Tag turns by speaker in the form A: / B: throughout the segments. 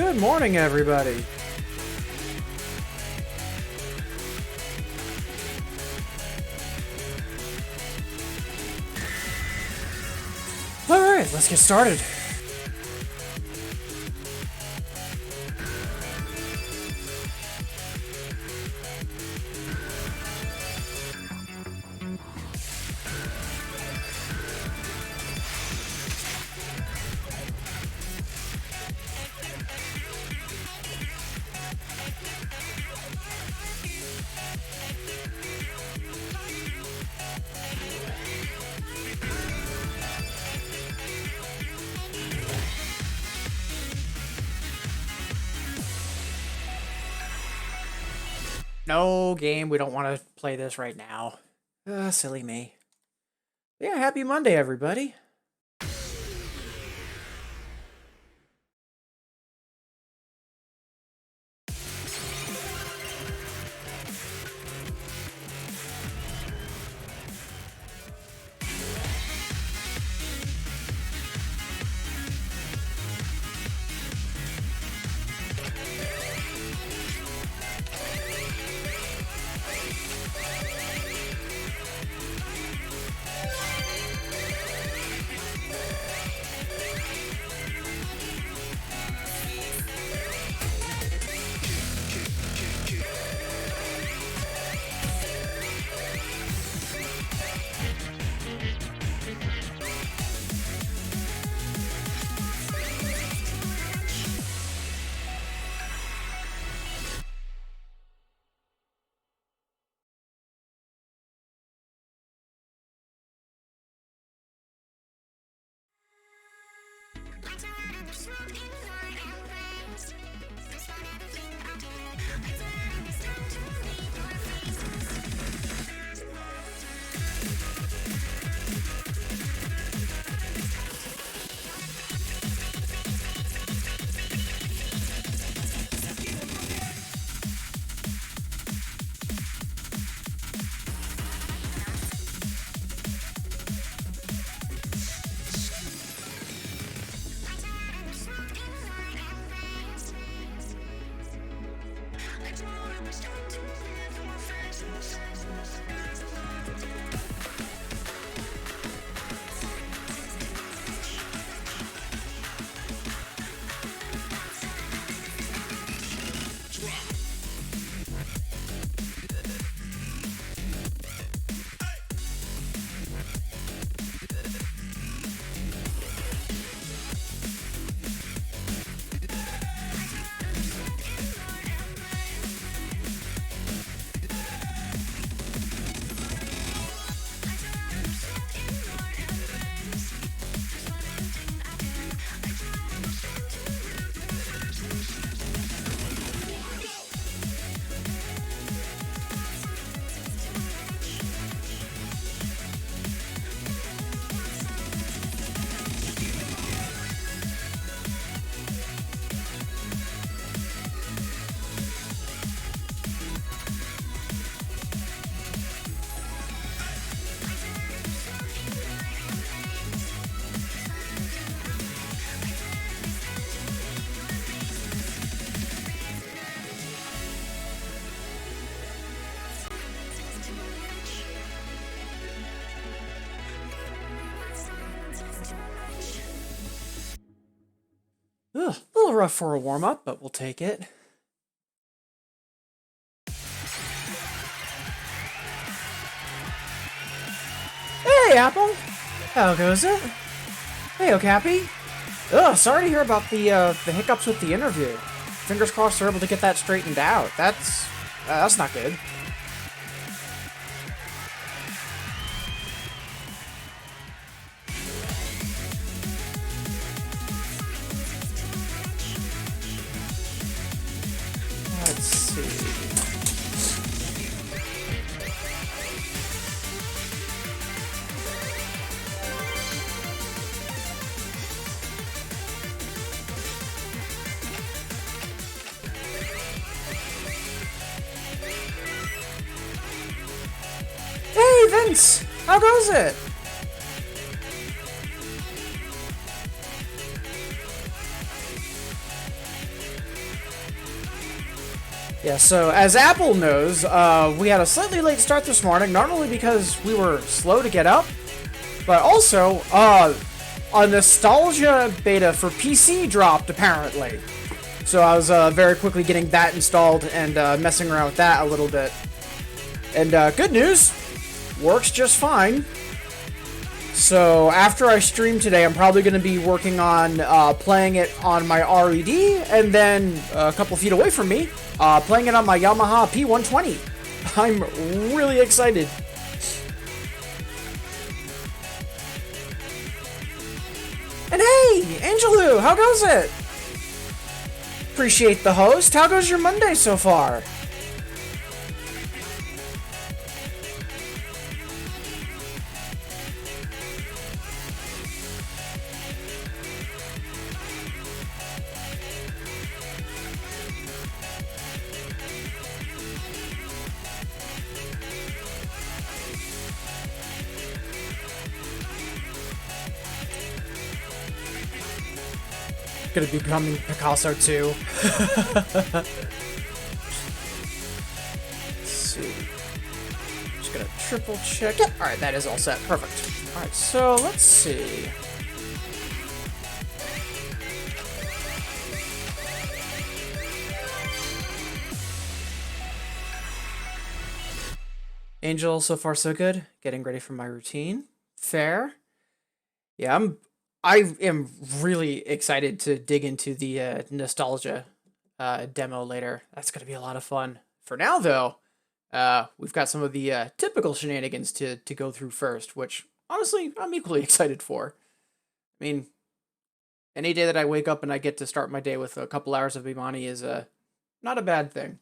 A: Good morning, everybody. Alright, let's get started. No game, we don't want to play this right now. Silly me. Yeah, happy Monday, everybody. Ugh, a little rough for a warm-up, but we'll take it. Hey, Apple! How goes it? Hey, Okappy! Ugh, sorry to hear about the hiccups with the interview. Fingers crossed they're able to get that straightened out. That's not good. Let's see. Hey, Vince! How goes it? Yeah, so as Apple knows, we had a slightly late start this morning, not only because we were slow to get up, but also, a nostalgia beta for PC dropped, apparently. So I was very quickly getting that installed and messing around with that a little bit. And good news, works just fine. So after I stream today, I'm probably going to be working on playing it on my RED, and then a couple feet away from me, playing it on my Yamaha P120. I'm really excited. And hey, Angelou, how goes it? Appreciate the host. How goes your Monday so far? Gonna be becoming Picasso too. Let's see. Just gonna triple check. Yep. All right, that is all set. Perfect. All right, so let's see. Angel, so far so good. Getting ready for my routine. Fair. Yeah, I am really excited to dig into the nostalgia demo later. That's gonna be a lot of fun. For now, though, we've got some of the typical shenanigans to go through first, which honestly I'm equally excited for. I mean, any day that I wake up and I get to start my day with a couple hours of Imani is not a bad thing.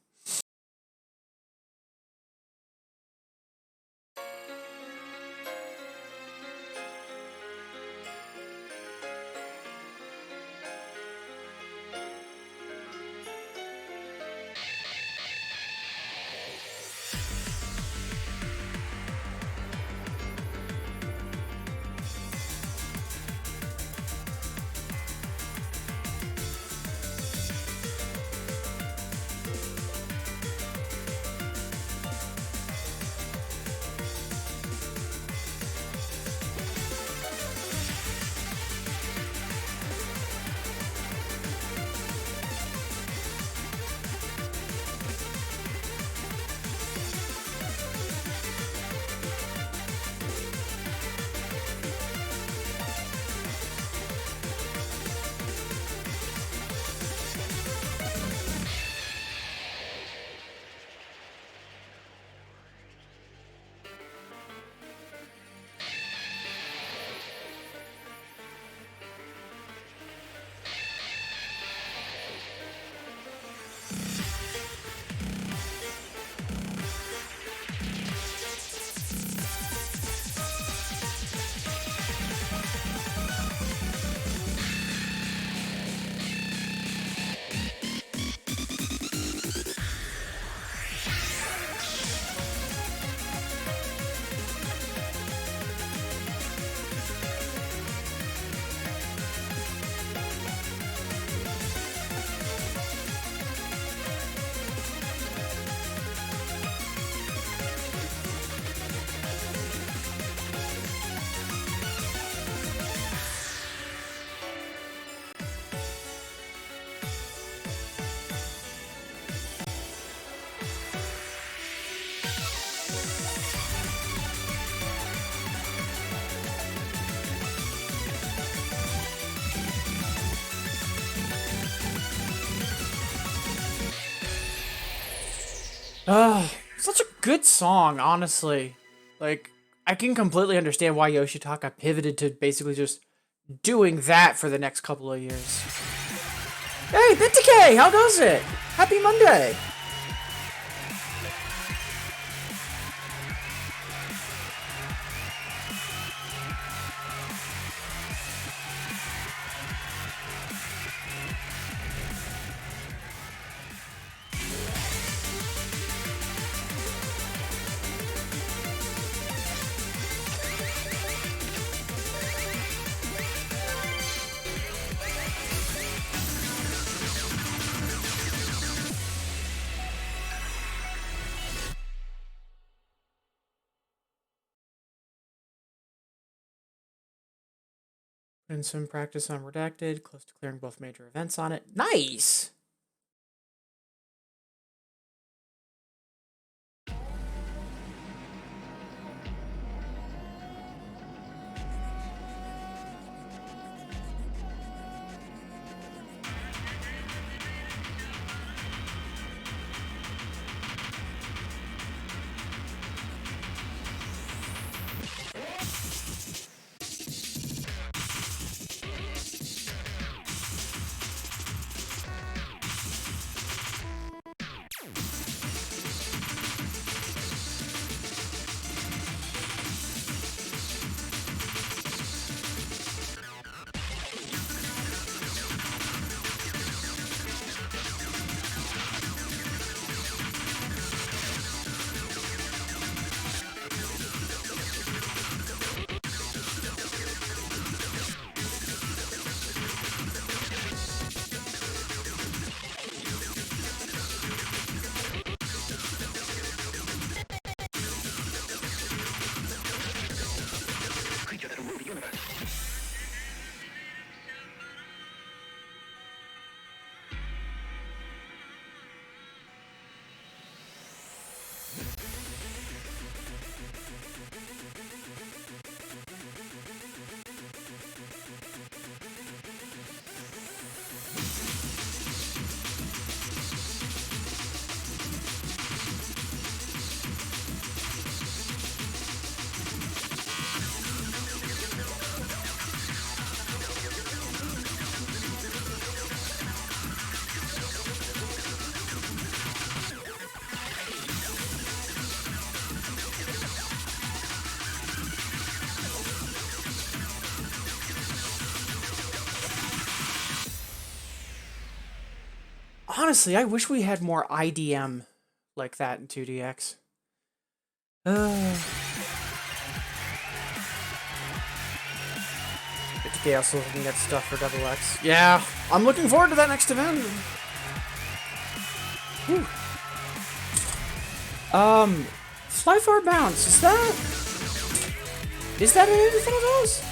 A: Such a good song, honestly. Like, I can completely understand why Yoshitaka pivoted to basically just doing that for the next couple of years. Hey, BitDecay, how goes it? Happy Monday! Put in some practice on Redacted, close to clearing both major events on it. Nice! Honestly, I wish we had more IDM like that in 2DX. Get also looking at stuff for Double X. Yeah, I'm looking forward to that next event. Whew. Fly Far Bounce, is that an Infinitas?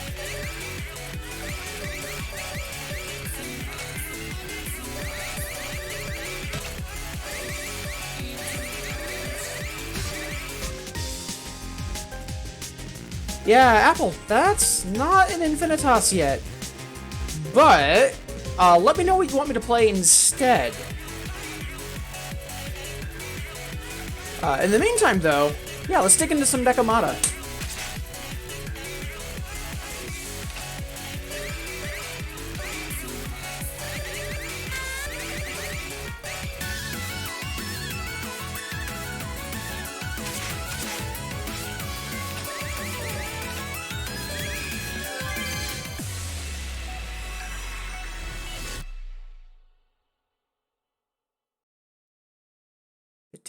A: Yeah, Apple, that's not an Infinitas yet. But, let me know what you want me to play instead. In the meantime, though, yeah, let's dig into some Decamata.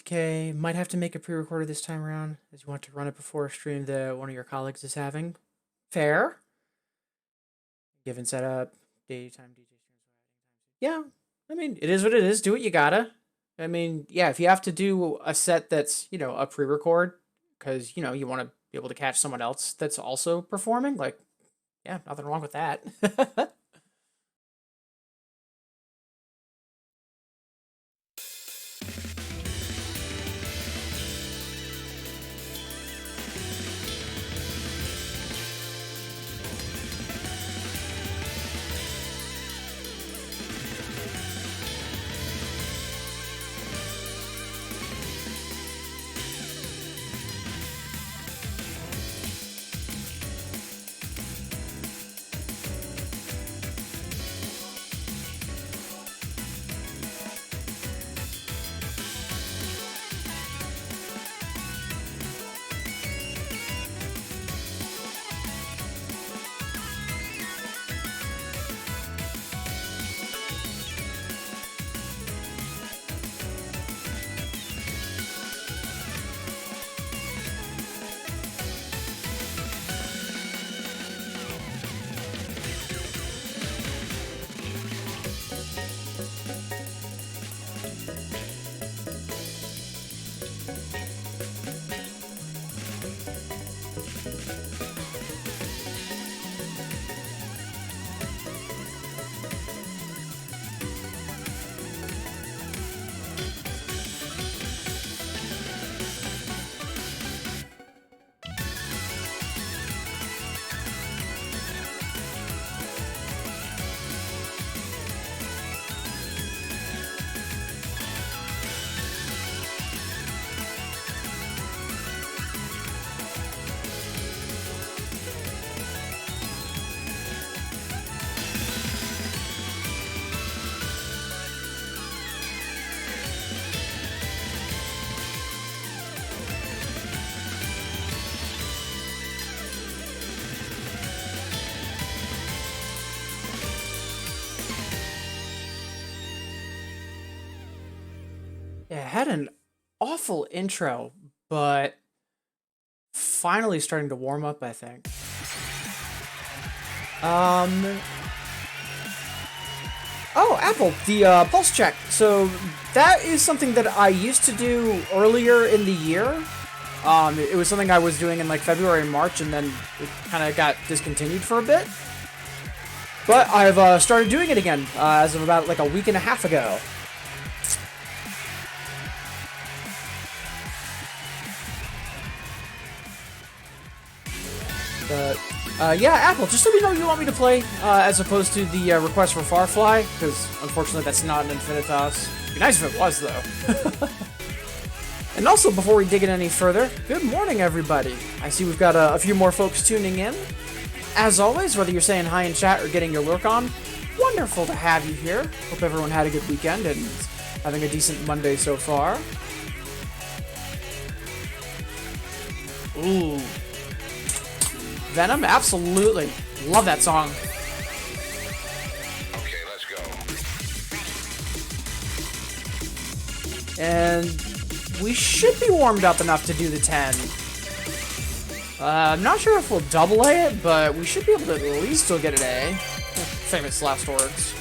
A: Okay, might have to make a pre-recorder this time around, as you want to run it before a stream that one of your colleagues is having. Fair. Given setup, daytime DJ streams. Yeah, I mean, it is what it is. Do what you gotta. I mean, yeah, if you have to do a set that's, a pre-record, because, you want to be able to catch someone else that's also performing, like, yeah, nothing wrong with that. Yeah, it had an awful intro, but finally starting to warm up, I think. Oh, Apple, the pulse check. So that is something that I used to do earlier in the year. It was something I was doing in like February and March, and then it kind of got discontinued for a bit. But I've started doing it again as of about like a week and a half ago. But yeah, Apple, just let me know what you want me to play as opposed to the request for Farfly, because unfortunately that's not an Infinitas. It'd be nice if it was, though. And also, before we dig in any further, good morning, everybody. I see we've got a few more folks tuning in. As always, whether you're saying hi in chat or getting your lurk on, wonderful to have you here. Hope everyone had a good weekend and having a decent Monday so far. Ooh. Venom? Absolutely. Love that song.
B: Okay, let's
A: go. And we should be warmed up enough to do the 10. I'm not sure if we'll double A it, but we should be able to at least still get an A. Famous last words.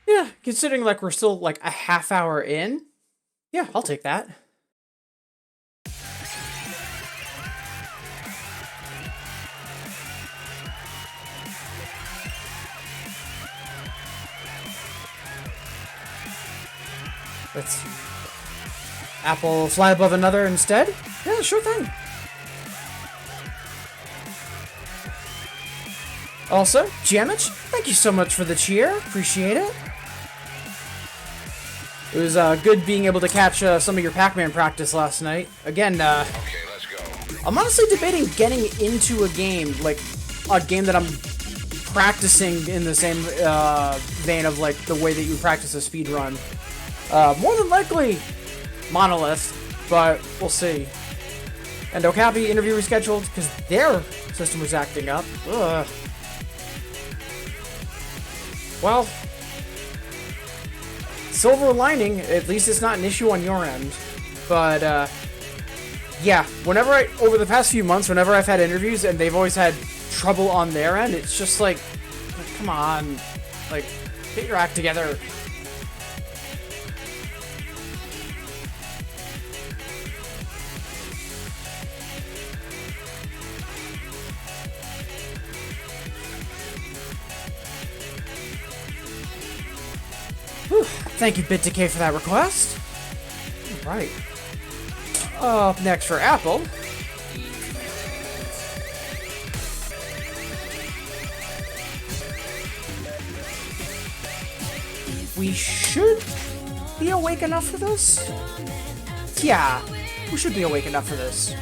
A: Yeah, considering like we're still like a half hour in, yeah, I'll take that. Let's Apple fly above another instead? Yeah, sure thing. Also, Jamich, thank you so much for the cheer. Appreciate it. It was good being able to catch some of your Pac-Man practice last night. Again,
B: okay, let's go.
A: I'm honestly debating getting into a game, like a game that I'm practicing in the same vein of like the way that you practice a speed run. More than likely, Monolith, but we'll see. And Okapi interview rescheduled because their system was acting up. Ugh. Well, silver lining, at least it's not an issue on your end. But, yeah, over the past few months, whenever I've had interviews and they've always had trouble on their end, it's just like, come on. Like, Get your act together. Whew. Thank you, BitDecay, for that request. All right. Up next for Apple. We should be awake enough for this? Yeah, we should be awake enough for this.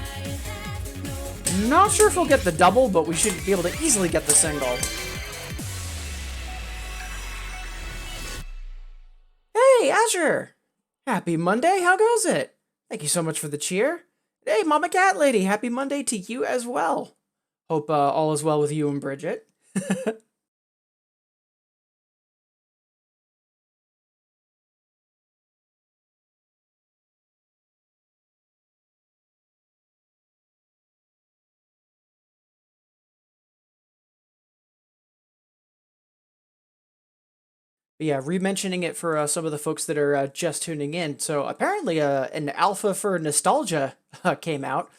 A: Not sure if we'll get the double, but we should be able to easily get the single. Hey, Azure! Happy Monday, how goes it? Thank you so much for the cheer. Hey, Mama Cat Lady, happy Monday to you as well. Hope all is well with you and Bridget. But yeah, re-mentioning it for some of the folks that are just tuning in. So apparently an alpha for Nostalgia came out.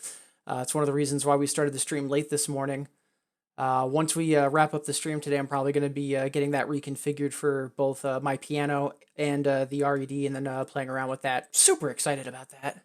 A: It's one of the reasons why we started the stream late this morning. Once we wrap up the stream today, I'm probably going to be getting that reconfigured for both my piano and the RED, and then playing around with that. Super excited about that.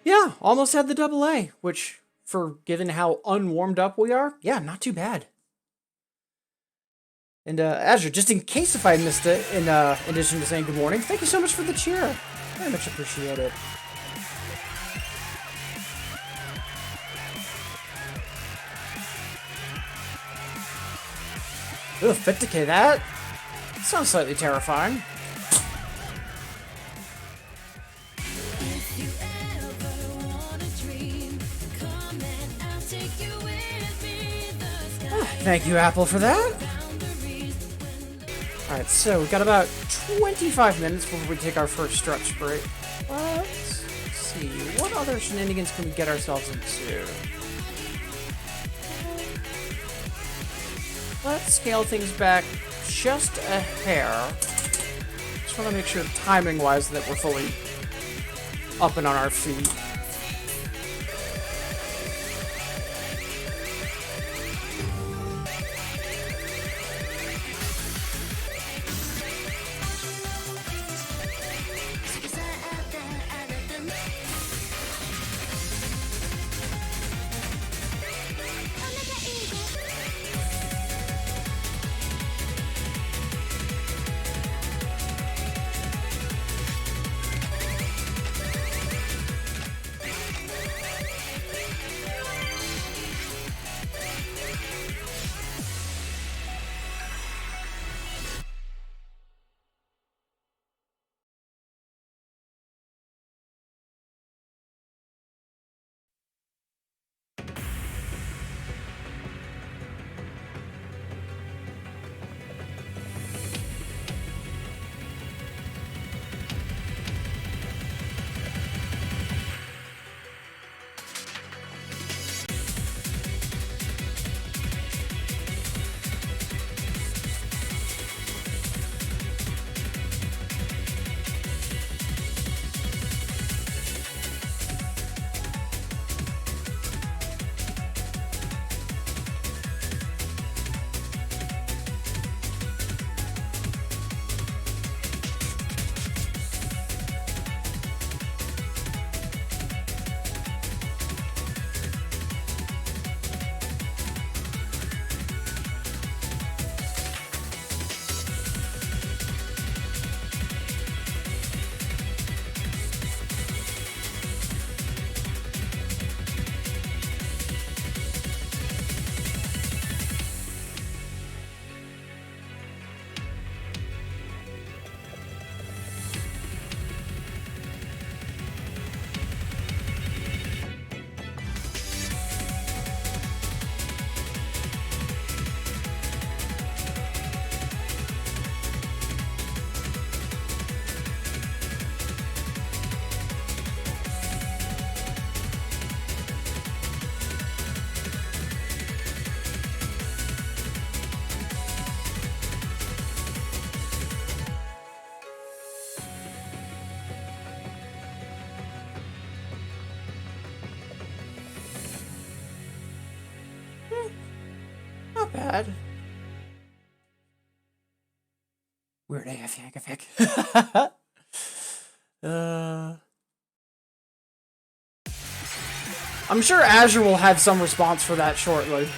A: Yeah, almost had the double A, which, for given how unwarmed up we are, yeah, not too bad. And Azure, just in case if I missed it, in addition to saying good morning, thank you so much for the cheer. Very much appreciated. Ugh, fit decay, that sounds slightly terrifying. Thank you, Apple, for that. Alright, so we've got about 25 minutes before we take our first stretch break. Let's see, what other shenanigans can we get ourselves into? Let's scale things back just a hair. Just want to make sure timing-wise that we're fully up and on our feet. bad. Weird AF Yankovic. I'm sure Azure will have some response for that shortly.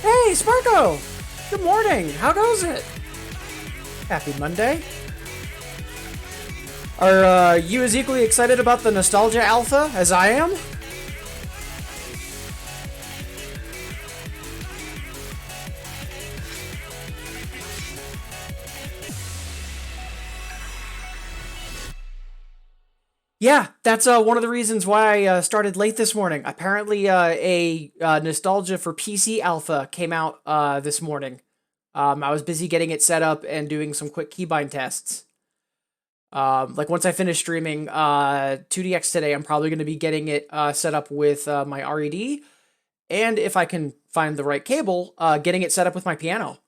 A: Hey, Sparko! Good morning! How goes it? Happy Monday. Are you as equally excited about the Nostalgia Alpha as I am? Yeah, that's one of the reasons why I started late this morning. Apparently, a Nostalgia for PC Alpha came out this morning. I was busy getting it set up and doing some quick keybind tests. Like once I finish streaming 2DX today, I'm probably going to be getting it set up with my RED, and if I can find the right cable, getting it set up with my piano.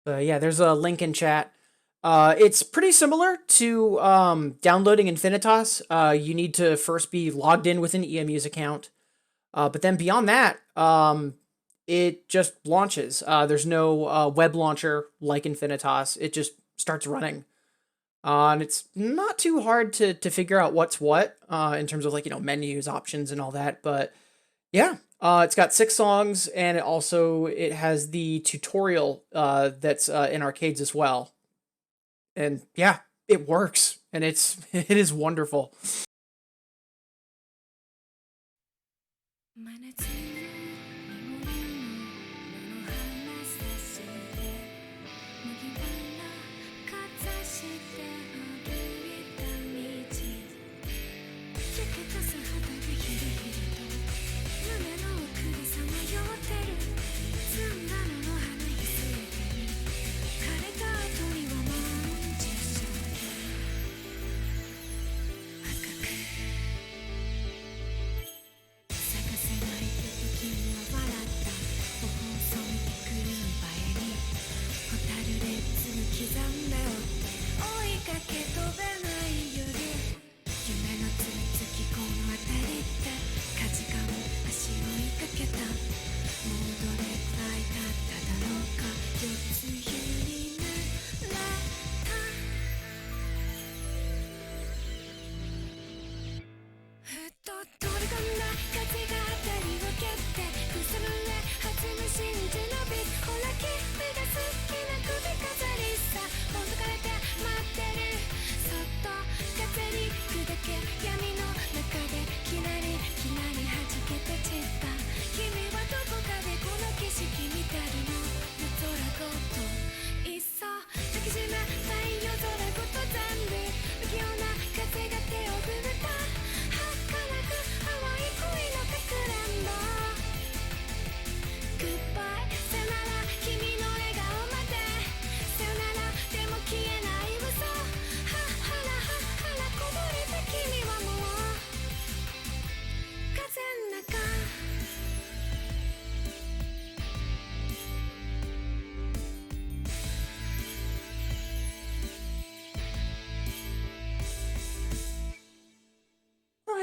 A: Yeah, there's a link in chat. It's pretty similar to downloading Infinitas. You need to first be logged in with an EMU's account. But then beyond that, it just launches. There's no web launcher like Infinitas. It just starts running. And it's not too hard to figure out what's what in terms of like, menus, options, and all that. But yeah, it's got 6 songs, and it has the tutorial that's in arcades as well. And yeah, it works, and it is wonderful.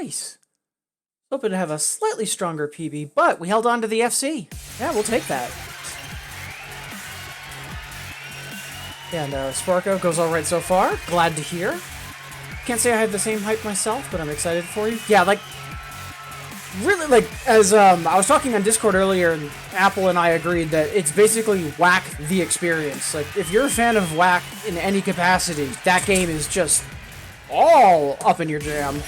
A: Nice. Hoping to have a slightly stronger PB, but we held on to the FC. Yeah, we'll take that. Yeah, and Sparko goes all right so far. Glad to hear. Can't say I have the same hype myself, but I'm excited for you. Yeah, like, really, like, as I was talking on Discord earlier, and Apple and I agreed that it's basically whack the experience. Like, if you're a fan of whack in any capacity, that game is just all up in your jam.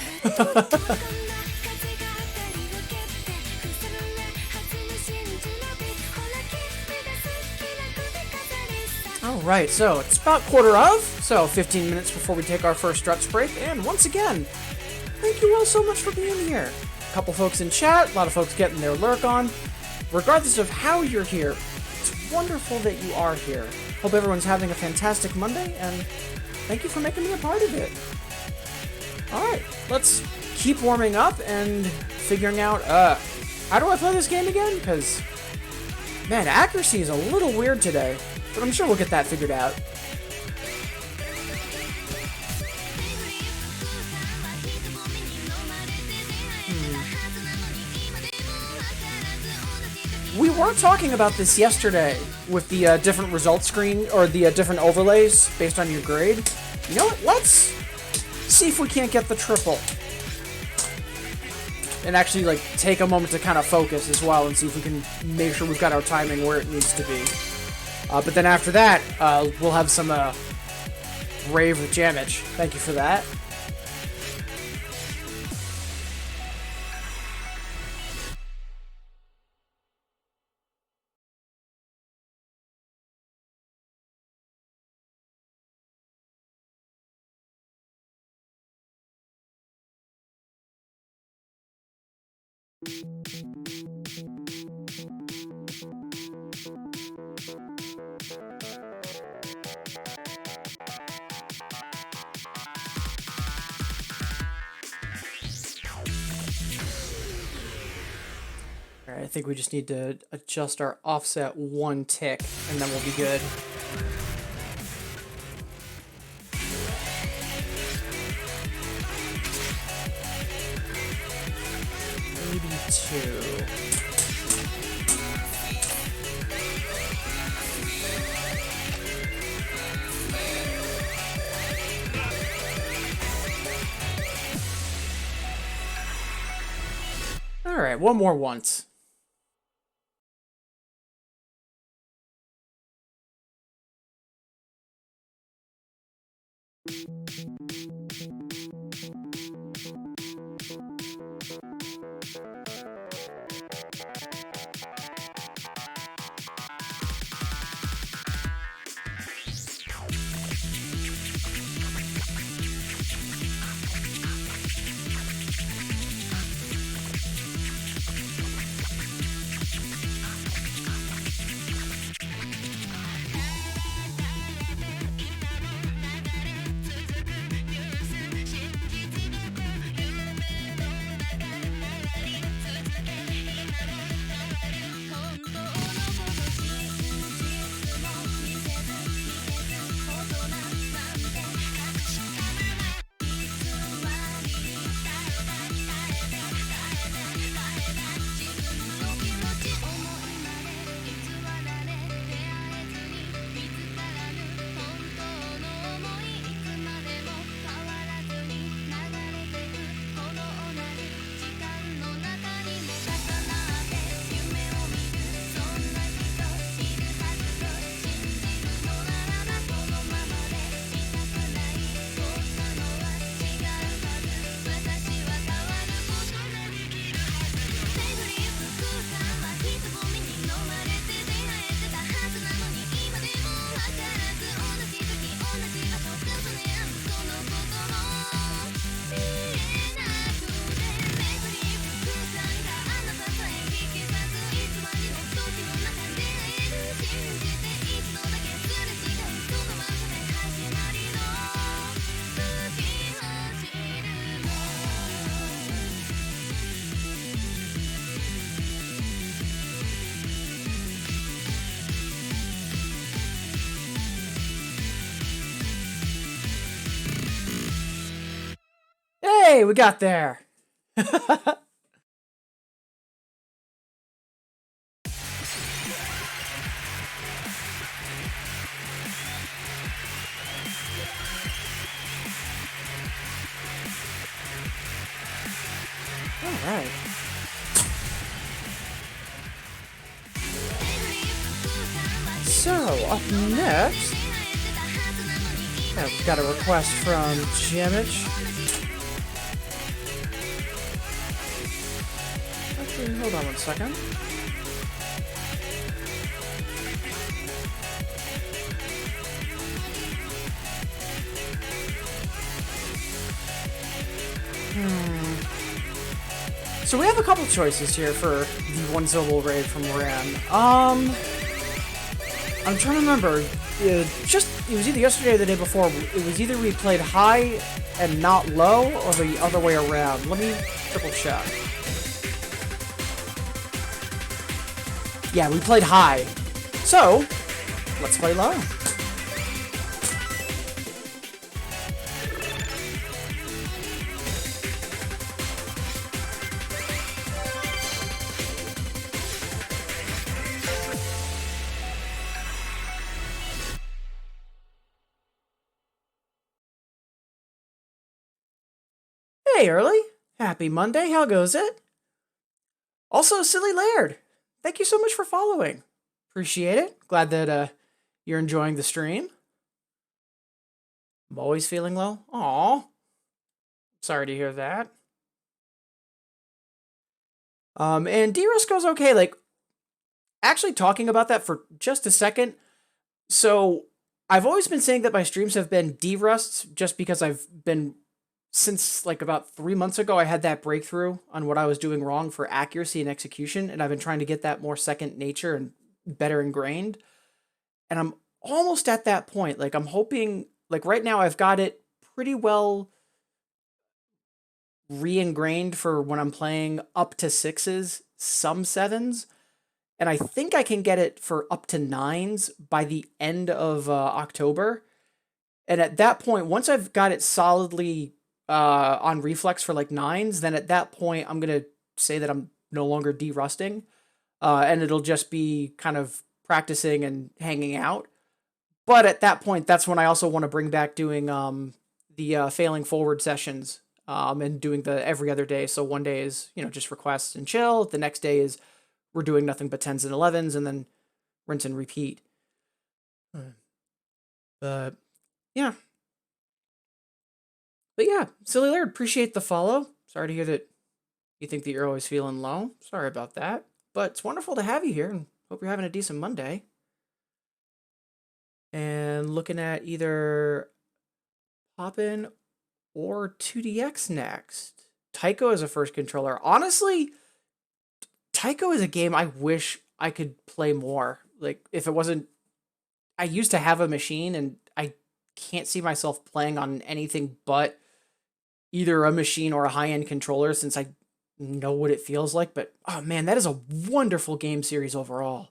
A: Alright, so it's about quarter of, so 15 minutes before we take our first stretch break, and once again, thank you all so much for being here. A couple folks in chat, a lot of folks getting their lurk on. Regardless of how you're here, it's wonderful that you are here. Hope everyone's having a fantastic Monday, and thank you for making me a part of it. Alright, let's keep warming up and figuring out, how do I play this game again? Because, man, accuracy is a little weird today. But I'm sure we'll get that figured out. We were talking about this yesterday with the different result screen, or the different overlays based on your grade. You know what? Let's see if we can't get the triple. And actually, like, take a moment to kind of focus as well and see if we can make sure we've got our timing where it needs to be. But then after that, we'll have some rave with Jamage. Thank you for that. Alright, I think we just need to adjust our offset one tick, and then we'll be good. Maybe 2. Alright, one more once. Hey, we got there. Alright. So, up next, Yeah, we've got a request from Jamich. Actually, hold on one second. So we have a couple choices here for the one syllable raid from Ran. I'm trying to remember. It was either yesterday or the day before. It was either we played high and not low, or the other way around. Let me triple check. Yeah, we played high. So, let's play low. Hey, Early. Happy Monday. How goes it? Also, Silly Laird. Thank you so much for following. Appreciate it. Glad that you're enjoying the stream. I'm always feeling low. Aw. Sorry to hear that. And D-Rusco's okay. Like, actually talking about that for just a second. So, I've always been saying that my streams have been D-Rusts just because I've been, since like about 3 months ago, I had that breakthrough on what I was doing wrong for accuracy and execution, and I've been trying to get that more second nature and better ingrained. And I'm almost at that point. Like, I'm hoping, like right now I've got it pretty well re-ingrained for when I'm playing up to 6s, some 7s, and I think I can get it for up to 9s by the end of October. And at that point, once I've got it solidly on reflex for like 9s, then at that point I'm gonna say that I'm no longer de-rusting, and it'll just be kind of practicing and hanging out. But at that point, that's when I also want to bring back doing the failing forward sessions, and doing the every other day. So one day is, just request and chill. The next day is we're doing nothing but 10s and 11s, and then rinse and repeat. But yeah. But yeah, Silly Laird, appreciate the follow. Sorry to hear that you think that you're always feeling low. Sorry about that. But it's wonderful to have you here, and hope you're having a decent Monday. And looking at either Poppin or 2DX next. Tycho is a first controller. Honestly, Tycho is a game I wish I could play more. Like, if it wasn't... I used to have a machine, and I can't see myself playing on anything but either a machine or a high-end controller, since I know what it feels like. But, oh man, that is a wonderful game series overall.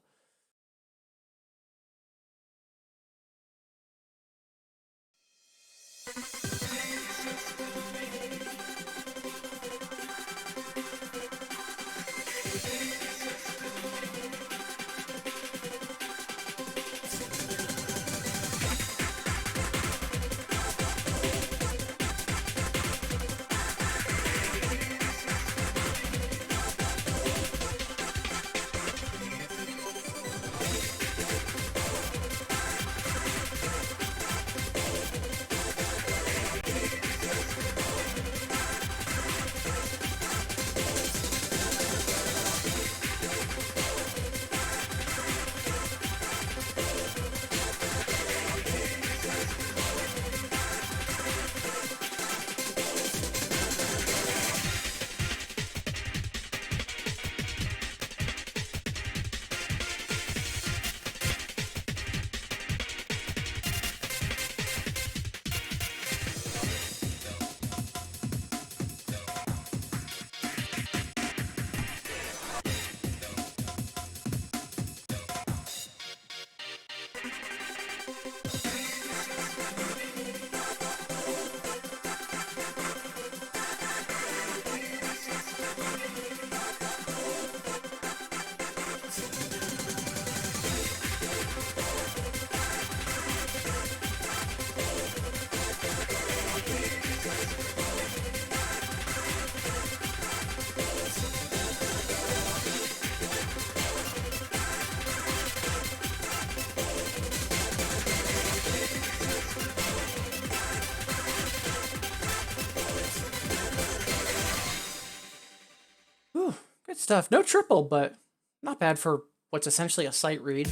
A: stuff. No triple, but not bad for what's essentially a sight read.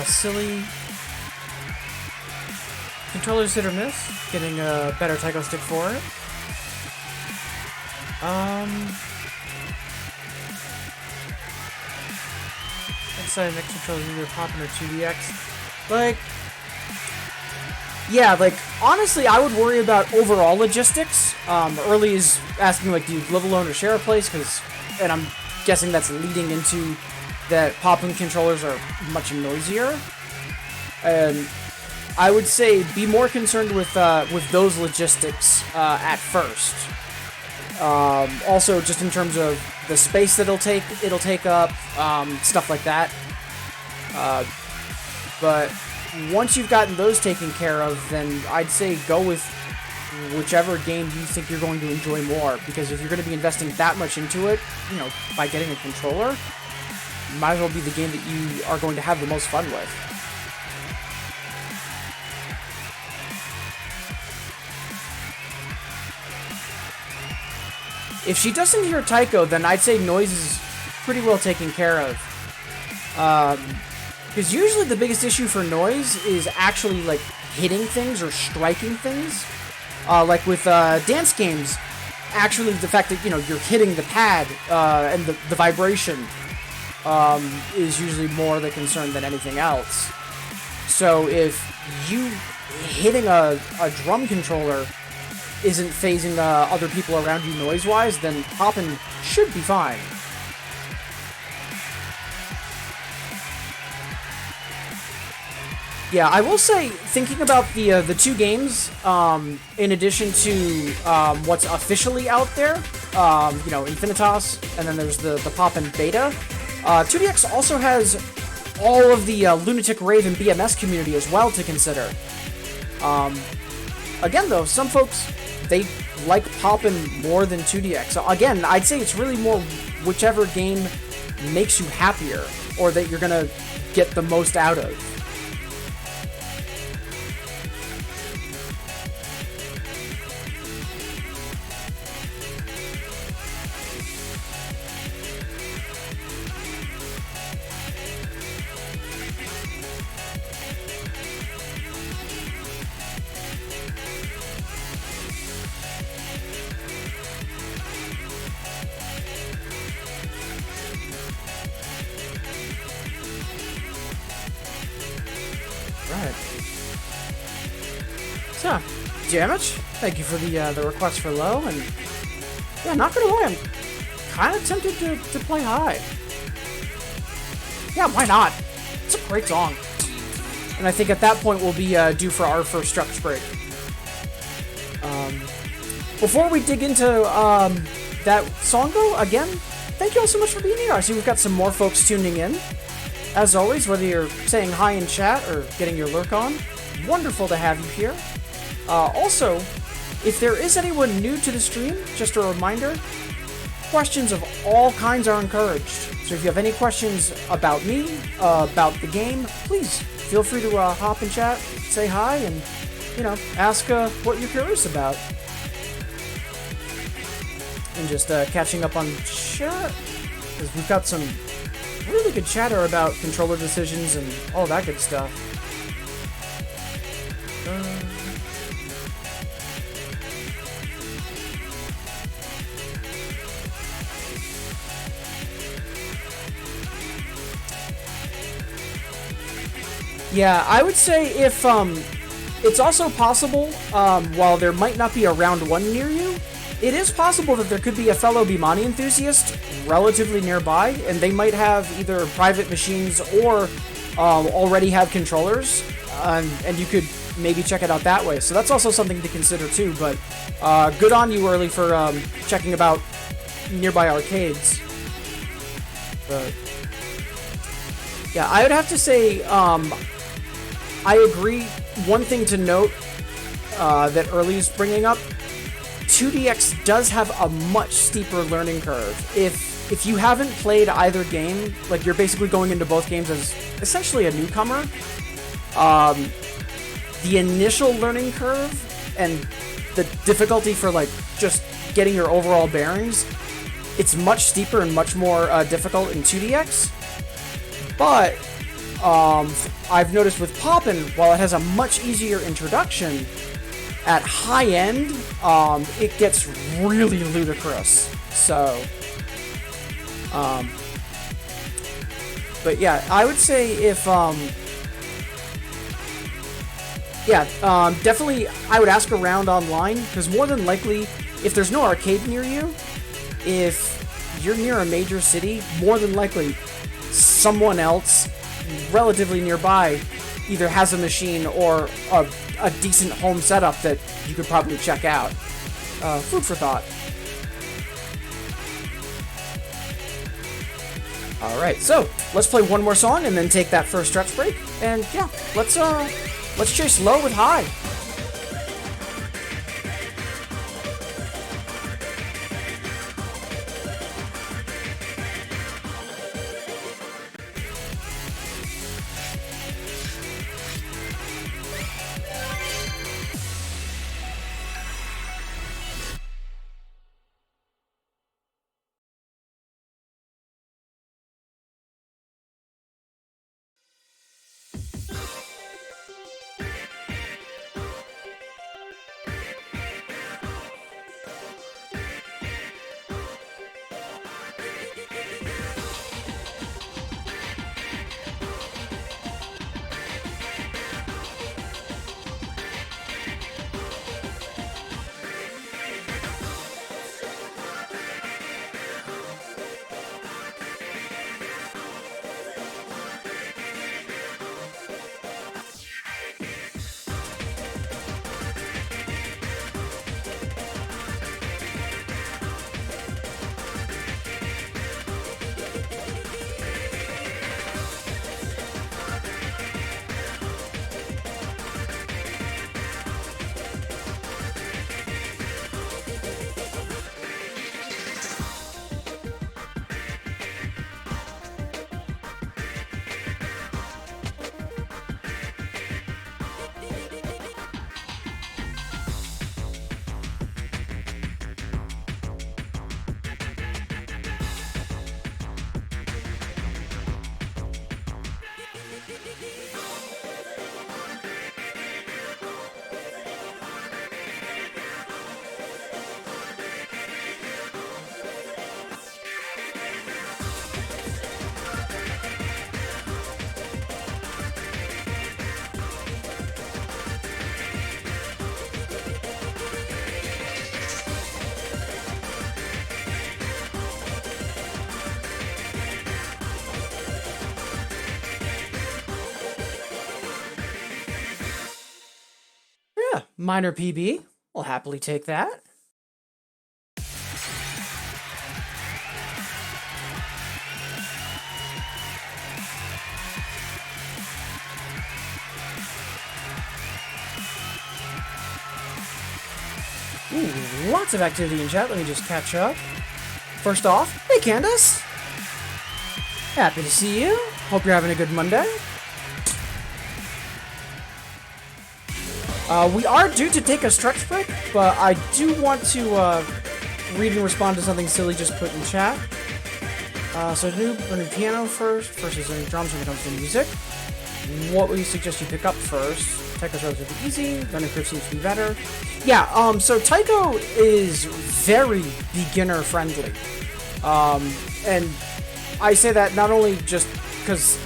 A: Silly. Controllers hit or miss. Getting a better tackle stick for it. Inside next controller either popping or 2DX. Like, yeah, like, honestly, I would worry about overall logistics. Early is asking, like, do you live alone or share a place? And I'm guessing that's leading into that popping controllers are much noisier. And I would say be more concerned with those logistics at first. Also, just in terms of the space that it'll take up, stuff like that. But once you've gotten those taken care of, then I'd say go with whichever game you think you're going to enjoy more. Because if you're going to be investing that much into it, you know, by getting a controller, might as well be the game that you are going to have the most fun with. If she doesn't hear Taiko, then I'd say noise is pretty well taken care of. Because usually the biggest issue for noise is actually, like, hitting things or striking things. Like with dance games, actually the fact that, you know, you're hitting the pad and the vibration is usually more the concern than anything else. So if you hitting a drum controller isn't phasing other people around you noise-wise, then popping should be fine. Yeah, I will say, thinking about the two games, in addition to what's officially out there, you know, Infinitas, and then there's the Poppin' beta, 2DX also has all of the Lunatic Rave and BMS community as well to consider. Again, though, some folks, they like Poppin' more than 2DX. So again, I'd say it's really more whichever game makes you happier, or that you're gonna get the most out of. Right. So, Damage, thank you for the request for low, and yeah, not gonna lie, I'm kind of tempted to play high. Yeah, why not? It's a great song. And I think at that point we'll be due for our first structure break. Before we dig into that song though, again, thank you all so much for being here. I see we've got some more folks tuning in. As always, whether you're saying hi in chat or getting your lurk on, wonderful to have you here. Also, if there is anyone new to the stream, just a reminder, questions of all kinds are encouraged. So if you have any questions about me, about the game, please feel free to hop in chat, say hi, and, you know, ask what you're curious about. And just catching up on chat, because we've got some really good chatter about controller decisions and all that good stuff. Yeah, I would say if it's also possible, while there might not be a round one near you, it is possible that there could be a fellow Bimani enthusiast relatively nearby, and they might have either private machines or already have controllers, and you could maybe check it out that way. So that's also something to consider too, but good on you, Early, for checking about nearby arcades. But yeah, I would have to say, I agree. One thing to note that Early's bringing up, 2DX does have a much steeper learning curve. If you haven't played either game, like you're basically going into both games as essentially a newcomer, the initial learning curve and the difficulty for like just getting your overall bearings, it's much steeper and much more difficult in 2DX. But I've noticed with Poppin', while it has a much easier introduction, at high end, it gets really ludicrous. So, but yeah, I would say if, definitely I would ask around online, because more than likely, if there's no arcade near you, if you're near a major city, more than likely someone else relatively nearby either has a machine or a decent home setup that you could probably check out. Food for thought. Alright, so let's play one more song and then take that first stretch break. And yeah, let's chase low with high. Minor PB. We'll happily take that. Ooh, lots of activity in chat. Let me just catch up. First off, hey Candace! Happy to see you. Hope you're having a good Monday. We are due to take a stretch break, but I do want to read and respond to something silly just put in chat. So learning piano first versus learning drums when it comes to music. What would you suggest you pick up first? Taiko's relatively easy. Learning curve seems to be better. Yeah, so Taiko is very beginner friendly. And I say that not only just because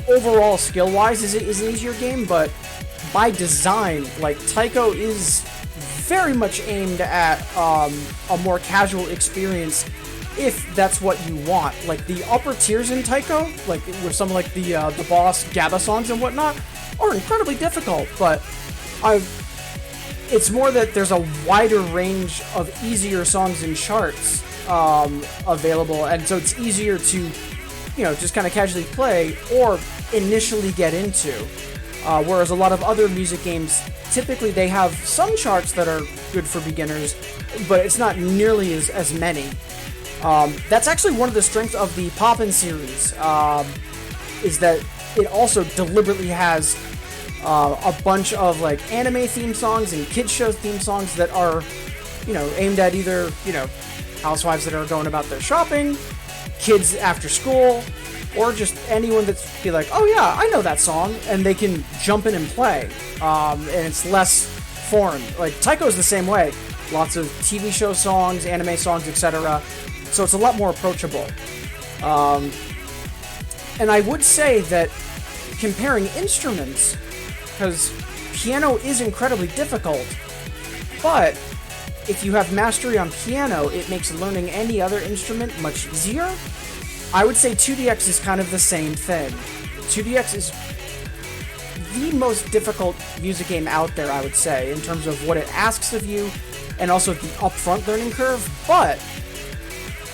A: overall skill-wise is an easier game, but by design, like, Taiko is very much aimed at a more casual experience if that's what you want. Like, the upper tiers in Taiko, like with some like the boss GABA songs and whatnot, are incredibly difficult, but it's more that there's a wider range of easier songs and charts available, and so it's easier to, you know, just kind of casually play or initially get into. Whereas a lot of other music games, typically they have some charts that are good for beginners, but it's not nearly as many. That's actually one of the strengths of the Poppin' series, is that it also deliberately has a bunch of like anime theme songs and kids show theme songs that are, aimed at either, housewives that are going about their shopping, kids after school, or just anyone that's be like, oh yeah, I know that song, and they can jump in and play. And it's less foreign. Like Taiko's the same way. Lots of TV show songs, anime songs, etc. So it's a lot more approachable. And I would say that comparing instruments, because piano is incredibly difficult, but if you have mastery on piano, it makes learning any other instrument much easier. I would say 2DX is kind of the same thing. 2DX is the most difficult music game out there, I would say, in terms of what it asks of you, and also the upfront learning curve, but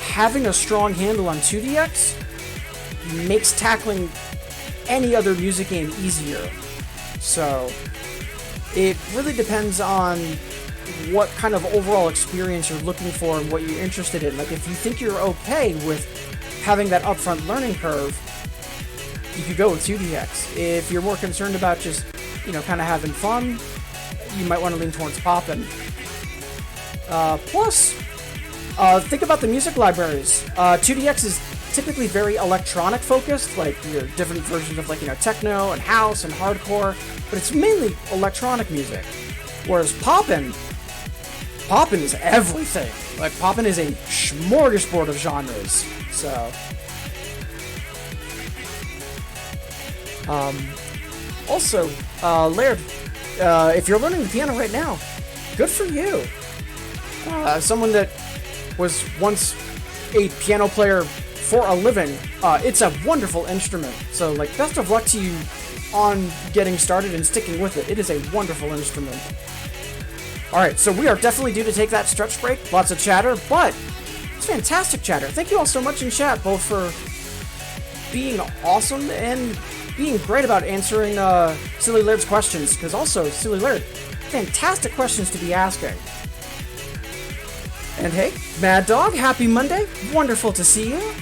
A: having a strong handle on 2DX makes tackling any other music game easier. So, it really depends on what kind of overall experience you're looking for and what you're interested in. Like, if you think you're okay with having that upfront learning curve, you could go with 2DX. If you're more concerned about just, kind of having fun, you might want to lean towards Poppin'. Plus, think about the music libraries. 2DX is typically very electronic focused, like different versions of techno and house and hardcore, but it's mainly electronic music. Whereas Poppin' is everything. Like Poppin' is a smorgasbord of genres. So, also, Laird, if you're learning the piano right now, good for you. Someone that was once a piano player for a living, it's a wonderful instrument. So, best of luck to you on getting started and sticking with it. It is a wonderful instrument. Alright, so we are definitely due to take that stretch break. Lots of chatter, but it's fantastic chatter. Thank you all so much in chat, both for being awesome and being great about answering Silly Laird's questions, because also, Silly Laird, fantastic questions to be asking. And hey, Mad Dog, happy Monday. Wonderful to see you.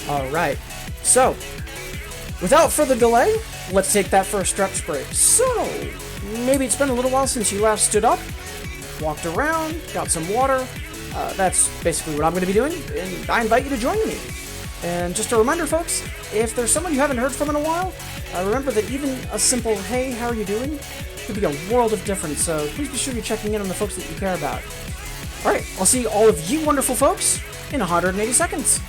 A: Alright, so, without further delay, let's take that first stretch break. So, maybe it's been a little while since you last stood up, walked around, got some water. That's basically what I'm going to be doing, and I invite you to join me. And just a reminder, folks, if there's someone you haven't heard from in a while, remember that even a simple, hey, how are you doing, could be a world of difference, so please be sure you're checking in on the folks that you care about. Alright, I'll see all of you wonderful folks in 180 seconds.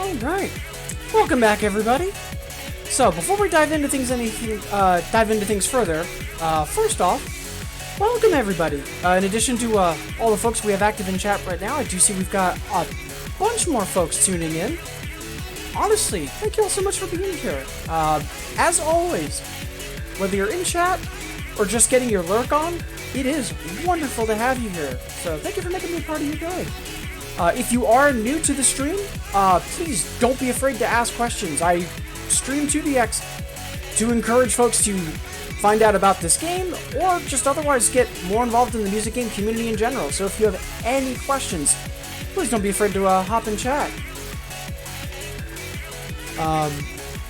A: All right, welcome back, everybody. So before we dive into things further, first off, welcome everybody. In addition to all the folks we have active in chat right now, I do see we've got a bunch more folks tuning in. Honestly, thank you all so much for being here. As always, whether you're in chat or just getting your lurk on, it is wonderful to have you here. So thank you for making me a part of your day. If you are new to the stream, please don't be afraid to ask questions. I stream 2DX to encourage folks to find out about this game or just otherwise get more involved in the music game community in general. So if you have any questions, please don't be afraid to hop in chat.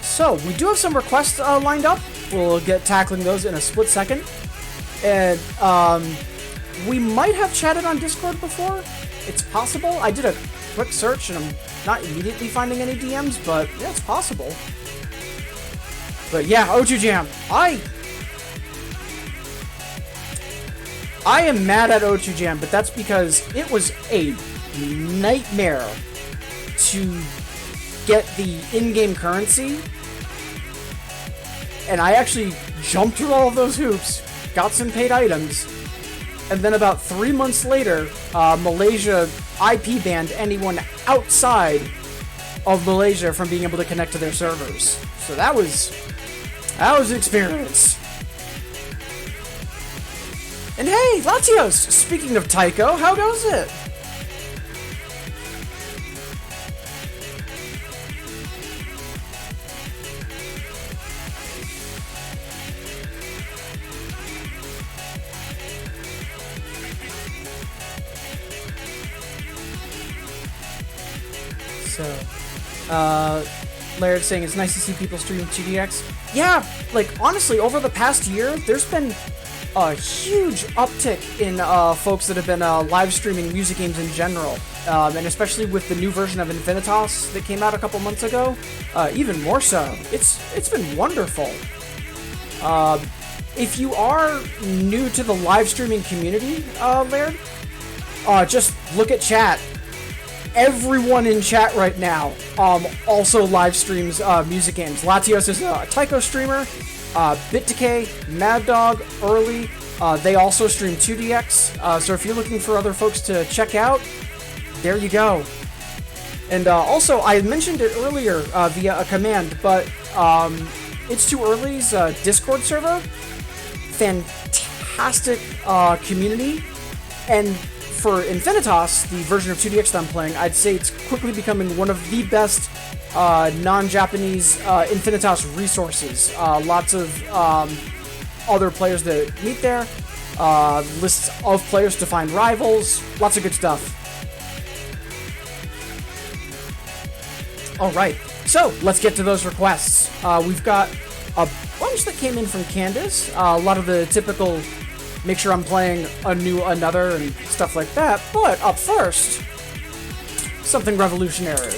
A: So we do have some requests lined up. We'll get tackling those in a split second. And we might have chatted on Discord before. It's possible. I did a quick search and I'm not immediately finding any DMs, but yeah, it's possible. But yeah, O2 Jam. I am mad at O2 Jam, but that's because it was a nightmare to get the in-game currency. And I actually jumped through all of those hoops, got some paid items, and then about 3 months later, Malaysia IP banned anyone outside of Malaysia from being able to connect to their servers. So that was an experience. And hey, Latios, speaking of Tycho, how goes it? So, Laird saying it's nice to see people stream 2DX. Yeah, like, honestly, over the past year, there's been a huge uptick in folks that have been live streaming music games in general. And especially with the new version of Infinitas that came out a couple months ago, even more so. It's been wonderful. If you are new to the live streaming community, Laird, just look at chat. Everyone in chat right now also live streams music games. Latios is a Tycho streamer. BitDecay, Mad Dog, Early, they also stream 2DX. So if you're looking for other folks to check out, there you go. And also, I mentioned it earlier via a command, but it's Too Early's Discord server. Fantastic community. And for Infinitas, the version of 2DX that I'm playing, I'd say it's quickly becoming one of the best non-Japanese Infinitas resources. Lots of other players that meet there, lists of players to find rivals, lots of good stuff. Alright, so let's get to those requests. We've got a bunch that came in from Candace, a lot of the typical make sure I'm playing a new another and stuff like that, but up first, something revolutionary.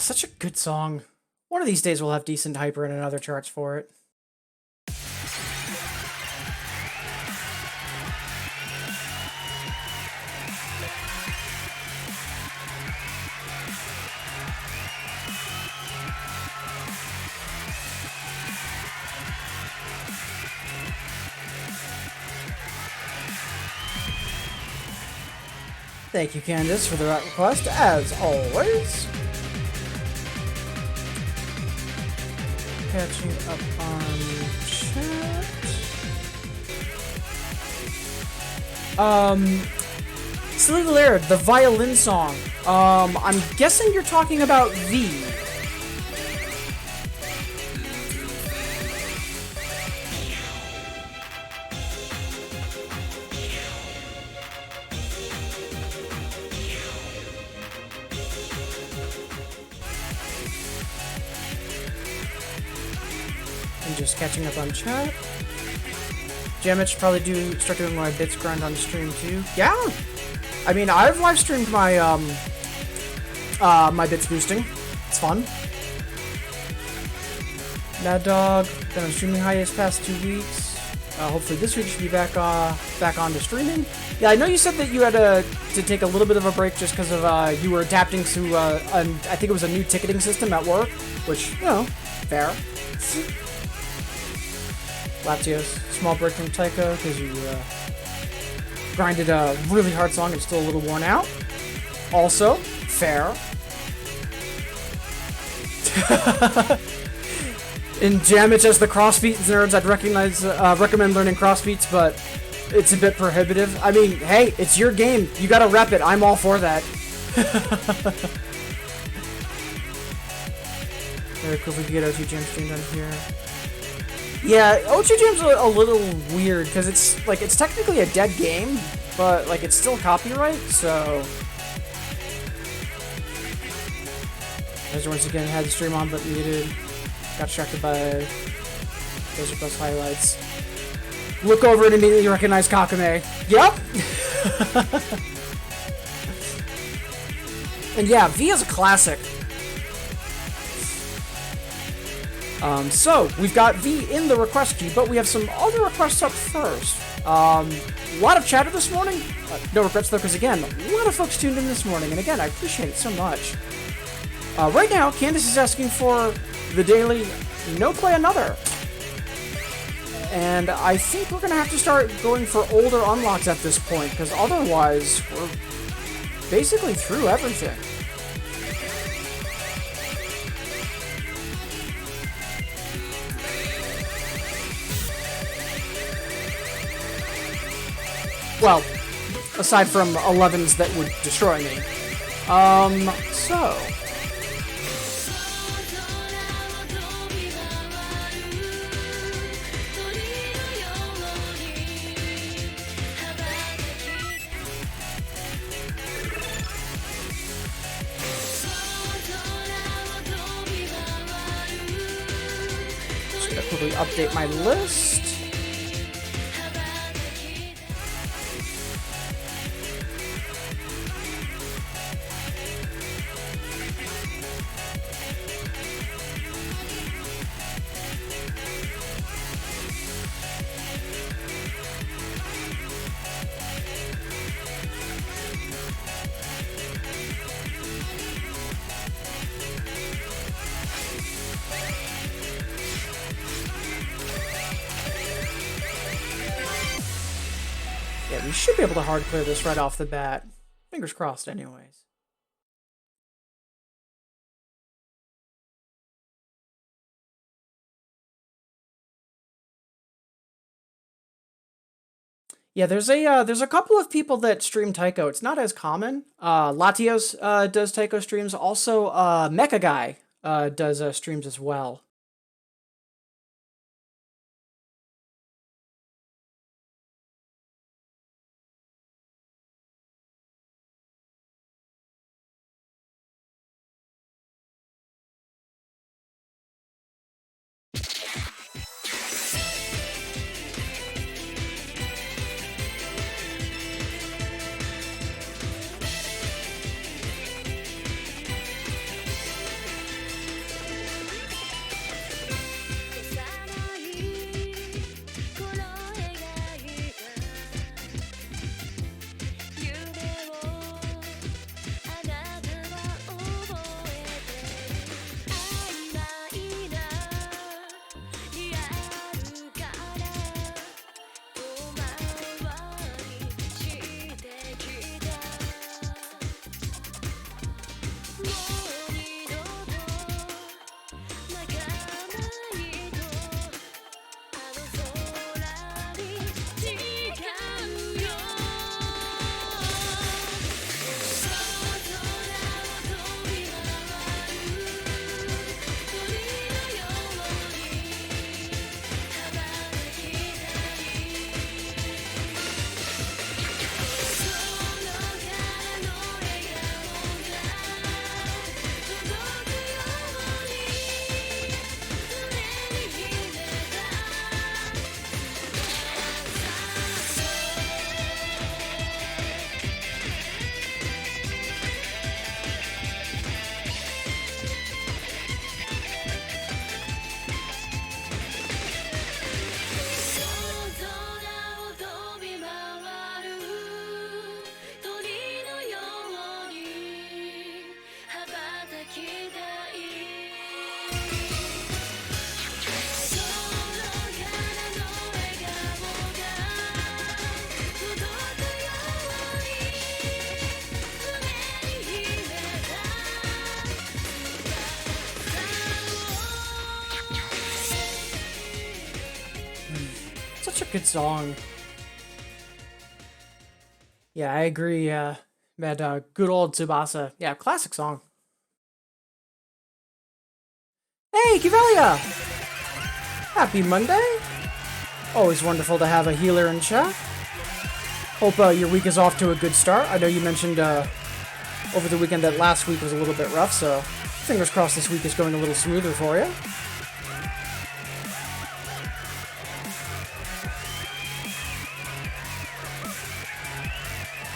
A: Such a good song. One of these days we'll have decent hyper and another charts for it. Thank you, Candace, for the request, as always. Catching up on chat. Silly Laird, the violin song. I'm guessing you're talking about V. Just catching up on chat. Jamit should probably start doing my bits grind on stream too. Yeah, I mean I've live streamed my my bits boosting. It's fun. Mad Dog been on streaming hiatus past 2 weeks. Hopefully this week should be back on to streaming. Yeah, I know you said that you had to take a little bit of a break just because of you were adapting to I think it was a new ticketing system at work, which fair. Latios, small break from Tycho because you grinded a really hard song and still a little worn out. Also, fair. In Jamich as the crossbeat nerds, I'd recommend learning crossbeats, but it's a bit prohibitive. I mean, hey, it's your game. You gotta rep it. I'm all for that. Very cool if we could get OG Jam streamed on here. Yeah, OG Jam's a little weird because it's technically a dead game, but like it's still copyright, so. As once again had the stream on but muted. Got distracted by those request highlights. Look over and immediately recognize Kakame. Yep! And yeah, V is a classic. So, we've got V in the request queue, but we have some other requests up first. A lot of chatter this morning. No regrets though, because again, a lot of folks tuned in this morning, and again, I appreciate it so much. Right now, Candace is asking for the daily No Play Another. And I think we're going to have to start going for older unlocks at this point, because otherwise, we're basically through everything. Well, aside from 11s that would destroy me. So. Just gonna quickly update my list. Yeah, we should be able to hard clear this right off the bat. Fingers crossed, anyways. Yeah, there's a couple of people that stream Taiko. It's not as common. Latios does Taiko streams. Also, Mecha Guy does streams as well. such a good song. Yeah, I agree. Mad Dog, good old Tsubasa. Yeah, classic song. Hey, Kivelia! Happy Monday! Always wonderful to have a healer in chat. Hope your week is off to a good start. I know you mentioned over the weekend that last week was a little bit rough, so fingers crossed this week is going a little smoother for you.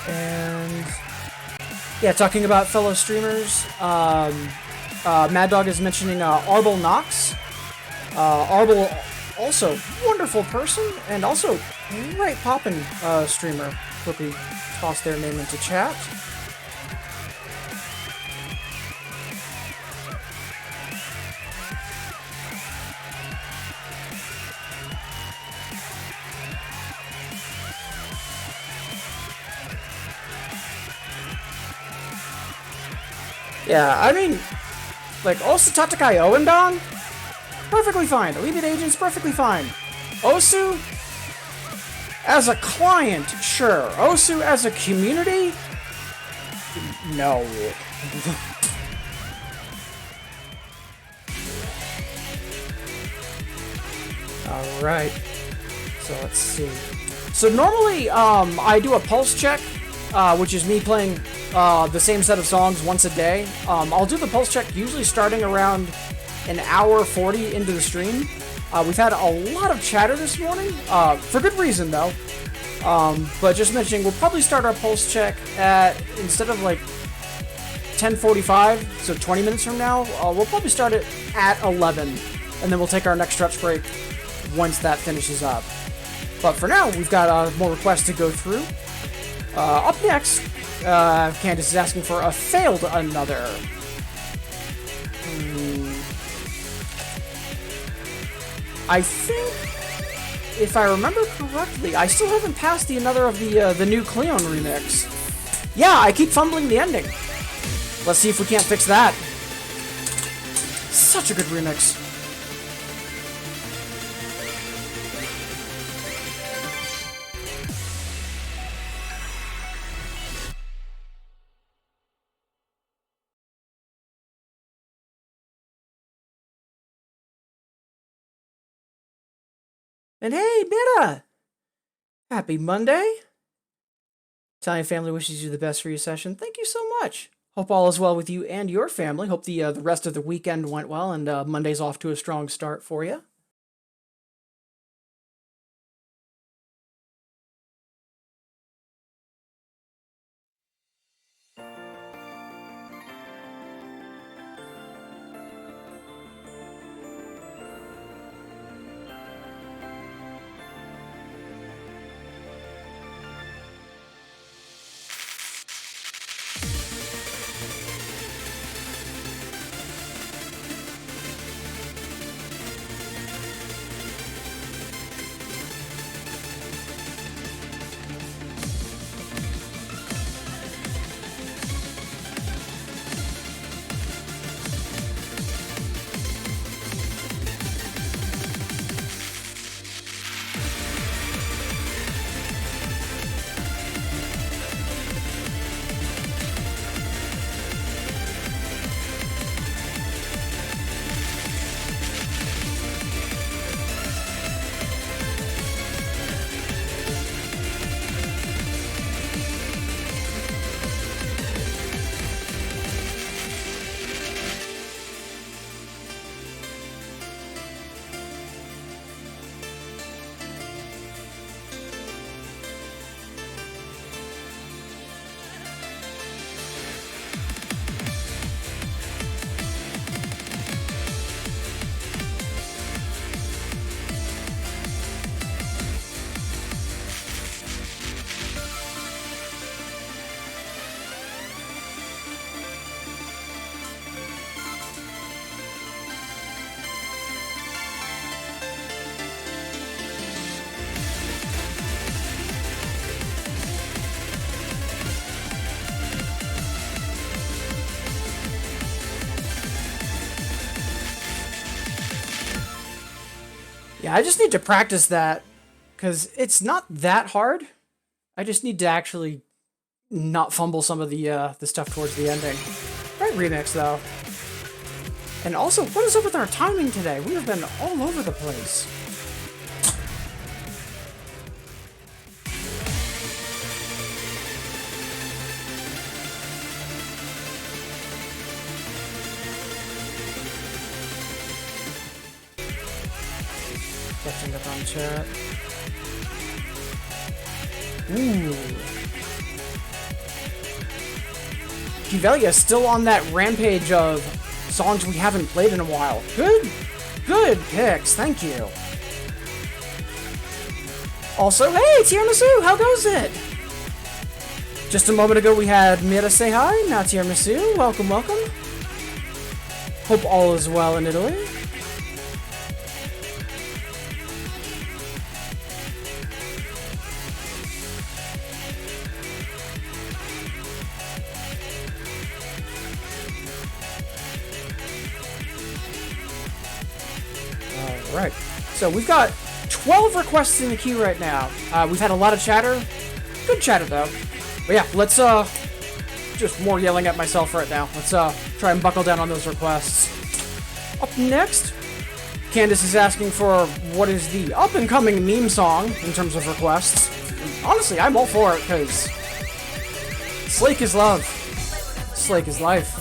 A: And yeah, talking about fellow streamers, Mad Dog is mentioning Arbel Knox. Arbel, also wonderful person, and also great poppin' streamer. Quickly toss their name into chat. Yeah, I mean, like, Osu Tatakai Owendan? Perfectly fine. Alleviate Agents, perfectly fine. Osu, as a client, sure. Osu as a community? No. Alright. So let's see. So normally, I do a pulse check, which is me playing the same set of songs once a day. I'll do the pulse check usually starting around an hour 40 into the stream. We've had a lot of chatter this morning, for good reason though. But just mentioning, we'll probably start our pulse check at, instead of like 10:45, so 20 minutes from now, we'll probably start it at 11, and then we'll take our next stretch break once that finishes up. But for now, we've got more requests to go through. Up next, Candace is asking for a failed another. I think, if I remember correctly, I still haven't passed the another of the new Cleon remix. Yeah, I keep fumbling the ending. Let's see if we can't fix that. Such a good remix. And hey, Mira! Happy Monday! Italian family wishes you the best for your session. Thank you so much. Hope all is well with you and your family. Hope the rest of the weekend went well and Monday's off to a strong start for you. Yeah, I just need to practice that, because it's not that hard. I just need to actually not fumble some of the stuff towards the ending. Great remix, though. And also, what is up with our timing today? We have been all over the place. Catching up on chat. Ooh. Kivelia still on that rampage of songs we haven't played in a while. Good picks, thank you. Also, hey, Tiramisu, how goes it? Just a moment ago we had Mira say hi, now Tiramisu, welcome. Hope all is well in Italy. Alright, so we've got 12 requests in the queue right now. We've had a lot of chatter. Good chatter, though. But yeah, let's, just more yelling at myself right now. Let's, try and buckle down on those requests. Up next, Candace is asking for what is the up-and-coming meme song in terms of requests. And honestly, I'm all for it, because Slake is love. Slake is life.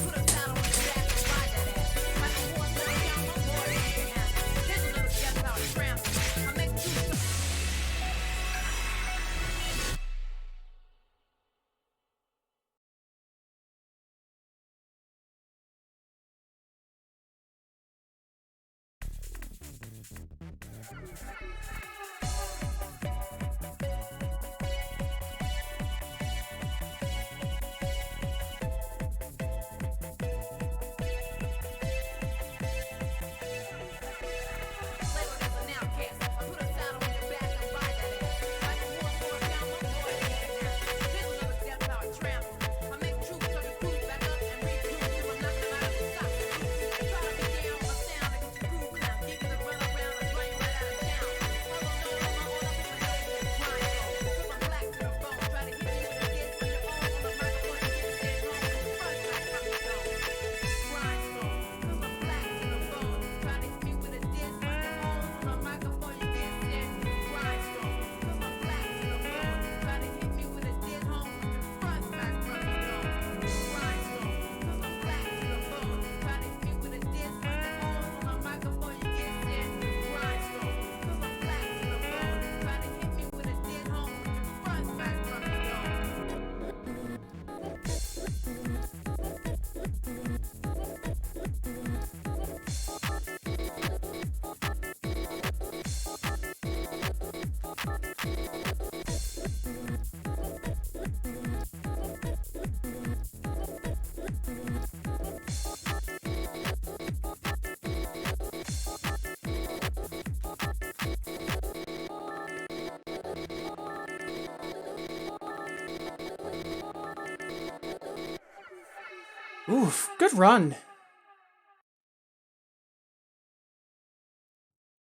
A: Oof, good run.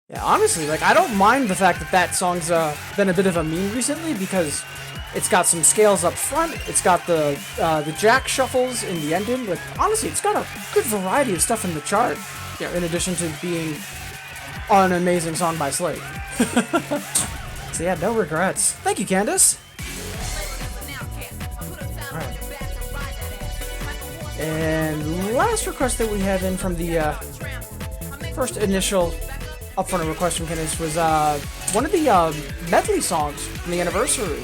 A: Yeah, honestly, like, I don't mind the fact that that song's been a bit of a meme recently, because it's got some scales up front, it's got the jack shuffles in the ending. Like, honestly, it's got a good variety of stuff in the chart, you know, in addition to being an amazing song by Slate. So yeah, no regrets. Thank you, Candace. Alright. And last request that we have in from the first initial upfront request from Candace was one of the medley songs from the anniversary.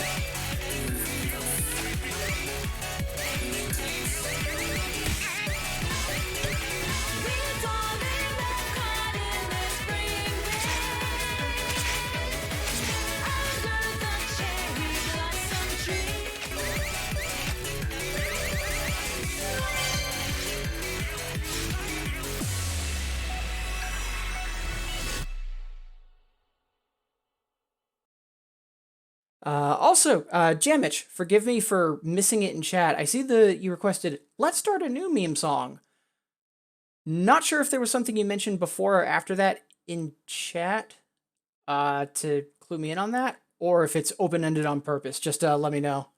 A: Also, Jamich, forgive me for missing it in chat. I see you requested, let's start a new meme song. Not sure if there was something you mentioned before or after that in chat, to clue me in on that. or if it's open-ended on purpose. Just let me know.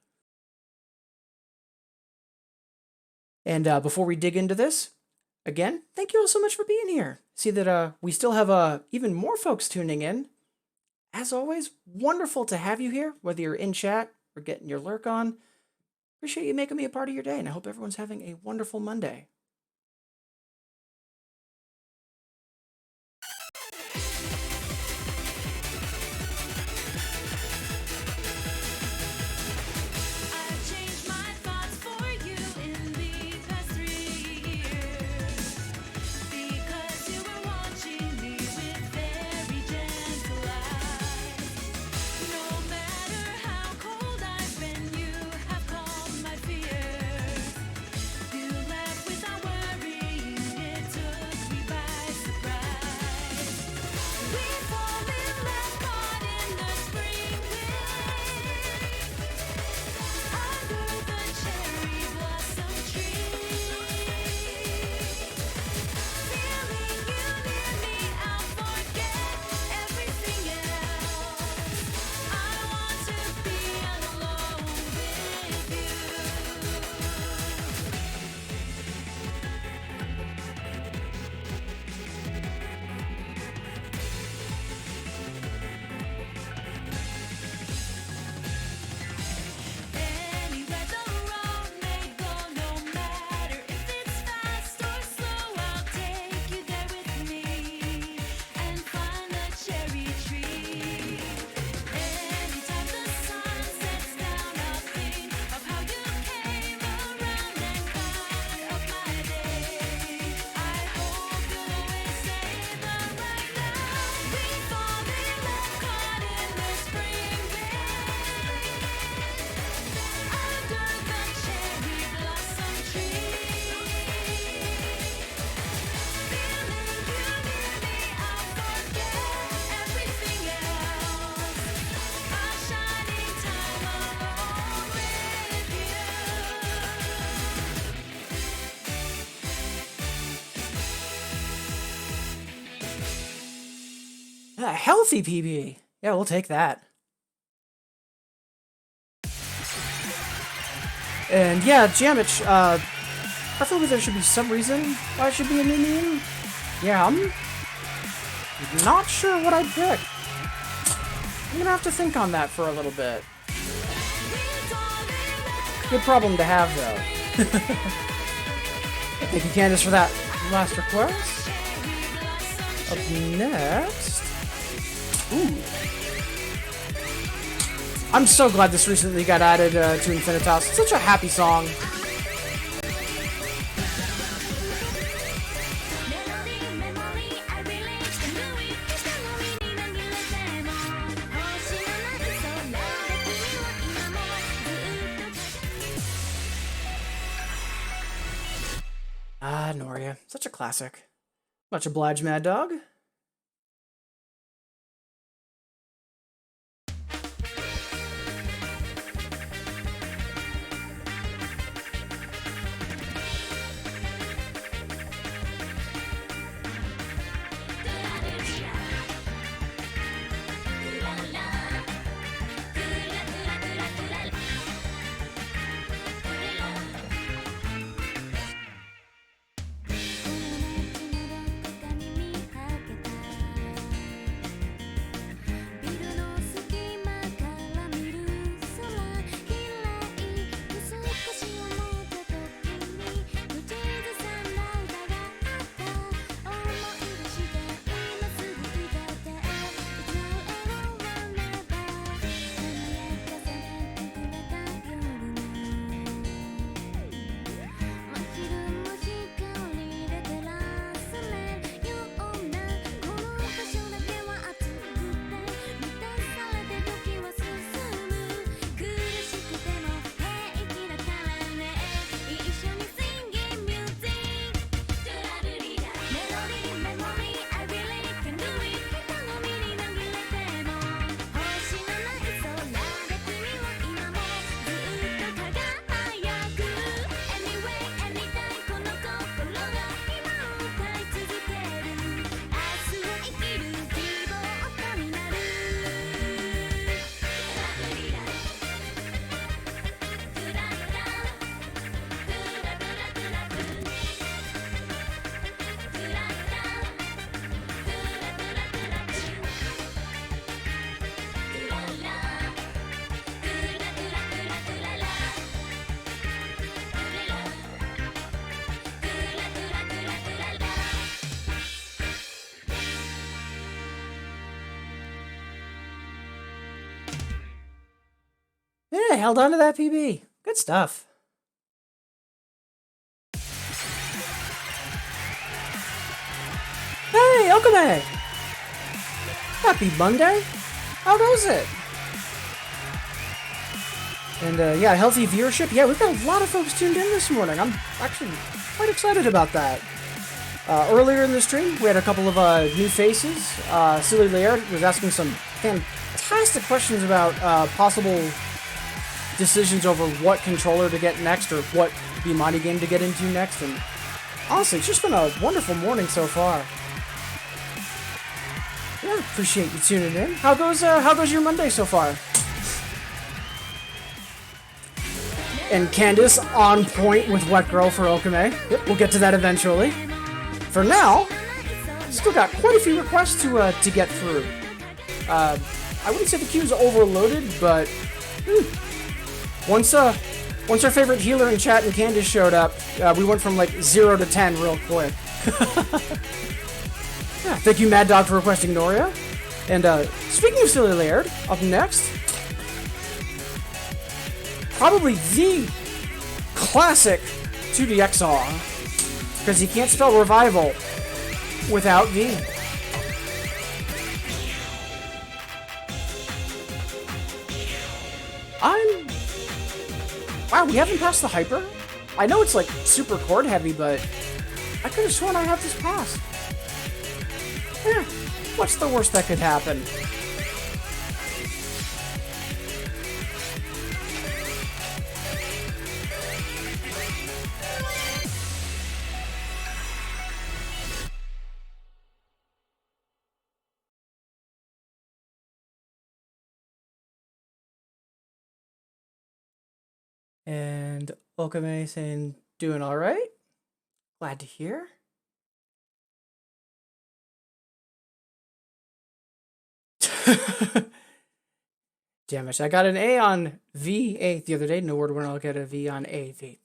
A: And before we dig into this, again, thank you all so much for being here. See that we still have even more folks tuning in. As always, wonderful to have you here, whether you're in chat or getting your lurk on. Appreciate you making me a part of your day, and I hope everyone's having a wonderful Monday. A healthy PB. Yeah, we'll take that. And yeah, Jamich, preferably there should be some reason why it should be a new meme. Yeah, I'm not sure what I'd pick. I'm gonna have to think on that for a little bit. Good problem to have, though. Thank you, Candace, for that last request. Up next... Ooh. I'm so glad this recently got added to Infinitas. It's such a happy song. Ah, Noria. Such a classic. Much obliged, Mad Dog. Yeah, held on to that PB. Good stuff. Hey, Okame! Happy Monday! How goes it? And yeah, healthy viewership. Yeah, we've got a lot of folks tuned in this morning. I'm actually quite excited about that. Earlier in the stream, we had a couple of new faces. Silly Laird was asking some fantastic questions about possible decisions over what controller to get next or what Bimani game to get into next. And honestly, it's just been a wonderful morning so far. Yeah, appreciate you tuning in. How goes your Monday so far? And Candace on point with Wet Girl for Okame. Yep, we'll get to that eventually. For now, still got quite a few requests to get through. I wouldn't say the queue's overloaded, but once our favorite healer in chat and Candace showed up, we went from like 0 to 10 real quick. Yeah, thank you, Mad Dog, for requesting Noria. And speaking of Silly Laird, up next, probably the classic 2DXR. Because you can't spell revival without V. Wow, we haven't passed the hyper? I know it's like super chord heavy, but I could have sworn I had this passed. Yeah, what's the worst that could happen? And Okame saying, doing all right. Glad to hear. Damn it, I got an A on V8 the other day. No word when I'll get a V on AV.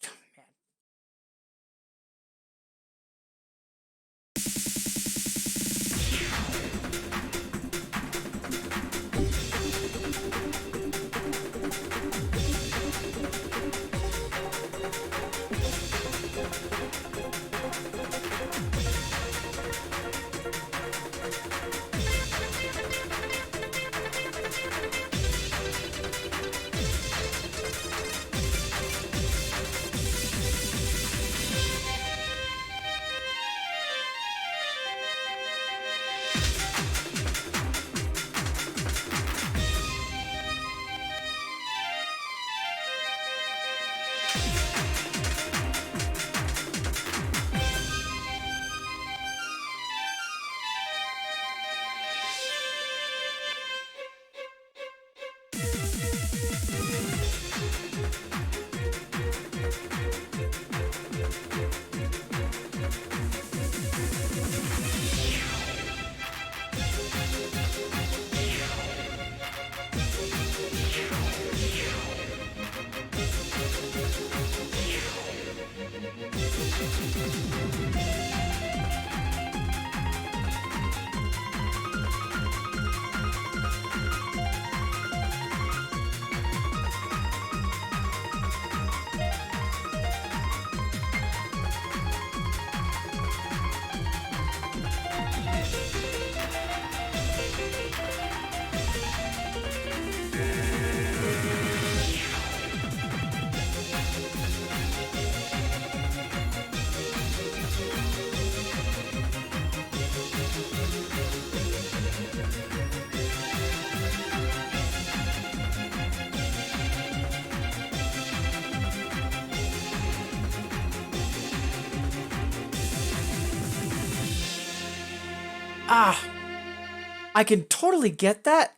A: I can totally get that,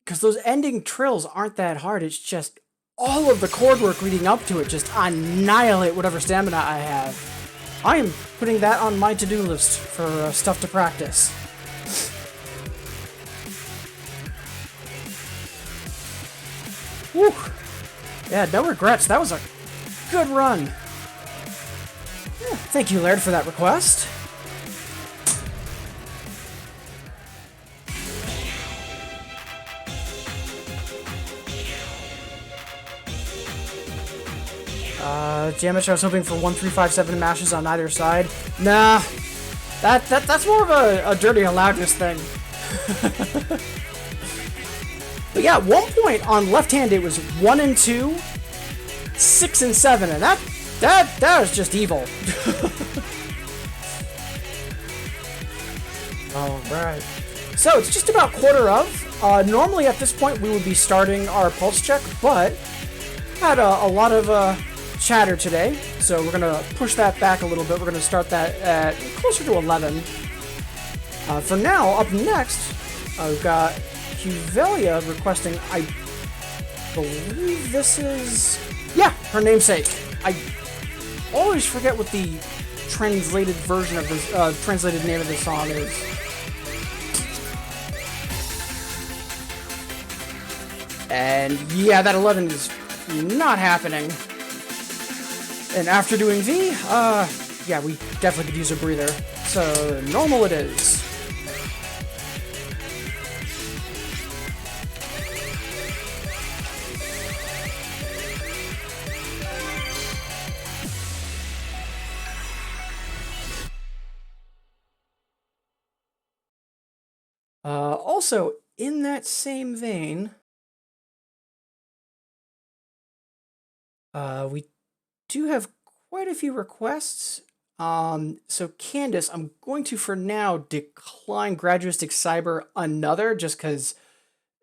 A: because those ending trills aren't that hard. It's just all of the chord work leading up to it just annihilate whatever stamina I have. I am putting that on my to-do list for stuff to practice. Woo! Yeah, no regrets. That was a good run. Yeah, thank you, Laird, for that request. Jamish, I was hoping for 1357 mashes on either side. Nah, that's more of a dirty and loudness thing. But yeah, at one point on left hand it was 1 and 2, 6 and 7, and that was just evil. Alright. So it's just about quarter of. Normally at this point we would be starting our pulse check, but had a lot of chatter today, so we're gonna push that back a little bit. We're gonna start that at closer to 11. For now, up next, we've got Cuvelia requesting, I believe this is, yeah, her namesake. I always forget what the translated version of this, translated name of this song is. And yeah, that 11 is not happening. And after doing V, yeah, we definitely could use a breather. So normal it is. Also, in that same vein, we do have quite a few requests. So Candace, I'm going to, for now, decline Graduistic Cyber another, just because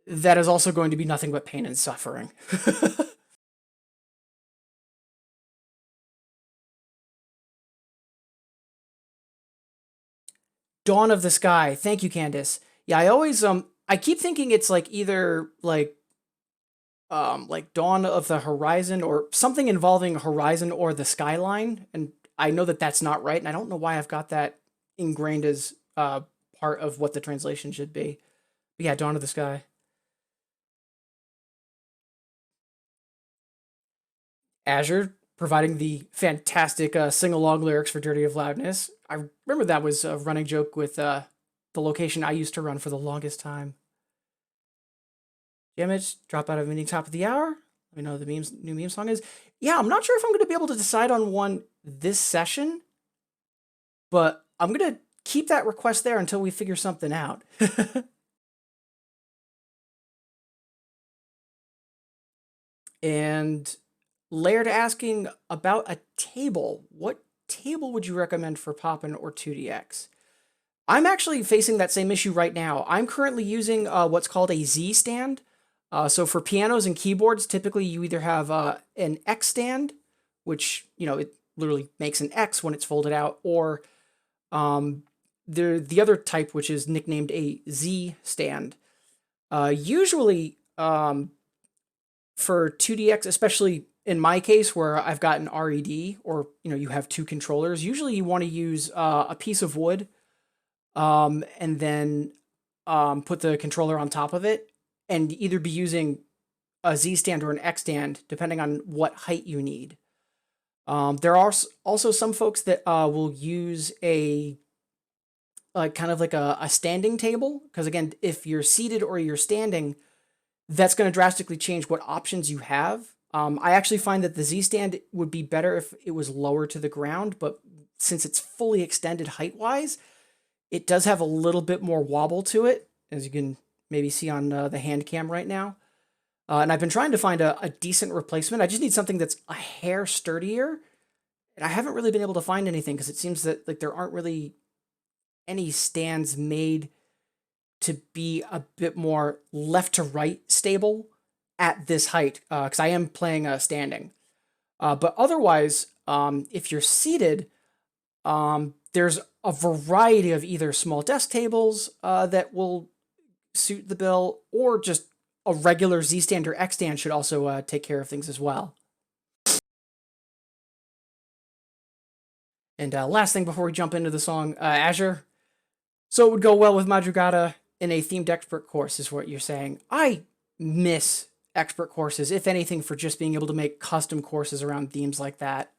A: that is also going to be nothing but pain and suffering. Dawn of the Sky. Thank you, Candace. Yeah, I always, I keep thinking it's like either like Dawn of the Horizon or something involving Horizon or the Skyline, and I know that that's not right, and I don't know why I've got that ingrained as part of what the translation should be. But yeah, Dawn of the Sky. Azure providing the fantastic sing-along lyrics for Dirty of Loudness. I remember that was a running joke with the location I used to run for the longest time. Damage, drop out of meeting top of the hour. Let me know what the new meme song is. Yeah, I'm not sure if I'm going to be able to decide on one this session, but I'm going to keep that request there until we figure something out. And Laird asking about a table. What table would you recommend for Poppin or 2DX? I'm actually facing that same issue right now. I'm currently using what's called a Z stand. So for pianos and keyboards, typically you either have an X stand, which, you know, it literally makes an X when it's folded out, or the other type, which is nicknamed a Z stand. Usually for 2DX, especially in my case where I've got an RED, or, you know, you have two controllers, usually you want to use a piece of wood and then put the controller on top of it, and either be using a Z stand or an X stand, depending on what height you need. There are also some folks that will use a kind of like a standing table, because again, if you're seated or you're standing, that's going to drastically change what options you have. I actually find that the Z stand would be better if it was lower to the ground, but since it's fully extended height-wise, it does have a little bit more wobble to it, as you can maybe see on the hand cam right now. And I've been trying to find a decent replacement. I just need something that's a hair sturdier, and I haven't really been able to find anything, because it seems that like there aren't really any stands made to be a bit more left to right stable at this height, because I am playing standing. But otherwise, if you're seated, there's a variety of either small desk tables that will suit the bill, or just a regular Z stand or X stand should also take care of things as well. And last thing before we jump into the song, Azure. So it would go well with Madrugada in a themed expert course, is what you're saying. I miss expert courses, if anything, for just being able to make custom courses around themes like that.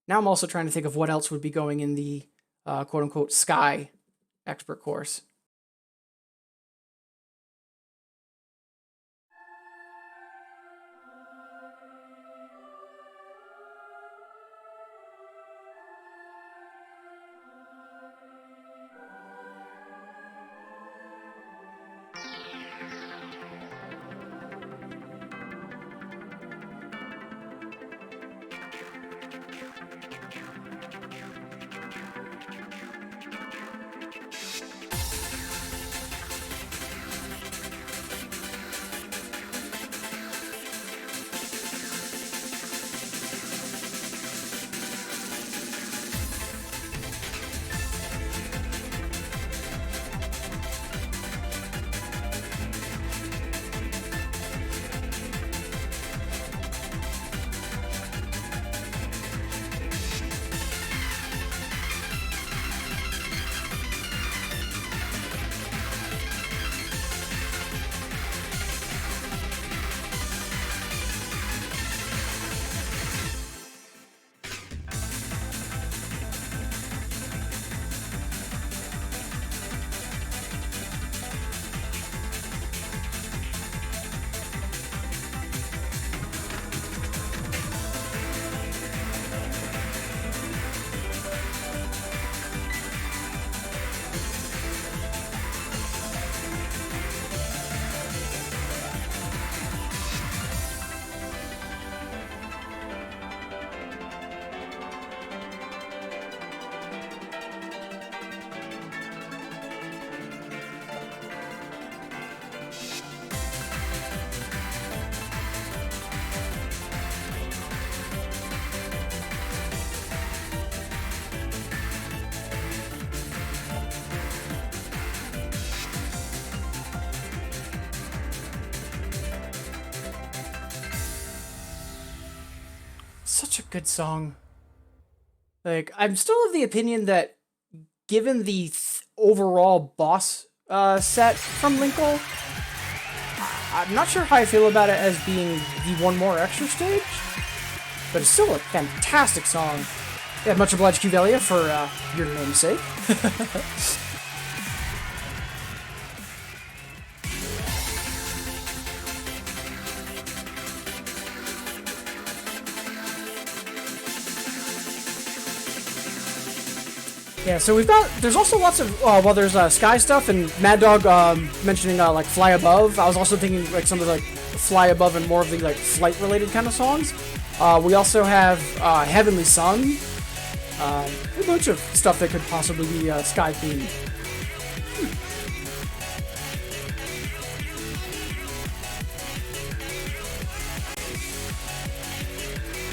A: Now I'm also trying to think of what else would be going in the quote-unquote Sky expert course. such a good song. Like, I'm still of the opinion that, given the overall boss set from Linkle, I'm not sure how I feel about it as being the one more extra stage, but it's still a fantastic song. Yeah, much obliged, Cuvelia, for your namesake. Yeah, so there's also lots of, there's Sky stuff, and Mad Dog mentioning, like, Fly Above. I was also thinking, like, some of the, like, Fly Above and more of the, like, flight-related kind of songs. We also have Heavenly Sun. A bunch of stuff that could possibly be Sky-themed.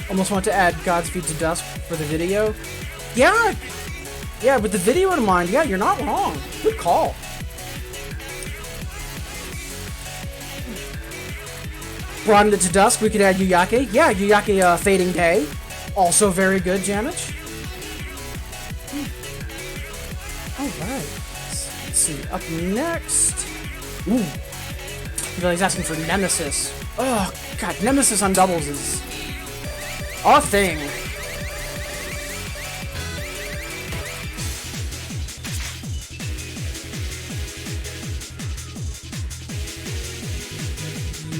A: Almost want to add Godspeed to Dusk for the video. Yeah, with the video in mind, yeah, you're not wrong. Good call. Broadened it to Dusk, we could add Yuyake. Yeah, Yuyake Fading Day. Also very good, Jamich. Alright. Let's see. Up next. Ooh. He's asking for Nemesis. Oh, God, Nemesis on doubles is a thing.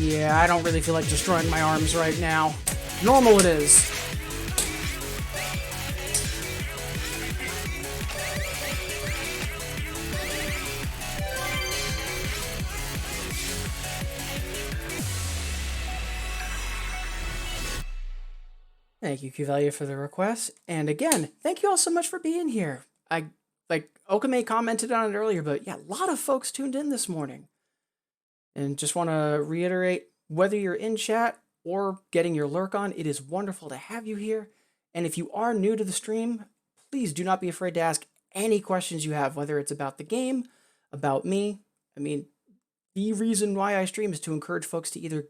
A: Yeah, I don't really feel like destroying my arms right now. Normal it is. Thank you, Q-Value, for the request. And again, thank you all so much for being here. Okame commented on it earlier, but yeah, a lot of folks tuned in this morning. And just want to reiterate, whether you're in chat or getting your lurk on, it is wonderful to have you here. And if you are new to the stream, please do not be afraid to ask any questions you have, whether it's about the game, about me. I mean, the reason why I stream is to encourage folks to either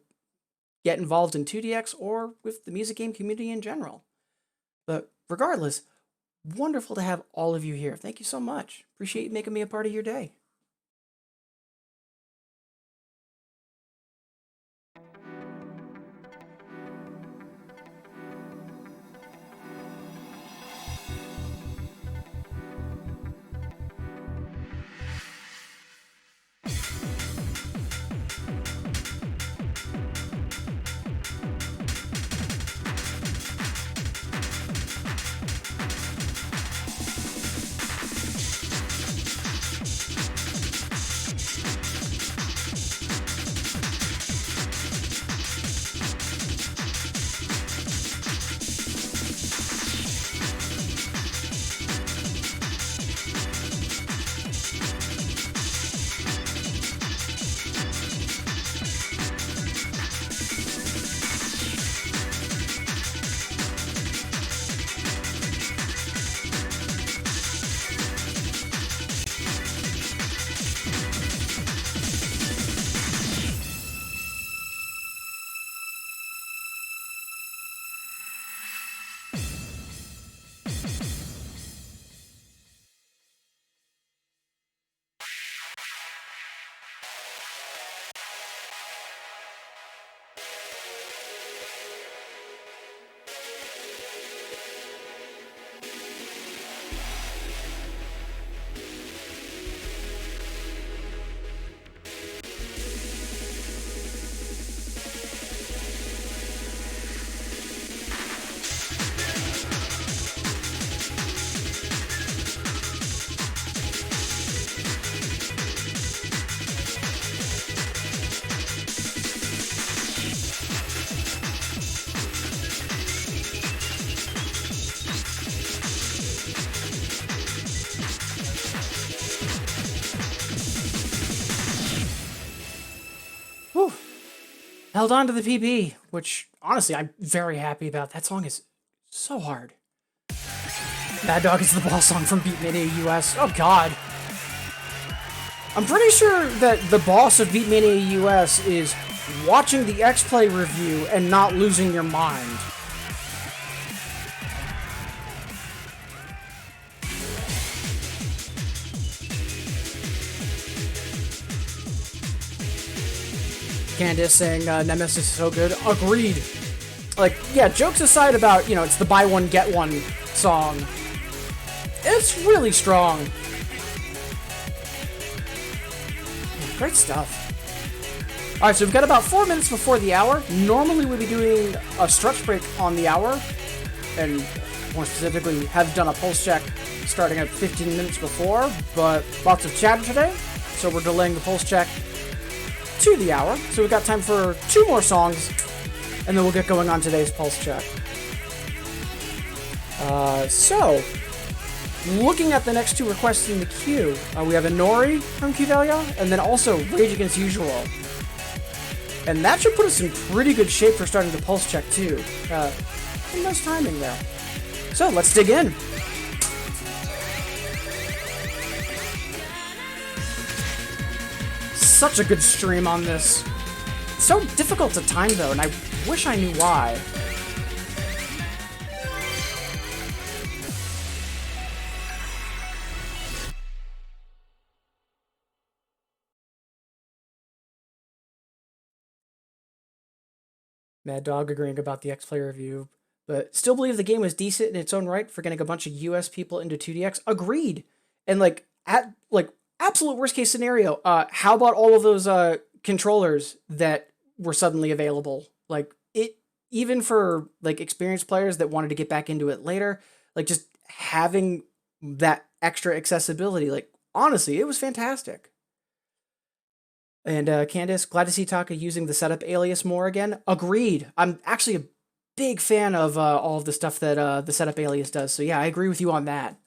A: get involved in 2DX or with the music game community in general. But regardless, wonderful to have all of you here. Thank you so much. Appreciate you making me a part of your day. Whew. Held on to the PB, which honestly I'm very happy about. That song is so hard. Mad Dog is the boss song from Beatmania US. Oh god. I'm pretty sure that the boss of Beatmania US is watching the X-Play review and not losing your mind. Candace saying Nemesis is so good. Agreed. Like, yeah, jokes aside about, you know, it's the buy one, get one song. It's really strong. Yeah, great stuff. Alright, so we've got about 4 minutes before the hour. Normally we'd be doing a stretch break on the hour, and more specifically, have done a pulse check starting at 15 minutes before, but lots of chatter today, so we're delaying the pulse check to the hour. So we've got time for 2 more songs, and then we'll get going on today's pulse check. So, looking at the next 2 requests in the queue, we have Inori from Qvelia, and then also Rage Against Usual. And that should put us in pretty good shape for starting the pulse check too. Nice timing there. So let's dig in. Such a good stream on this. It's so difficult to time though, and I wish I knew why. Mad Dog agreeing about the X-Play review, but still believe the game was decent in its own right for getting a bunch of US people into 2DX. Agreed. And like absolute worst case scenario, how about all of those controllers that were suddenly available? Like it, even for like experienced players that wanted to get back into it later, like just having that extra accessibility, like honestly, it was fantastic. And Candace, glad to see Taka using the setup alias more again. Agreed. I'm actually a big fan of all of the stuff that the setup alias does. So yeah, I agree with you on that.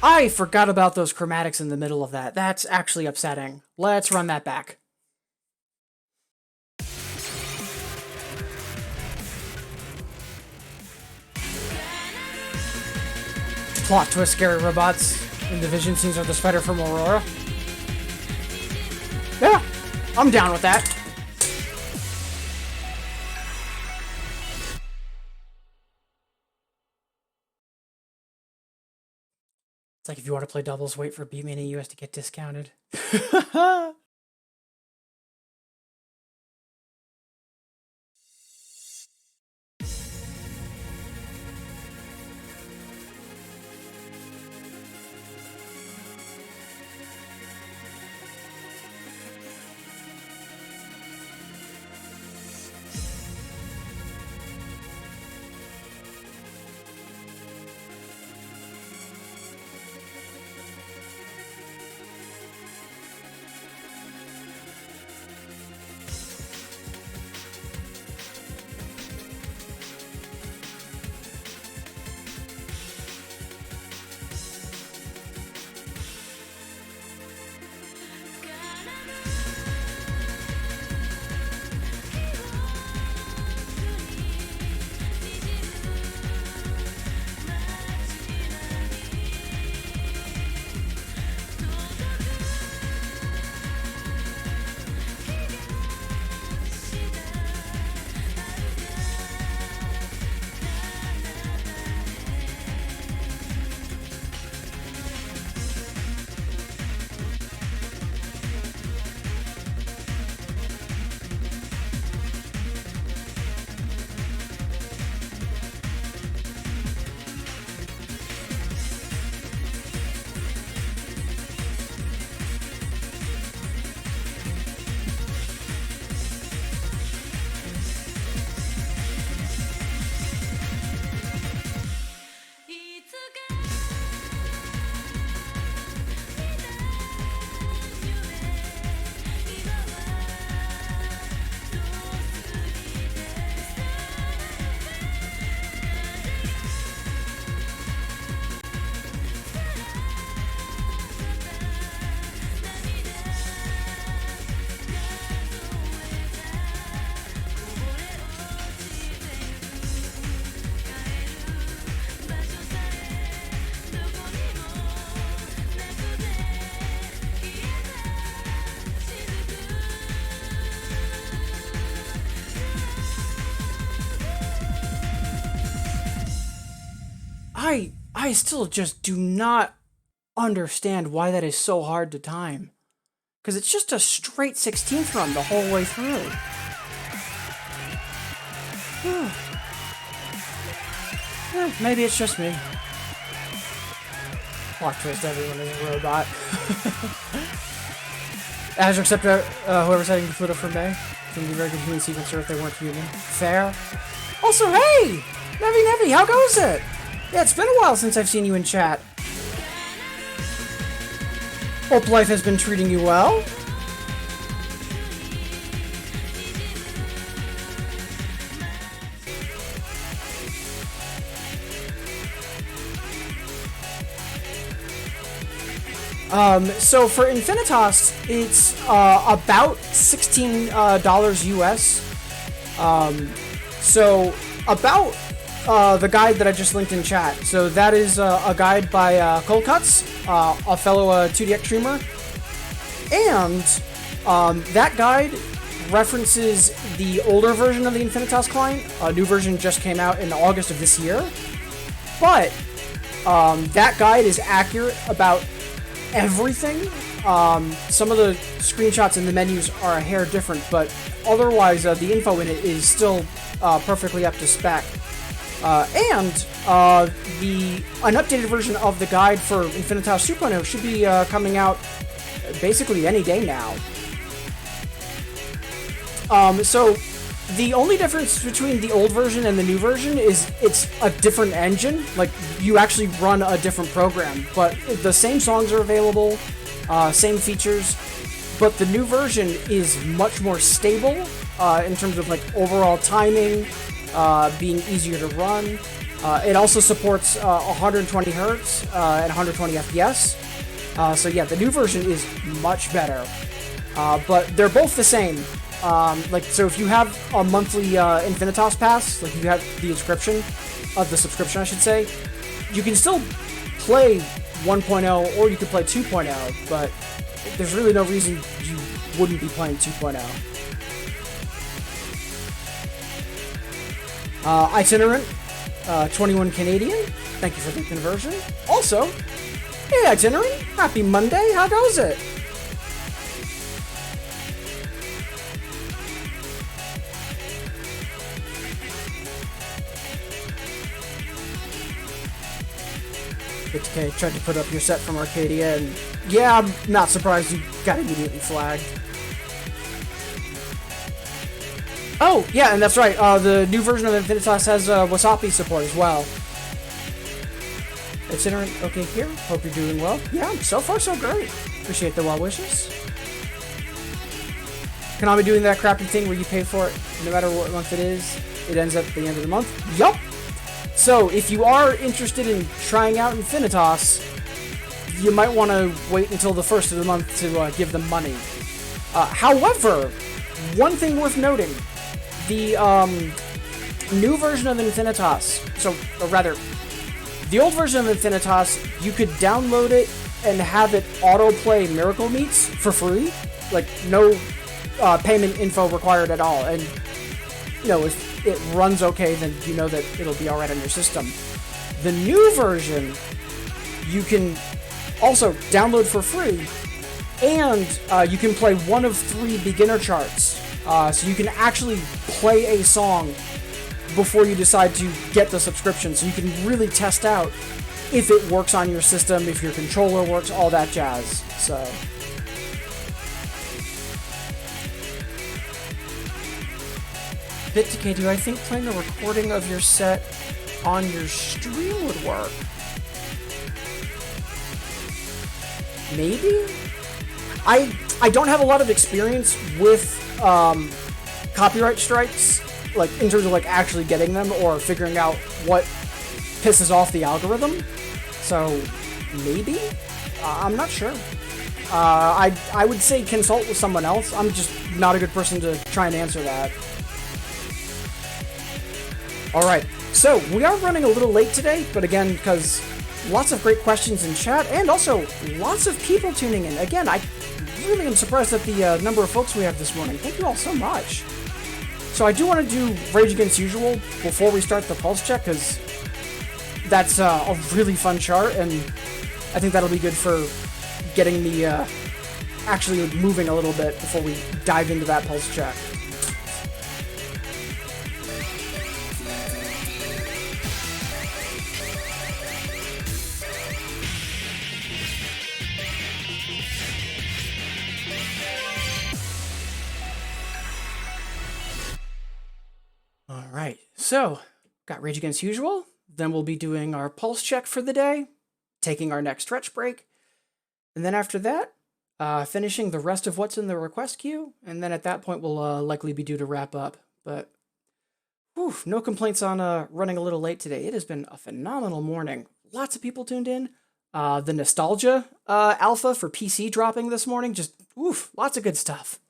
A: I forgot about those chromatics in the middle of that. That's actually upsetting. Let's run that back. Plot twist, scary robots in the vision scenes are the spider from Aurora. Yeah, I'm down with that. It's like if you want to play doubles, wait for Beatman in US to get discounted. I still just do not understand why that is so hard to time. Because it's just a straight 16th run the whole way through. Maybe it's just me. Plot twist, everyone is a robot. Azure, except whoever's heading to Pluto for May. It's going to be a very good human sequencer if they weren't human. Fair. Also, hey! Nevi, how goes it? Yeah, it's been a while since I've seen you in chat. Hope life has been treating you well. So for Infinitas, it's about $16 US. So about the guide that I just linked in chat. So that is a guide by Cold Cuts, a fellow 2DX streamer, and that guide references the older version of the Infinitas client. A new version just came out in August of this year, but that guide is accurate about everything. Some of the screenshots in the menus are a hair different, but otherwise the info in it is still perfectly up to spec. And an updated version of the guide for Infinitas 2.0 should be coming out basically any day now. So the only difference between the old version and the new version is it's a different engine. Like, you actually run a different program, but the same songs are available, same features, but the new version is much more stable in terms of like overall timing, being easier to run. It also supports 120 hertz and 120 FPS. So yeah, the new version is much better, but they're both the same. So if you have a monthly Infinitas pass, like you have the subscription I should say, you can still play 1.0 or you could play 2.0, but there's really no reason you wouldn't be playing 2.0. Itinerant, 21 Canadian, thank you for the conversion. Also, hey Itinerant, happy Monday, how goes it? Okay, tried to put up your set from Arcadia, and yeah, I'm not surprised you got immediately flagged. Oh, yeah, and that's right, the new version of Infinitas has Wasapi support as well. Itinerant, okay here, hope you're doing well. Yeah, so far so great. Appreciate the well wishes. Konami doing that crappy thing where you pay for it no matter what month it is, it ends at the end of the month? Yup! So, if you are interested in trying out Infinitas, you might want to wait until the first of the month to give them money. However, one thing worth noting, the new version of Infinitas, the old version of Infinitas, you could download it and have it autoplay Miracle Meets for free, like no payment info required at all, and you know, if it runs okay, then you know that it'll be alright on your system. The new version, you can also download for free, and you can play one of 3 beginner charts. So you can actually play a song before you decide to get the subscription, so you can really test out if it works on your system, if your controller works, all that jazz. So BitDecay, do I think playing a recording of your set on your stream would work? Maybe? I don't have a lot of experience with copyright strikes, like in terms of like actually getting them or figuring out what pisses off the algorithm. So maybe? I'm not sure. I would say consult with someone else. I'm just not a good person to try and answer that. Alright, so we are running a little late today, but again, because lots of great questions in chat, and also lots of people tuning in. Again, I really am surprised at the number of folks we have this morning. Thank you all so much. So I do want to do Rage Against Usual before we start the pulse check, because that's a really fun chart, and I think that'll be good for getting me actually moving a little bit before we dive into that pulse check. All right, so got Rage Against Usual. Then we'll be doing our pulse check for the day, taking our next stretch break, and then after that, finishing the rest of what's in the request queue, and then at that point we'll likely be due to wrap up. But whew, no complaints on running a little late today. It has been a phenomenal morning. Lots of people tuned in. The Nostalgia alpha for PC dropping this morning. Just, oof, lots of good stuff.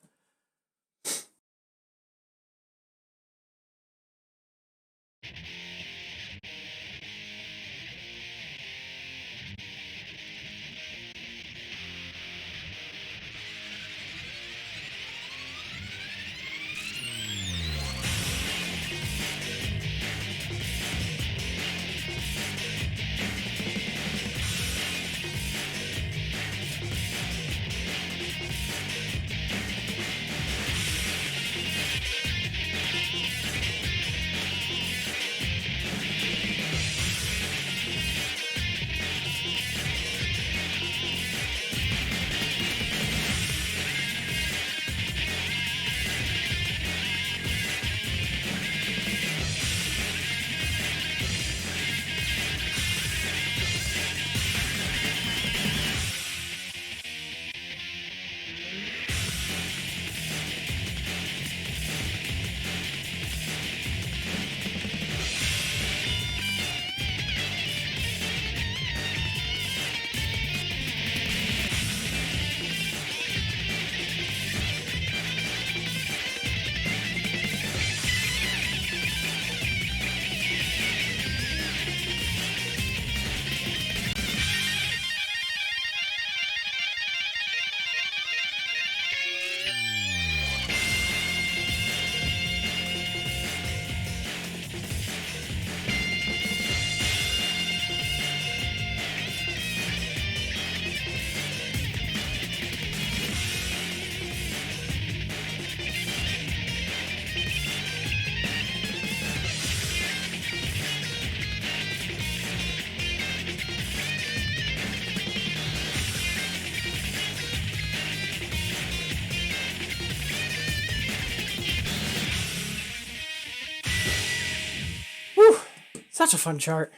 A: Such a fun chart.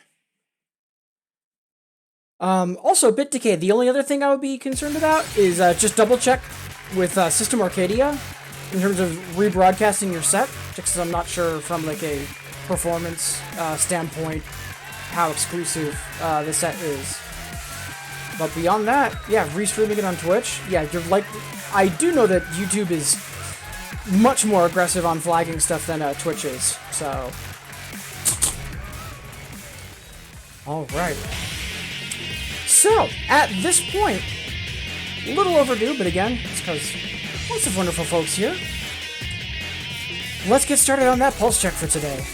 A: Also, bit decay. The only other thing I would be concerned about is just double check with System Arcadia in terms of rebroadcasting your set, just because I'm not sure from like a performance standpoint how exclusive the set is. But beyond that, yeah, restreaming it on Twitch. Yeah, you're like, I do know that YouTube is much more aggressive on flagging stuff than Twitch is. So, all right. So, at this point, a little overdue, but again, it's because lots of wonderful folks here. Let's get started on that pulse check for today.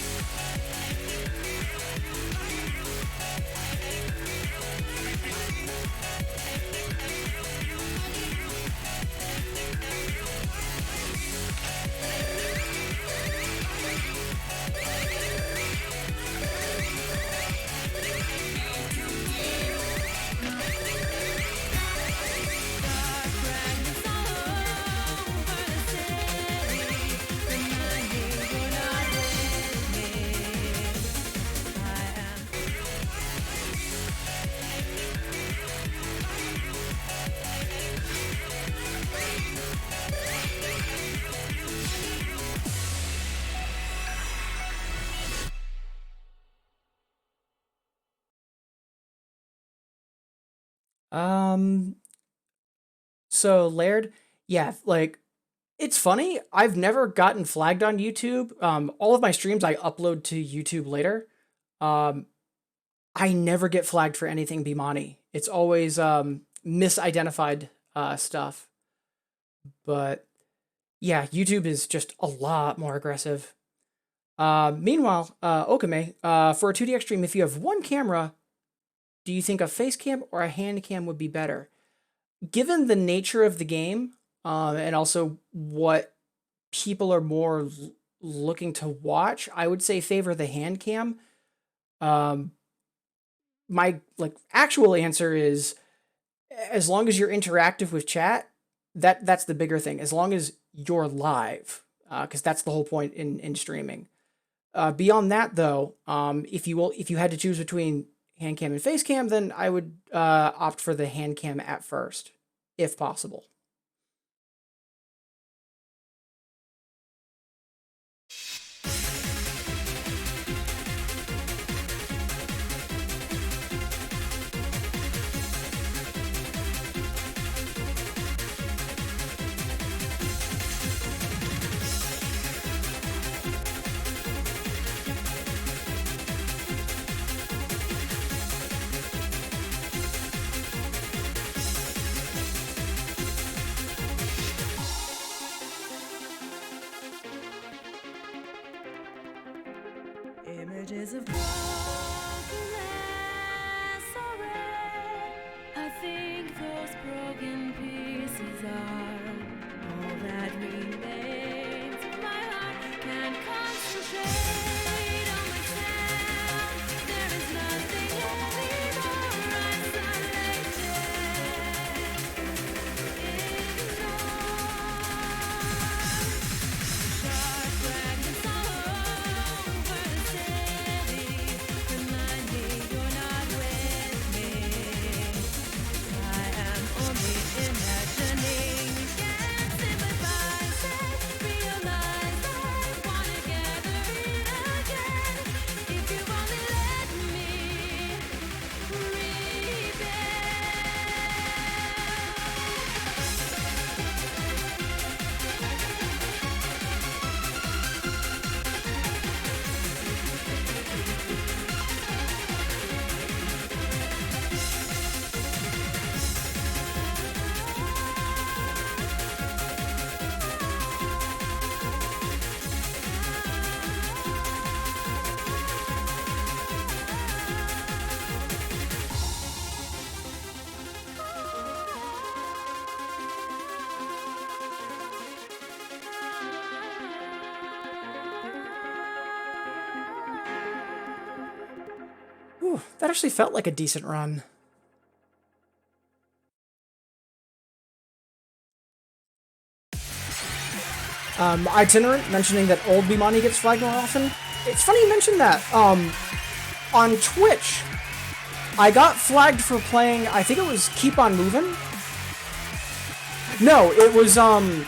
A: So Laird, yeah, like, it's funny. I've never gotten flagged on YouTube. All of my streams I upload to YouTube later. Um, I never get flagged for anything Bimani. It's always misidentified stuff. But yeah, YouTube is just a lot more aggressive. Meanwhile, Okame, for a 2D stream, if you have one camera, do you think a face cam or a hand cam would be better? Given the nature of the game, and also what people are more looking to watch, I would say favor the hand cam. Um, my actual answer is as long as you're interactive with chat, that's the bigger thing. As long as you're live, because that's the whole point in streaming. Beyond that, though, if you had to choose between hand cam and face cam, then I would opt for the hand cam at first, if possible.
B: Images of brokenness are red. I think those broken pieces are all that remains. My heart can't concentrate on myself. There is nothing anymore isolated. Sharp fragments all over the city. Remind me you're not with me. I am only imagining. Can't sympathize and realize I wanna gather it again. If you only let me rebuild.
A: Whew, that actually felt like a decent run. Itinerant mentioning that old Bimani gets flagged more often. It's funny you mentioned that. On Twitch, I got flagged for playing, I think it was Keep On Moving. No, it was some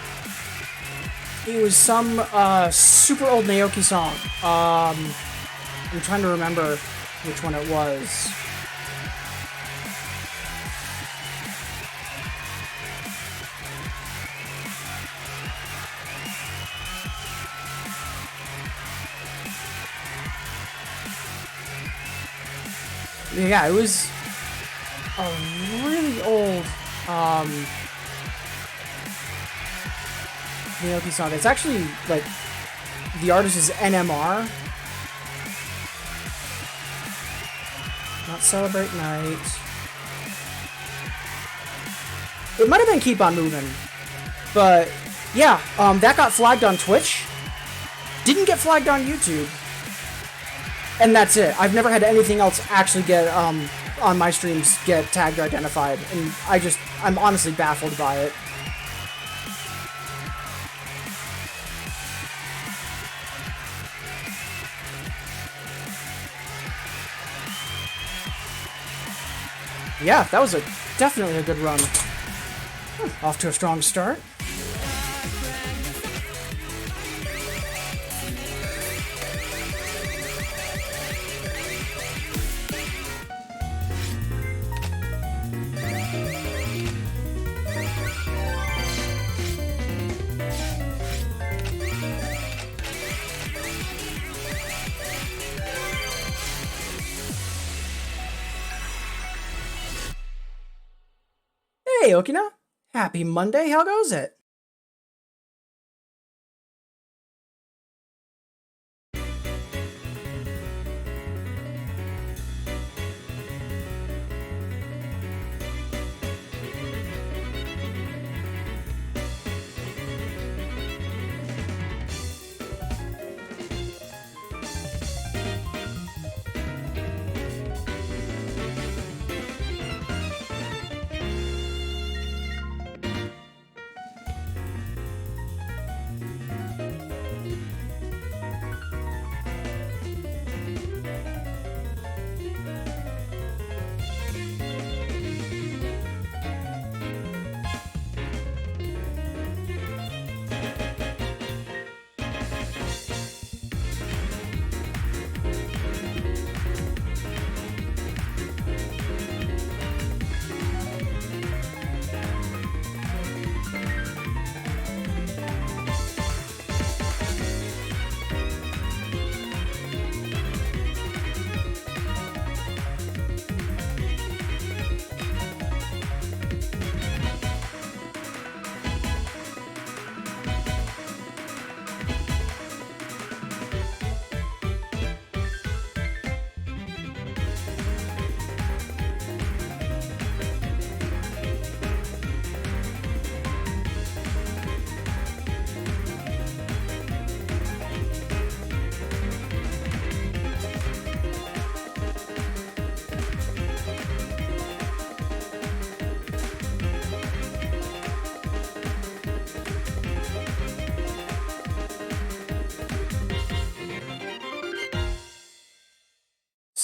A: super old Naoki song. I'm trying to remember which one it was. Yeah, it was a really old Naoki song. It's actually like the artist is NMR. Not Celebrate Night. It might have been Keep On Moving. But yeah, that got flagged on Twitch. Didn't get flagged on YouTube. And that's it. I've never had anything else actually get on my streams get tagged or identified, and I'm honestly baffled by it. Yeah, that was definitely a good run. Off to a strong start. Hey, Okina. Happy Monday. How goes it?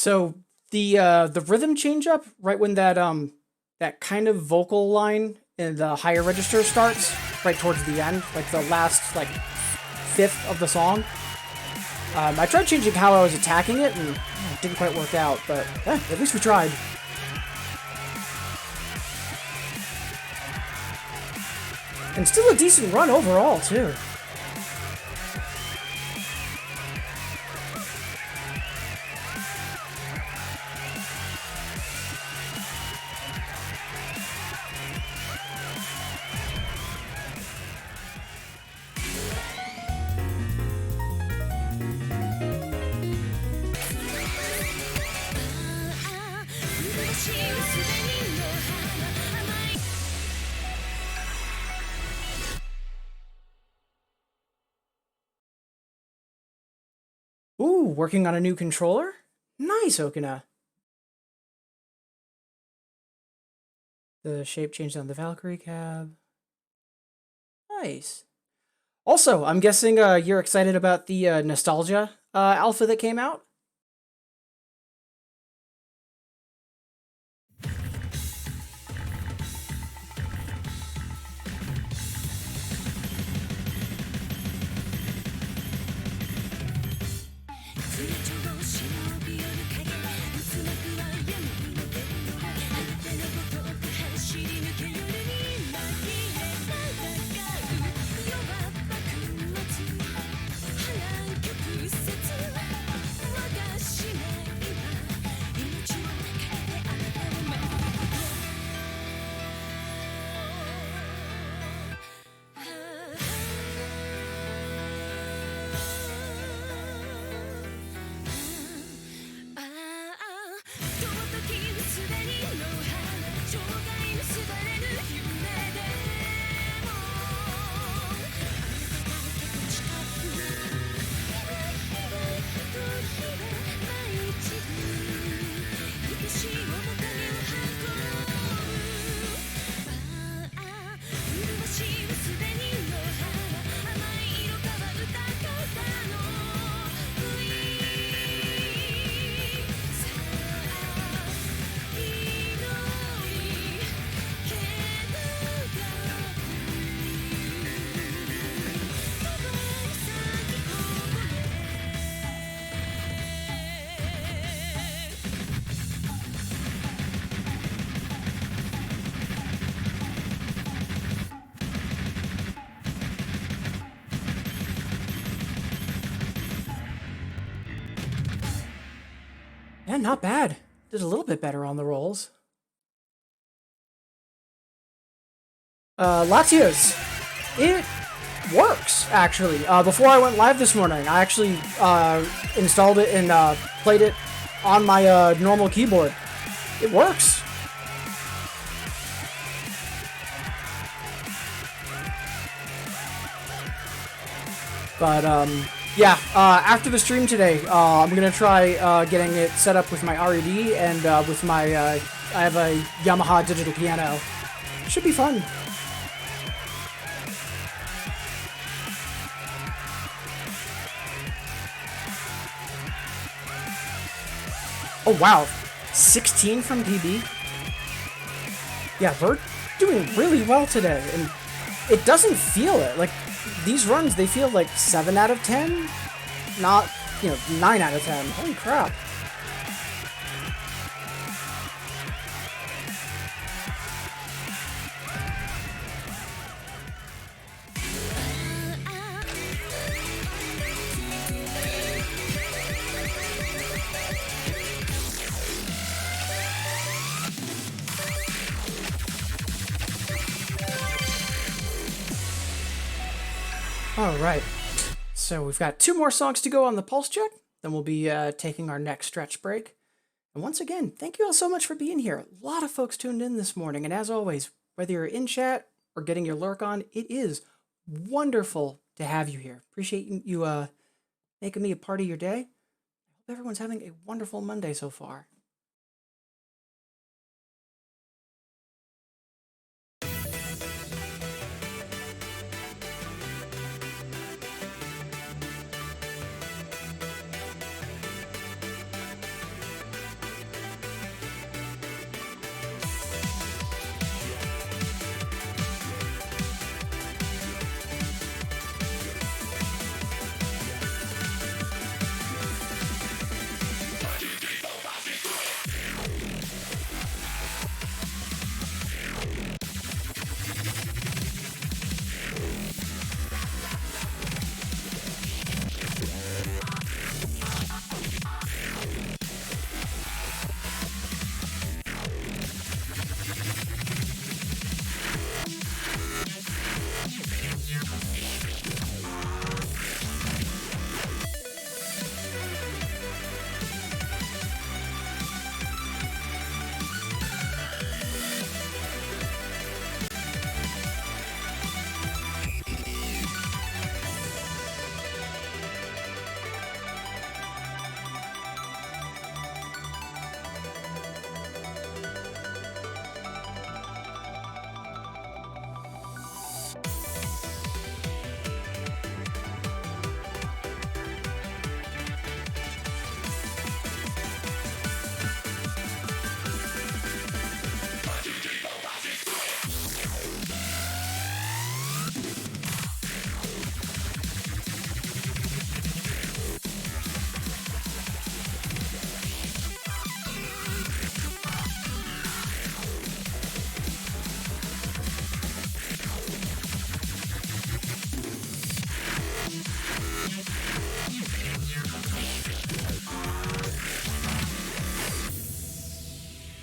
A: So the rhythm change up right when that kind of vocal line in the higher register starts, right towards the end, like the last like fifth of the song. I tried changing how I was attacking it, and it didn't quite work out, but at least we tried. And still a decent run overall, too. Ooh, working on a new controller? Nice, Okina. The shape changed on the Valkyrie cab. Nice. Also, I'm guessing you're excited about the Nostalgia alpha that came out? Yeah, not bad. Did a little bit better on the rolls. Latios. It works, actually. Before I went live this morning, I actually installed it and played it on my normal keyboard. It works. But yeah, after the stream today, I'm gonna try getting it set up with my RED and with my I have a Yamaha digital piano. Should be fun. Oh wow, 16 from PB. Yeah, we're doing really well today, and it doesn't feel it. Like, these runs, they feel like 7 out of 10, not, 9 out of 10. Holy crap. All right, so we've got 2 more songs to go on the pulse check, then we'll be taking our next stretch break. And once again, thank you all so much for being here. A lot of folks tuned in this morning, and as always, whether you're in chat or getting your lurk on, it is wonderful to have you here. Appreciate you making me a part of your day. I hope everyone's having a wonderful Monday so far.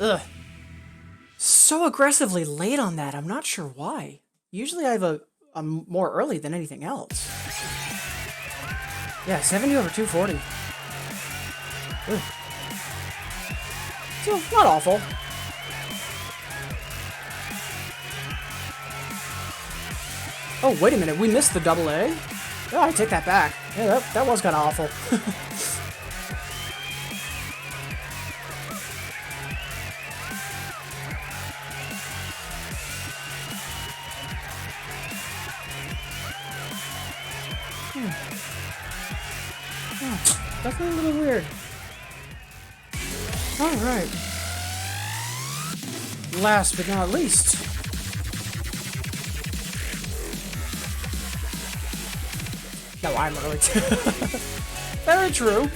A: Ugh. So aggressively late on that, I'm not sure why. Usually I have a more early than anything else. Yeah, 70 over 240. Ugh. So, not awful. Oh, wait a minute, we missed the double A? Oh, I take that back. Yeah, that was kind of awful. Definitely a little weird. Alright. Last but not least. No, I'm early. Very true.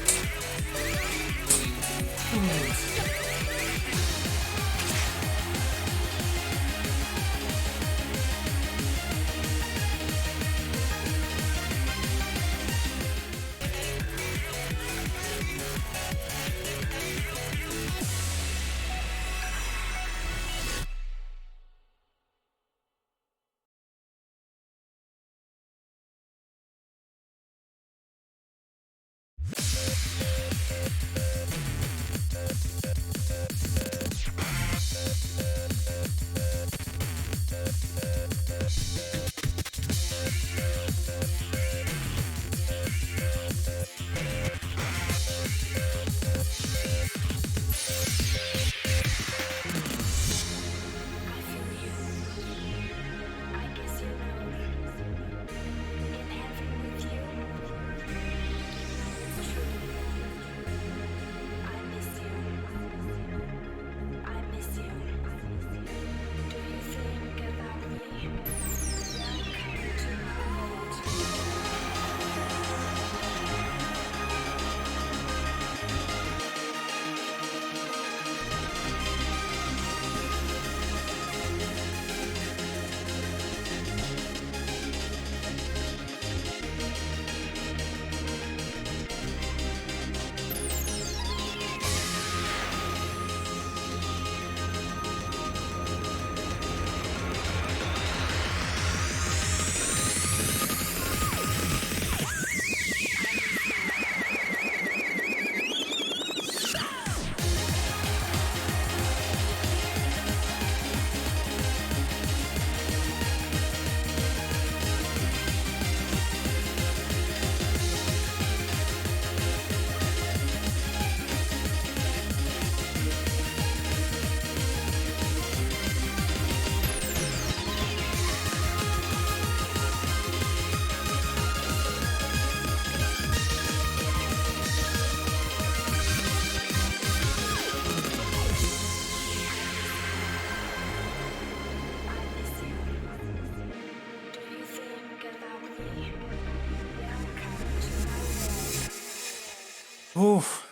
A: Oof.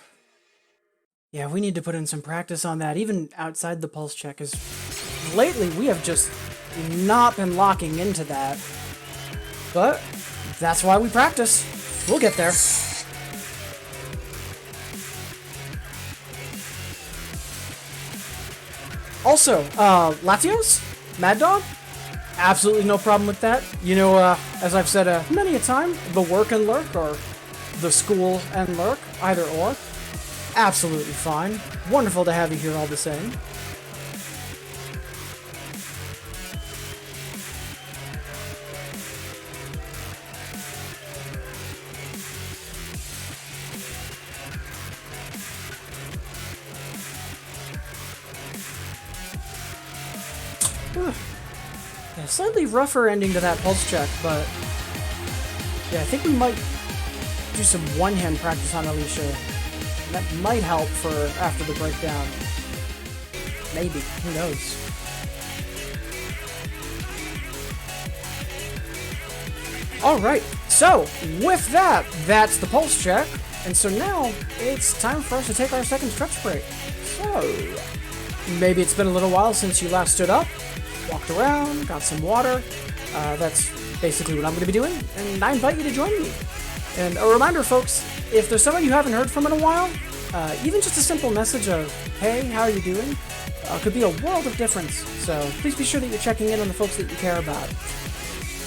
A: Yeah, we need to put in some practice on that, even outside the pulse check, as lately we have just not been locking into that. But that's why we practice. We'll get there. Also, Latios? Mad Dog? Absolutely no problem with that. You know, as I've said many a time, the work and lurk, or the school and lurk, either or. Absolutely fine. Wonderful to have you here all the same. Yeah, slightly rougher ending to that pulse check, but yeah, I think we might do some one-hand practice on Alicia. That might help for after the breakdown. Maybe, who knows? Alright, so with that, that's the pulse check. And so now it's time for us to take our second stretch break. So maybe it's been a little while since you last stood up, walked around, got some water. That's basically what I'm going to be doing, and I invite you to join me. And a reminder, folks, if there's someone you haven't heard from in a while, even just a simple message of, hey, how are you doing? could be a world of difference. So please be sure that you're checking in on the folks that you care about.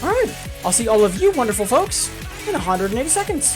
A: Alright, I'll see all of you wonderful folks in 180 seconds.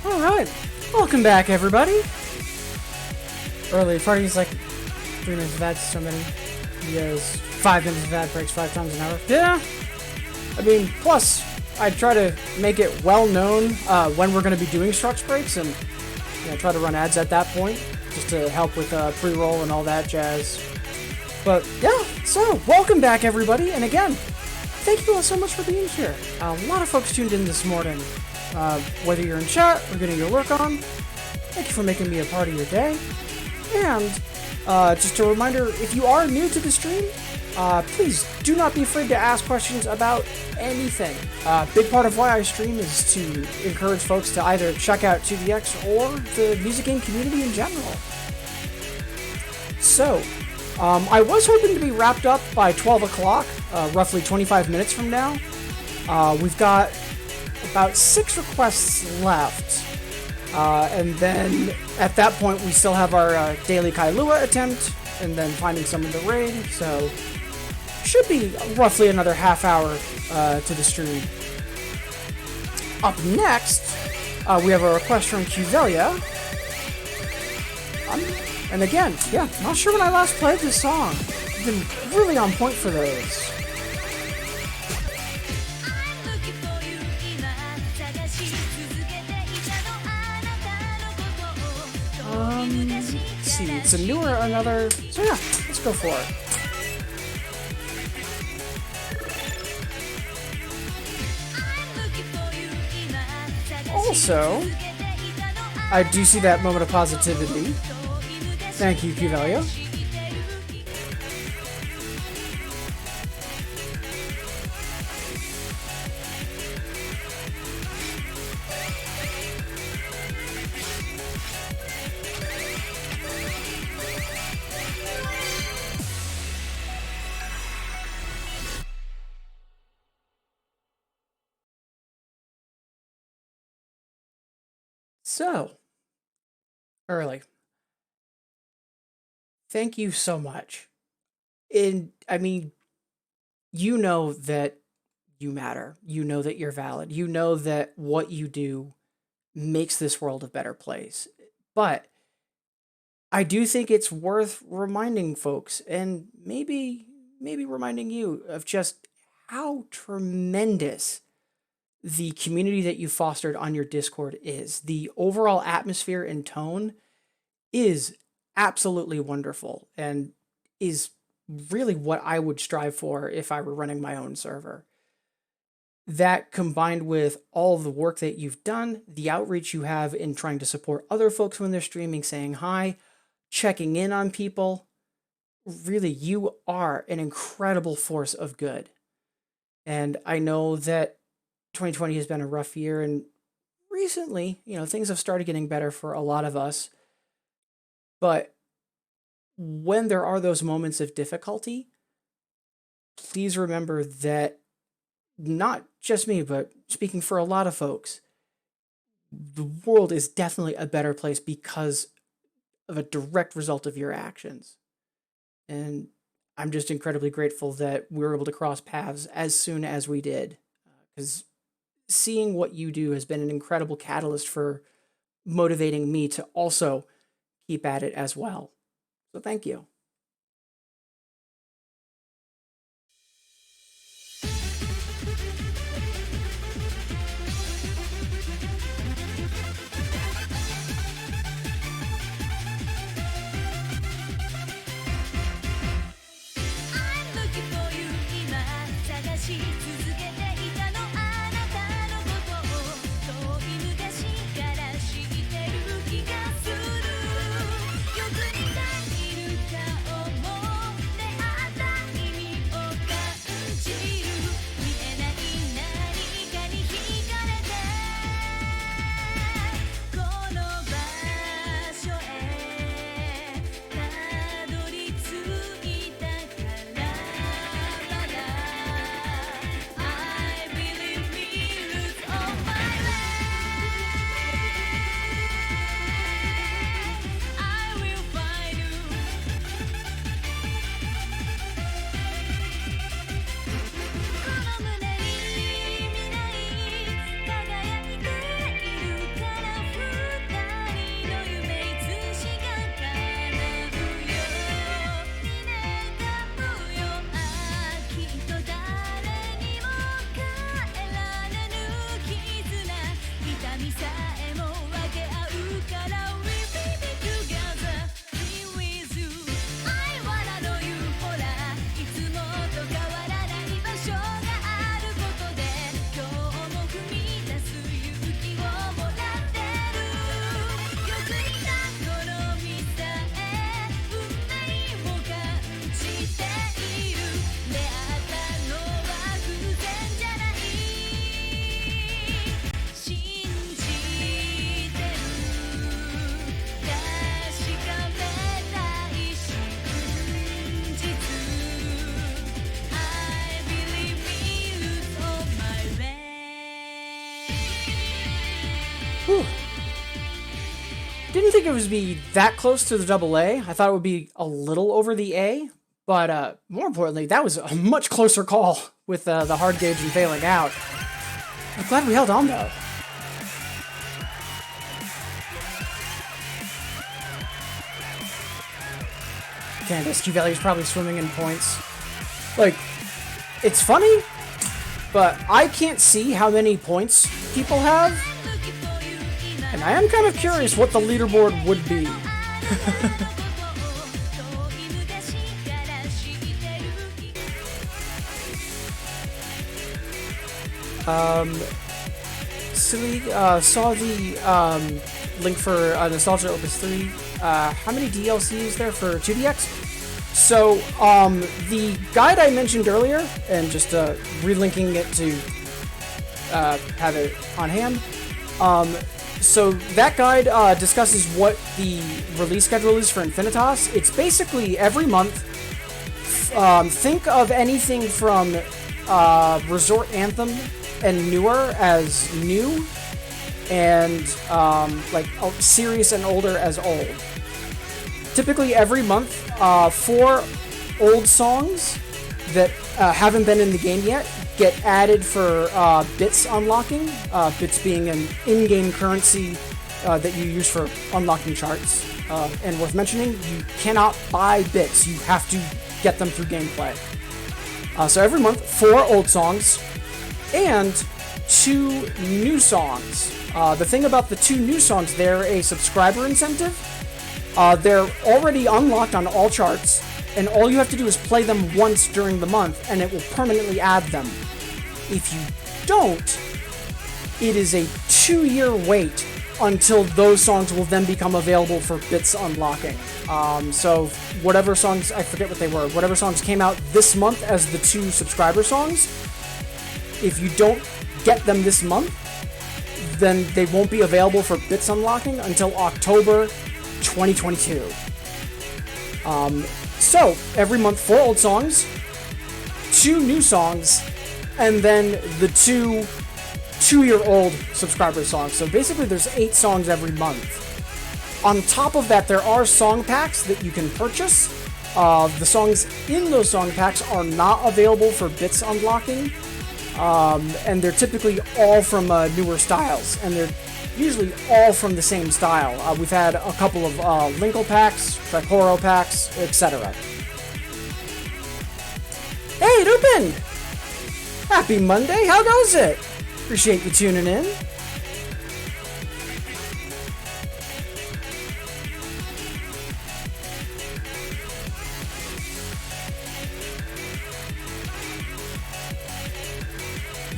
A: Alright, welcome back everybody. Early party's like 3 minutes of ads, so many. He has 5 minutes of ad breaks 5 times an hour. Yeah, I mean, plus, I try to make it well known when we're going to be doing structure breaks and try to run ads at that point, just to help with pre-roll and all that jazz. But yeah, so welcome back everybody, and again, thank you all so much for being here. A lot of folks tuned in this morning. Whether you're in chat or getting your work on, thank you for making me a part of your day. And just a reminder, if you are new to the stream, please do not be afraid to ask questions about anything. Big part of why I stream is to encourage folks to either check out IIDX or the music game community in general. So, I was hoping to be wrapped up by 12 o'clock, roughly 25 minutes from now. We've got about 6 requests left, and then at that point we still have our daily Kailua attempt, and then finding someone to raid, so should be roughly another half hour to the stream. Up next, we have a request from Cuvelia. And again, yeah, not sure when I last played this song. You've been really on point for those. Let's see, it's a newer another. So yeah, let's go for it. Also, I do see that moment of positivity. Thank you, Q-Value. So, Early, thank you so much. And I mean, you know that you matter. You know that you're valid. You know that what you do makes this world a better place. But I do think it's worth reminding folks and maybe reminding you of just how tremendous the community that you fostered on your Discord is. The overall atmosphere and tone is absolutely wonderful and is really what I would strive for if I were running my own server. That combined with all of the work that you've done, the outreach you have in trying to support other folks when they're streaming, saying hi, checking in on people, really, you are an incredible force of good. And I know that 2020 has been a rough year, and recently, things have started getting better for a lot of us. But when there are those moments of difficulty, please remember that not just me, but speaking for a lot of folks, the world is definitely a better place because of a direct result of your actions. And I'm just incredibly grateful that we were able to cross paths as soon as we did. Because seeing what you do has been an incredible catalyst for motivating me to also keep at it as well. So thank you. Whew. Didn't think it would be that close to the double A. I thought it would be a little over the A, but more importantly, that was a much closer call with the hard gauge and failing out. I'm glad we held on though. Candace, Q-Value's probably swimming in points. Like, it's funny, but I can't see how many points people have, and I am kind of curious what the leaderboard would be. Silly, saw the link for Nostalgia Opus 3. How many DLCs is there for 2DX? So, the guide I mentioned earlier, and just relinking it to have it on hand. So that guide discusses what the release schedule is for Infinitas. It's basically every month. Think of anything from Resort Anthem and newer as new, and like serious and older as old. Typically every month, 4 old songs that haven't been in the game yet get added for bits unlocking. Bits being an in-game currency that you use for unlocking charts. And worth mentioning, you cannot buy bits. You have to get them through gameplay. So every month, 4 old songs and 2 new songs. The thing about the 2 new songs, they're a subscriber incentive. They're already unlocked on all charts, and all you have to do is play them once during the month, and it will permanently add them. If you don't, it is a 2-year wait until those songs will then become available for bits unlocking. So whatever songs, I forget what they were, whatever songs came out this month as the 2 subscriber songs, if you don't get them this month, then they won't be available for bits unlocking until October 2022. So every month, 4 old songs, 2 new songs, and then the 2 2-year-old subscriber songs. So basically there's 8 songs every month. On top of that, there are song packs that you can purchase. The songs in those song packs are not available for bits unlocking, and they're typically all from newer styles, and they're usually all from the same style. We've had a couple of Linkle packs, Tricoro packs, etc. Hey, Lupin! Happy Monday, how goes it? Appreciate you tuning in.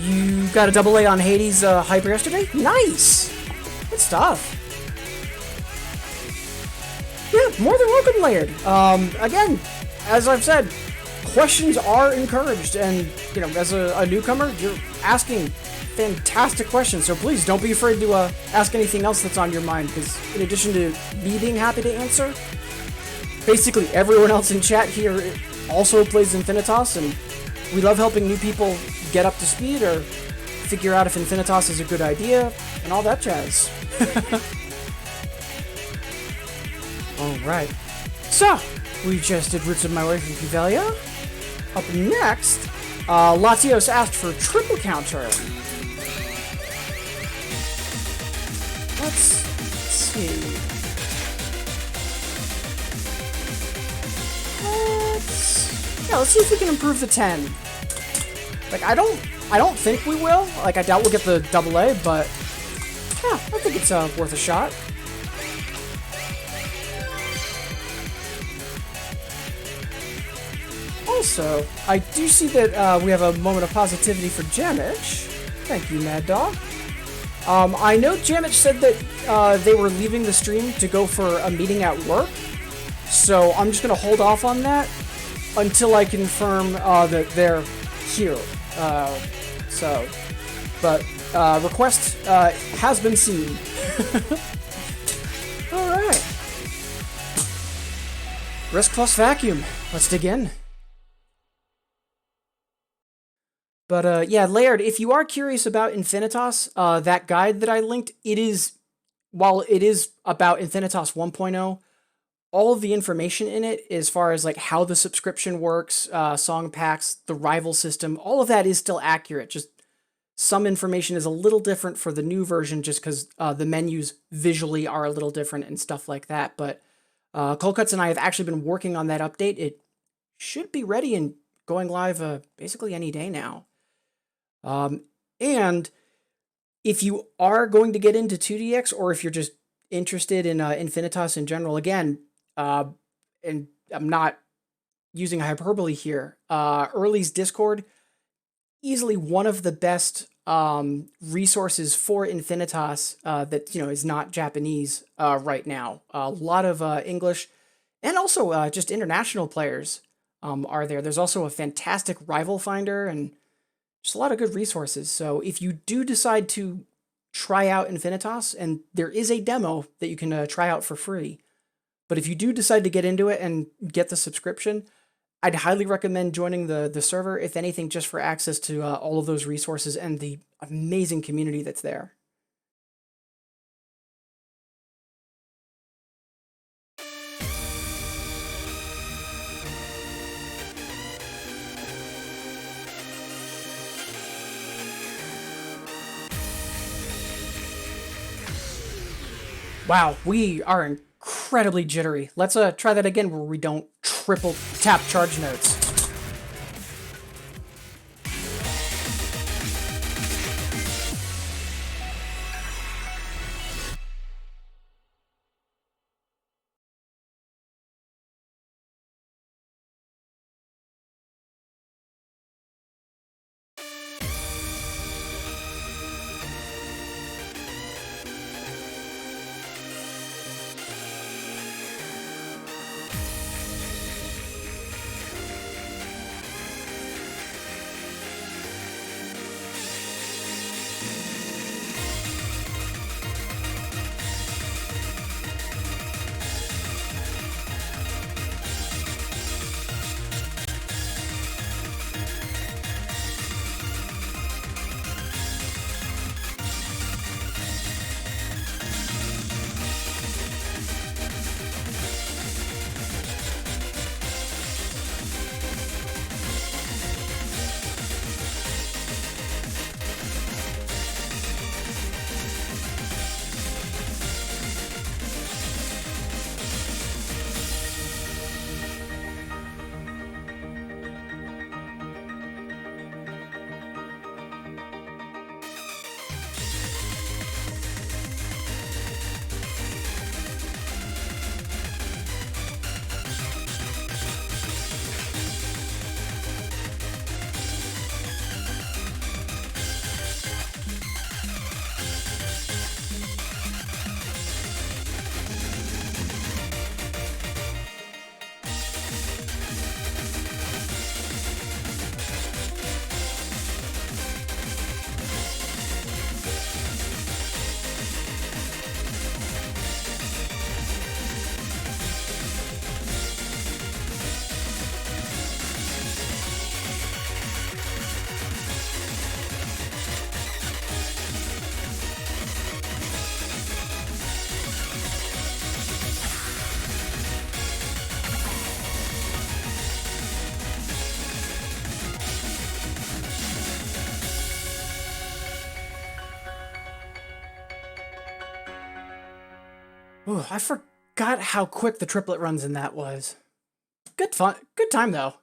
A: You got a double A on Hades Hyper yesterday? Nice! Good stuff. Yeah, more than welcome, Laird. Again, as I've said, questions are encouraged, and, you know, as a newcomer, you're asking fantastic questions, so please don't be afraid to ask anything else that's on your mind, because in addition to me being happy to answer, basically everyone else in chat here also plays Infinitas, and we love helping new people get up to speed or figure out if Infinitas is a good idea, and all that jazz. Alright, so we just did Roots of My Way from Pivelia. Up next, Latios asked for triple counter. Let's see. Let's see if we can improve the 10. Like, I don't think we will. Like, I doubt we'll get the double A, but yeah, I think it's worth a shot. Also, I do see that we have a moment of positivity for Jamich. Thank you, Mad Dog. I know Jamich said that they were leaving the stream to go for a meeting at work, so I'm just going to hold off on that until I confirm that they're here. But request has been seen. Alright. Risk plus vacuum. Let's dig in. But yeah, Laird, if you are curious about Infinitas, that guide that I linked, while it is about Infinitas 1.0, all of the information in it, as far as like how the subscription works, song packs, the rival system, all of that is still accurate. Just some information is a little different for the new version, just because the menus visually are a little different and stuff like that. But Cold Cuts and I have actually been working on that update. It should be ready and going live basically any day now. And if you are going to get into 2DX, or if you're just interested in Infinitas in general, again, and I'm not using hyperbole here, Early's Discord, easily one of the best resources for Infinitas that is not Japanese right now. A lot of English and also just international players are there. There's also a fantastic rival finder and just a lot of good resources. So if you do decide to try out Infinitas, and there is a demo that you can try out for free, but if you do decide to get into it and get the subscription, I'd highly recommend joining the server, if anything, just for access to all of those resources and the amazing community that's there. Wow, we are incredibly jittery. Let's try that again where we don't triple tap charge notes. Ooh, I forgot how quick the triplet runs in that was. Good fun. Good time, though.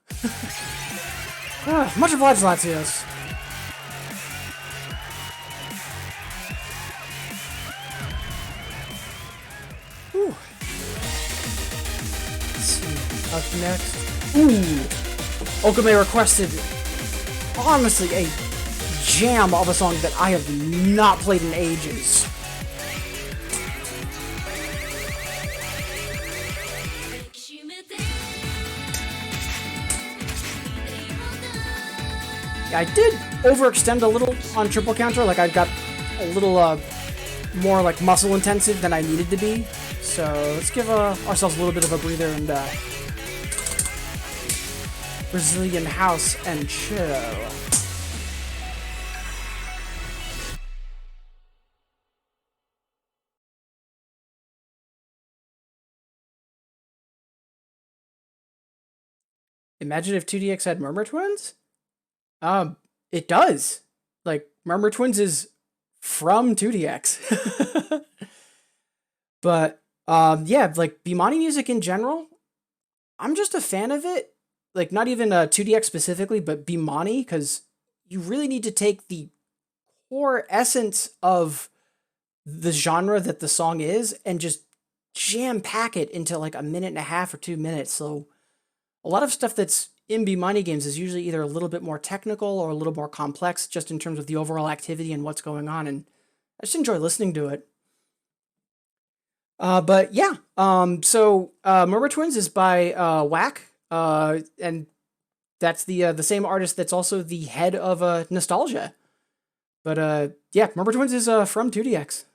A: Much obliged, Latios. Ooh. Let's see. Up next. Ooh. Okame requested, honestly, a jam of a song that I have not played in ages. I did overextend a little on triple counter, like I got a little more like muscle intensive than I needed to be. So let's give ourselves a little bit of a breather and Brazilian house and chill. Imagine if 2DX had Murmur Twins? It does. Like, Murmur Twins is from 2DX. But Yeah, like Bimani music in general, I'm just a fan of it. Like not even 2DX specifically, but Bimani, because you really need to take the core essence of the genre that the song is and just jam pack it into like a minute and a half or 2 minutes. So a lot of stuff that's in Bimani games is usually either a little bit more technical or a little more complex just in terms of the overall activity and what's going on. And I just enjoy listening to it. But yeah, Murmur Twins is by Whack, and that's the same artist that's also the head of Nostalgia. But yeah, Murmur Twins is from 2DX.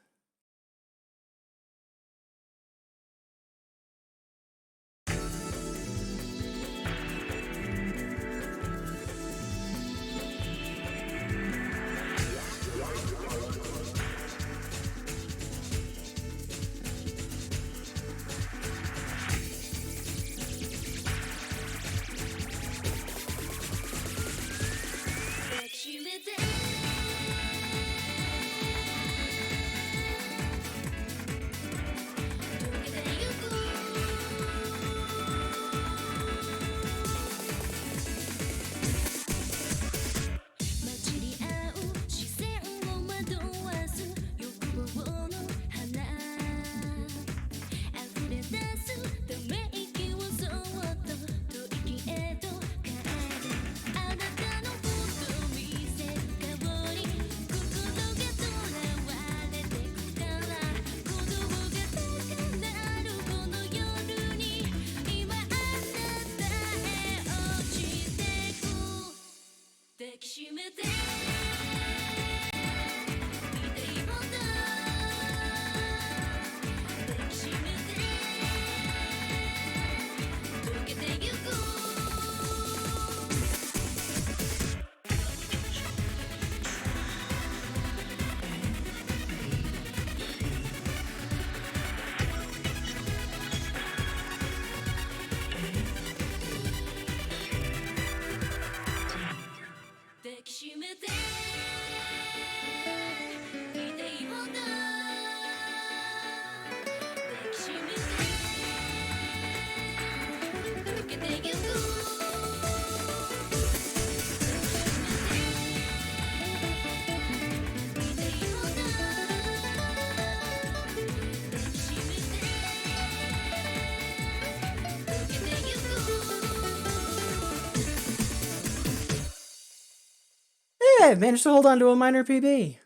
A: Yeah, managed to hold on to a minor PB.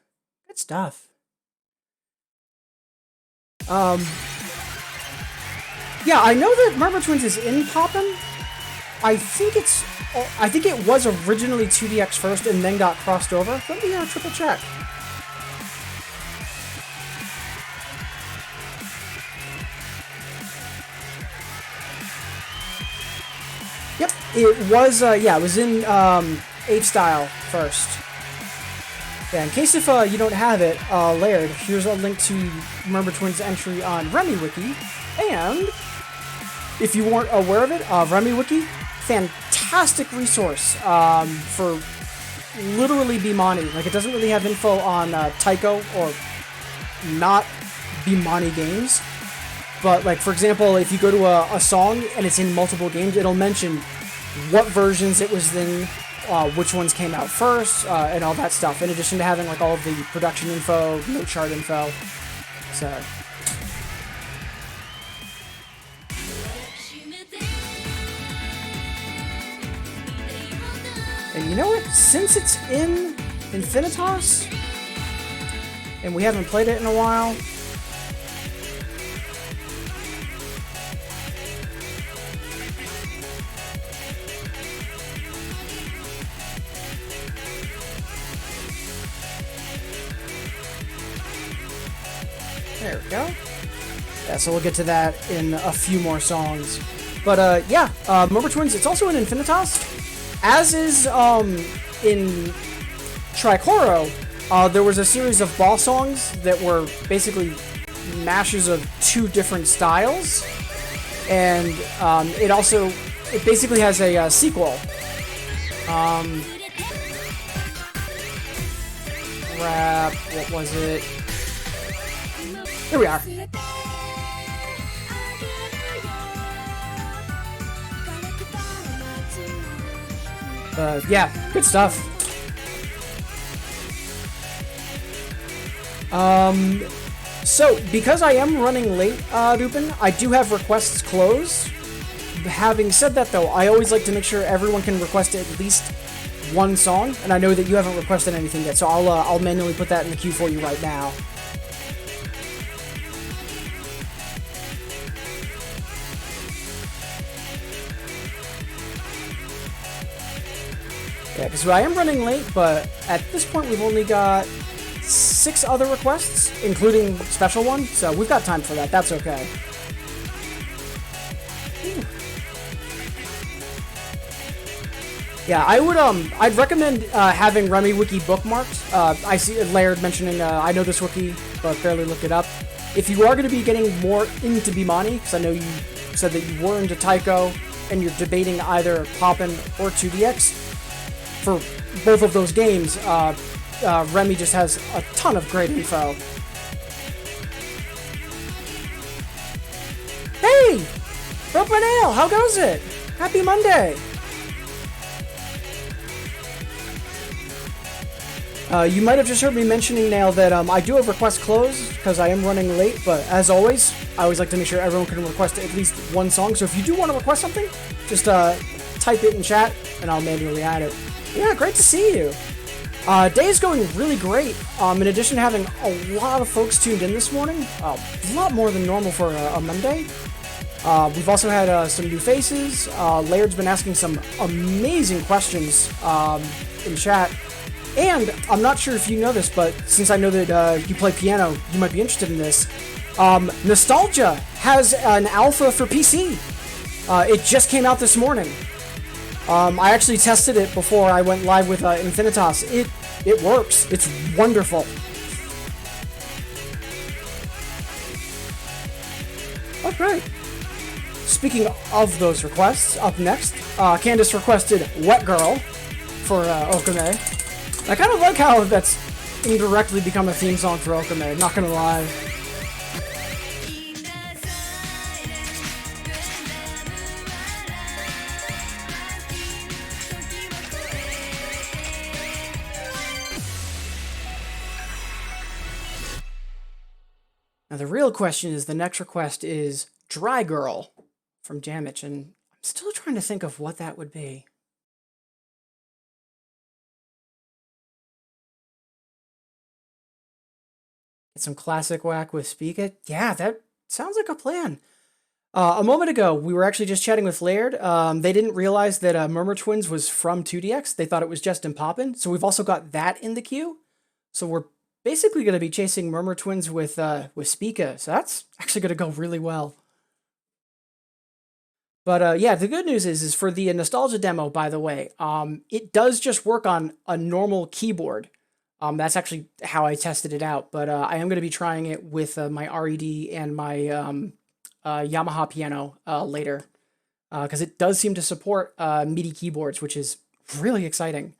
A: Good stuff. Yeah, I know that Murmur Twins is in Poppin'. I think it was originally 2DX first and then got crossed over. Let me triple check. Yep, it was. Yeah, it was in H-Style first. Yeah, in case if you don't have it, Laird, here's a link to Murmur Twins' entry on RemiWiki, and if you weren't aware of it, RemiWiki, fantastic resource for literally Bimani. Like, it doesn't really have info on Taiko or not Bimani games, but like, for example, if you go to a song and it's in multiple games, it'll mention what versions it was in, which ones came out first, and all that stuff, in addition to having like all of the production info, note chart info. So and you know what? Since it's in Infinitas, and we haven't played it in a while, there we go. Yeah, so we'll get to that in a few more songs. But yeah, Murmur Twins, it's also in Infinitas. As is in Tricoro, there was a series of ball songs that were basically mashes of two different styles. And it basically has a sequel. What was it? Here we are. Yeah, good stuff. So, because I am running late, Dupin, I do have requests closed. Having said that, though, I always like to make sure everyone can request at least one song, and I know that you haven't requested anything yet, so I'll manually put that in the queue for you right now. Yeah, because I am running late, but at this point we've only got 6 other requests, including special one, so we've got time for that. That's okay. Ooh. Yeah, I'd recommend having Remy Wiki bookmarked. I see Laird mentioning, I know this wiki, but barely look it up. If you are going to be getting more into Bimani, because I know you said that you were into Taiko, and you're debating either Poppin or 2DX, for both of those games, Remy just has a ton of great info. Hey! Broke my nail! How goes it? Happy Monday! You might have just heard me mentioning now that I do have requests closed because I am running late, but as always, I always like to make sure everyone can request at least one song. So if you do want to request something, just type it in chat and I'll manually add it. Yeah, great to see you. Day is going really great. In addition to having a lot of folks tuned in this morning, a lot more than normal for a Monday. We've also had some new faces. Laird's been asking some amazing questions in chat. And I'm not sure if you know this, but since I know that you play piano, you might be interested in this. Nostalgia has an alpha for PC. It just came out this morning. I actually tested it before I went live with Infinitas. It works. It's wonderful. Okay. Speaking of those requests, up next, Candace requested Wet Girl for Okame. I kind of like how that's indirectly become a theme song for Okame, not gonna lie. Now the real question is, the next request is Dry Girl from Damage, and I'm still trying to think of what that would be. Get some classic whack with Speak It. Yeah, that sounds like a plan. A moment ago, we were actually just chatting with Laird. They didn't realize that Murmur Twins was from 2DX. They thought it was just in Poppin'. So we've also got that in the queue. So we're basically going to be chasing Murmur Twins with Spica. So that's actually going to go really well. But yeah, the good news is for the Nostalgia demo, by the way, it does just work on a normal keyboard. That's actually how I tested it out. But I am going to be trying it with my RED and my Yamaha piano later, because it does seem to support MIDI keyboards, which is really exciting.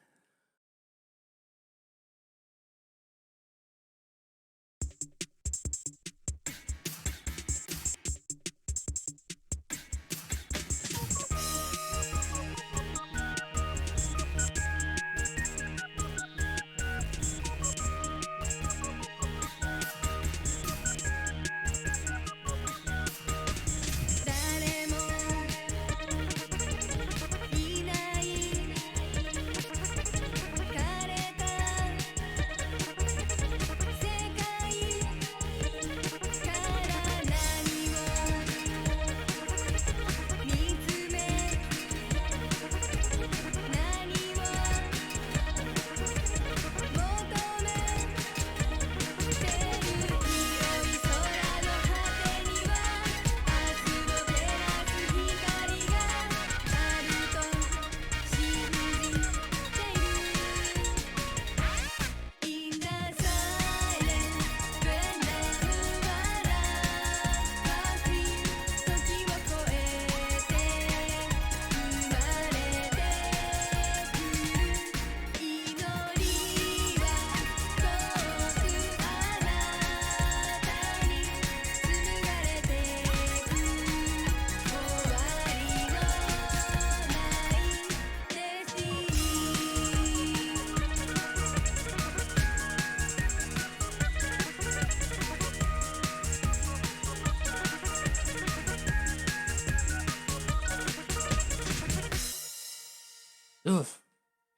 A: ugh.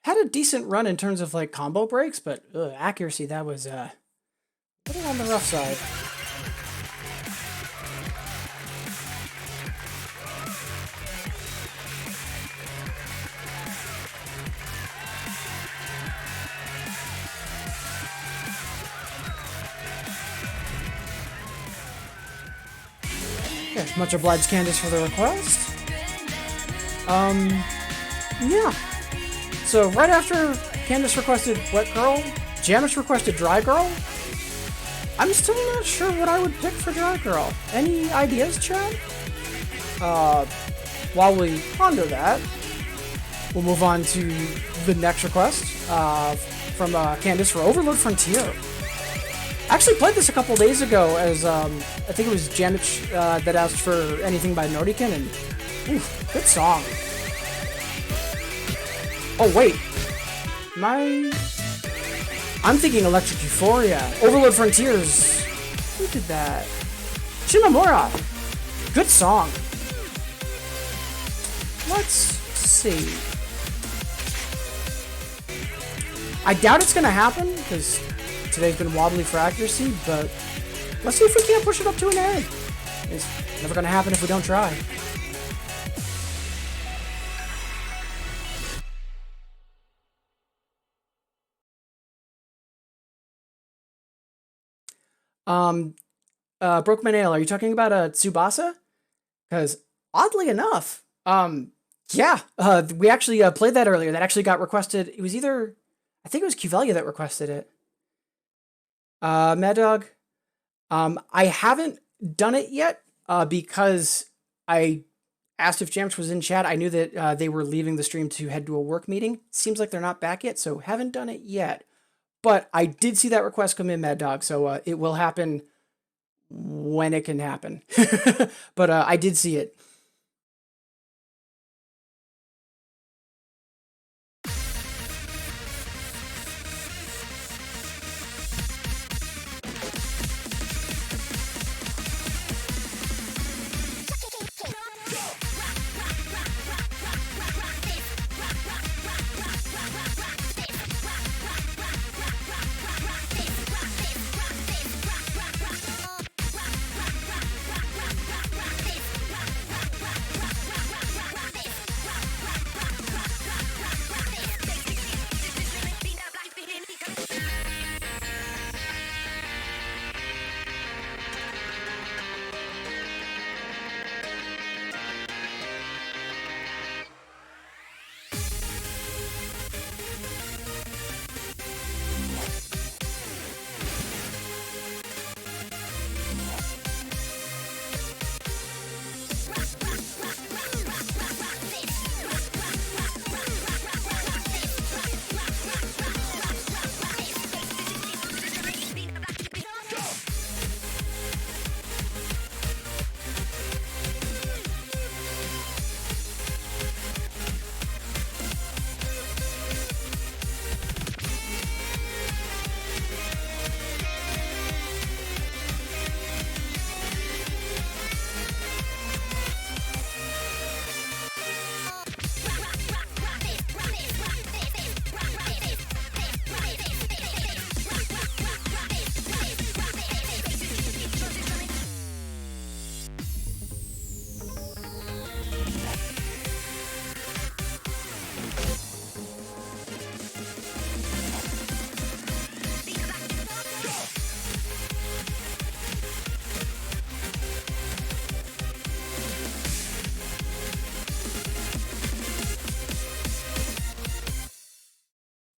A: Had a decent run in terms of like combo breaks, but accuracy, that was a little on the rough side. Yeah, much obliged, Candace, for the request. Yeah. So right after Candace requested Wet Girl, Janice requested Dry Girl. I'm still not sure what I would pick for Dry Girl. Any ideas, Chad? While we ponder that, we'll move on to the next request from Candace for Overload Frontier. I actually played this a couple days ago as, I think it was Janet that asked for anything by Nordican, and good song. Oh, wait. I'm thinking Electric Euphoria. Overload Frontiers. Who did that? Shimamura. Good song. Let's see. I doubt it's going to happen, because today's been wobbly for accuracy, but let's see if we can't push it up to an A. It's never going to happen if we don't try. Brokeman Ale, are you talking about Tsubasa? Because oddly enough, yeah, we actually played that earlier. That actually got requested. It was either, I think it was Cuvelia that requested it. Mad Dog, I haven't done it yet because I asked if Jamch was in chat. I knew that they were leaving the stream to head to a work meeting. Seems like they're not back yet, so haven't done it yet. But I did see that request come in, Mad Dog, so it will happen when it can happen. But I did see it.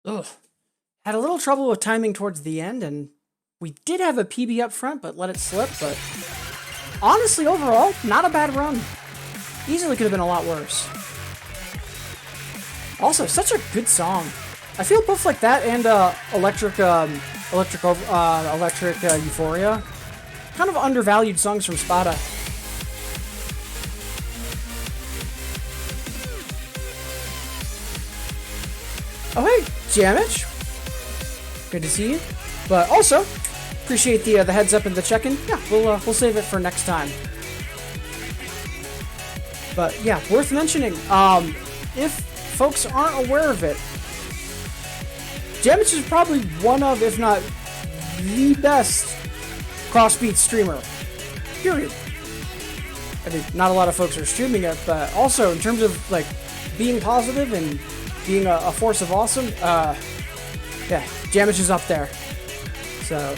A: Ugh. Had a little trouble with timing towards the end, and we did have a PB up front, but let it slip. But honestly, overall, not a bad run. Easily could have been a lot worse. Also, such a good song. I feel both like that and Electric Euphoria, kind of undervalued songs from Spada. Oh hey, Jamich. Good to see you. But also, appreciate the heads up and the check-in. Yeah, we'll save it for next time. But yeah, worth mentioning. If folks aren't aware of it, Jamich is probably one of, if not the best crossbeat streamer. Period. I mean, not a lot of folks are streaming it, but also in terms of like being positive and being a force of awesome, yeah, Jamich is up there. So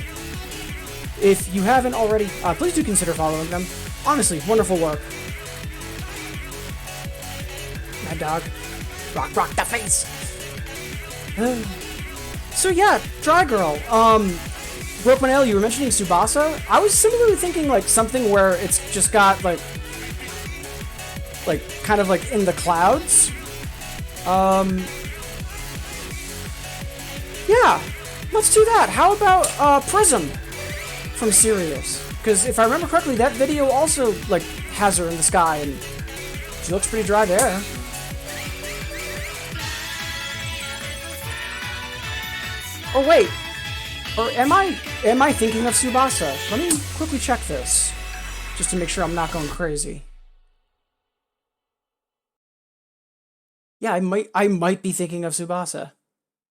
A: if you haven't already, please do consider following them. Honestly, wonderful work. Mad Dog. Rock the face. So yeah, Dry Girl. Broke my nail, you were mentioning Tsubasa. I was similarly thinking like something where it's just got like kind of like in the clouds. Yeah, let's do that. How about Prism from Sirius? Because if I remember correctly, that video also like has her in the sky, and she looks pretty dry there. Oh wait, or am I thinking of Tsubasa? Let me quickly check this, just to make sure I'm not going crazy. Yeah, I might be thinking of Tsubasa,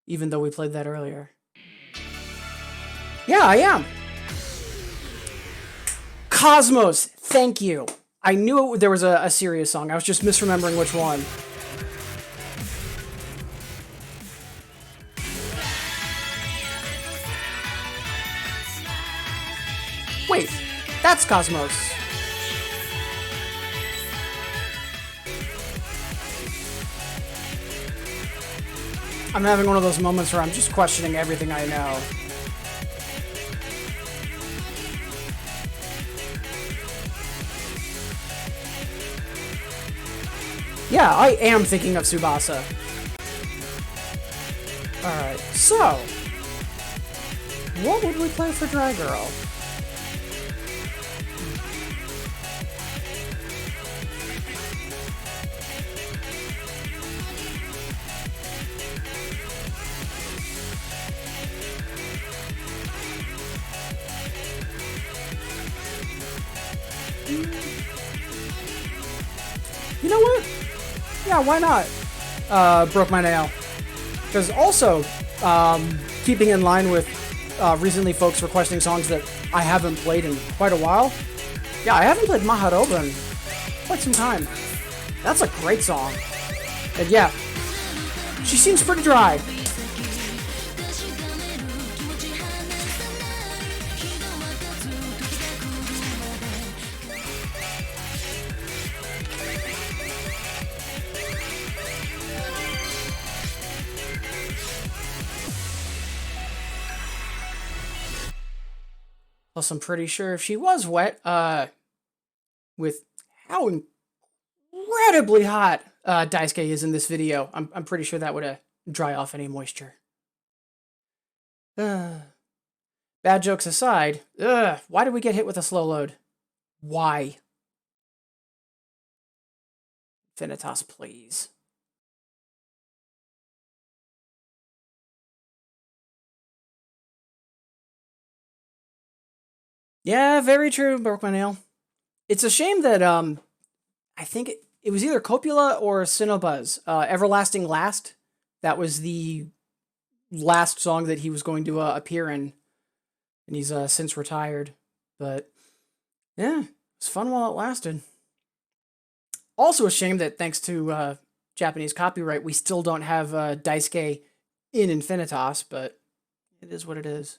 A: even though we played that earlier. Yeah, I am. Cosmos, thank you. I knew there was a Sirius song. I was just misremembering which one. Wait, that's Cosmos. I'm having one of those moments where I'm just questioning everything I know. Yeah, I am thinking of Tsubasa. Alright, so what would we play for Dry Girl? You know what? Yeah, why not? Broke my nail. Because also, keeping in line with recently folks requesting songs that I haven't played in quite a while. Yeah, I haven't played Maharoba in quite some time. That's a great song. And yeah, she seems pretty dry. Plus, I'm pretty sure if she was wet, with how incredibly hot Daisuke is in this video, I'm pretty sure that would dry off any moisture. Bad jokes aside, why did we get hit with a slow load? Why? Infinitas, please. Yeah, very true, broke my nail. It's a shame that, I think it was either Copula or Cinnobuzz. Everlasting Last. That was the last song that he was going to appear in. And he's since retired. But, yeah, it was fun while it lasted. Also a shame that thanks to Japanese copyright, we still don't have Daisuke in Infinitas, but it is what it is.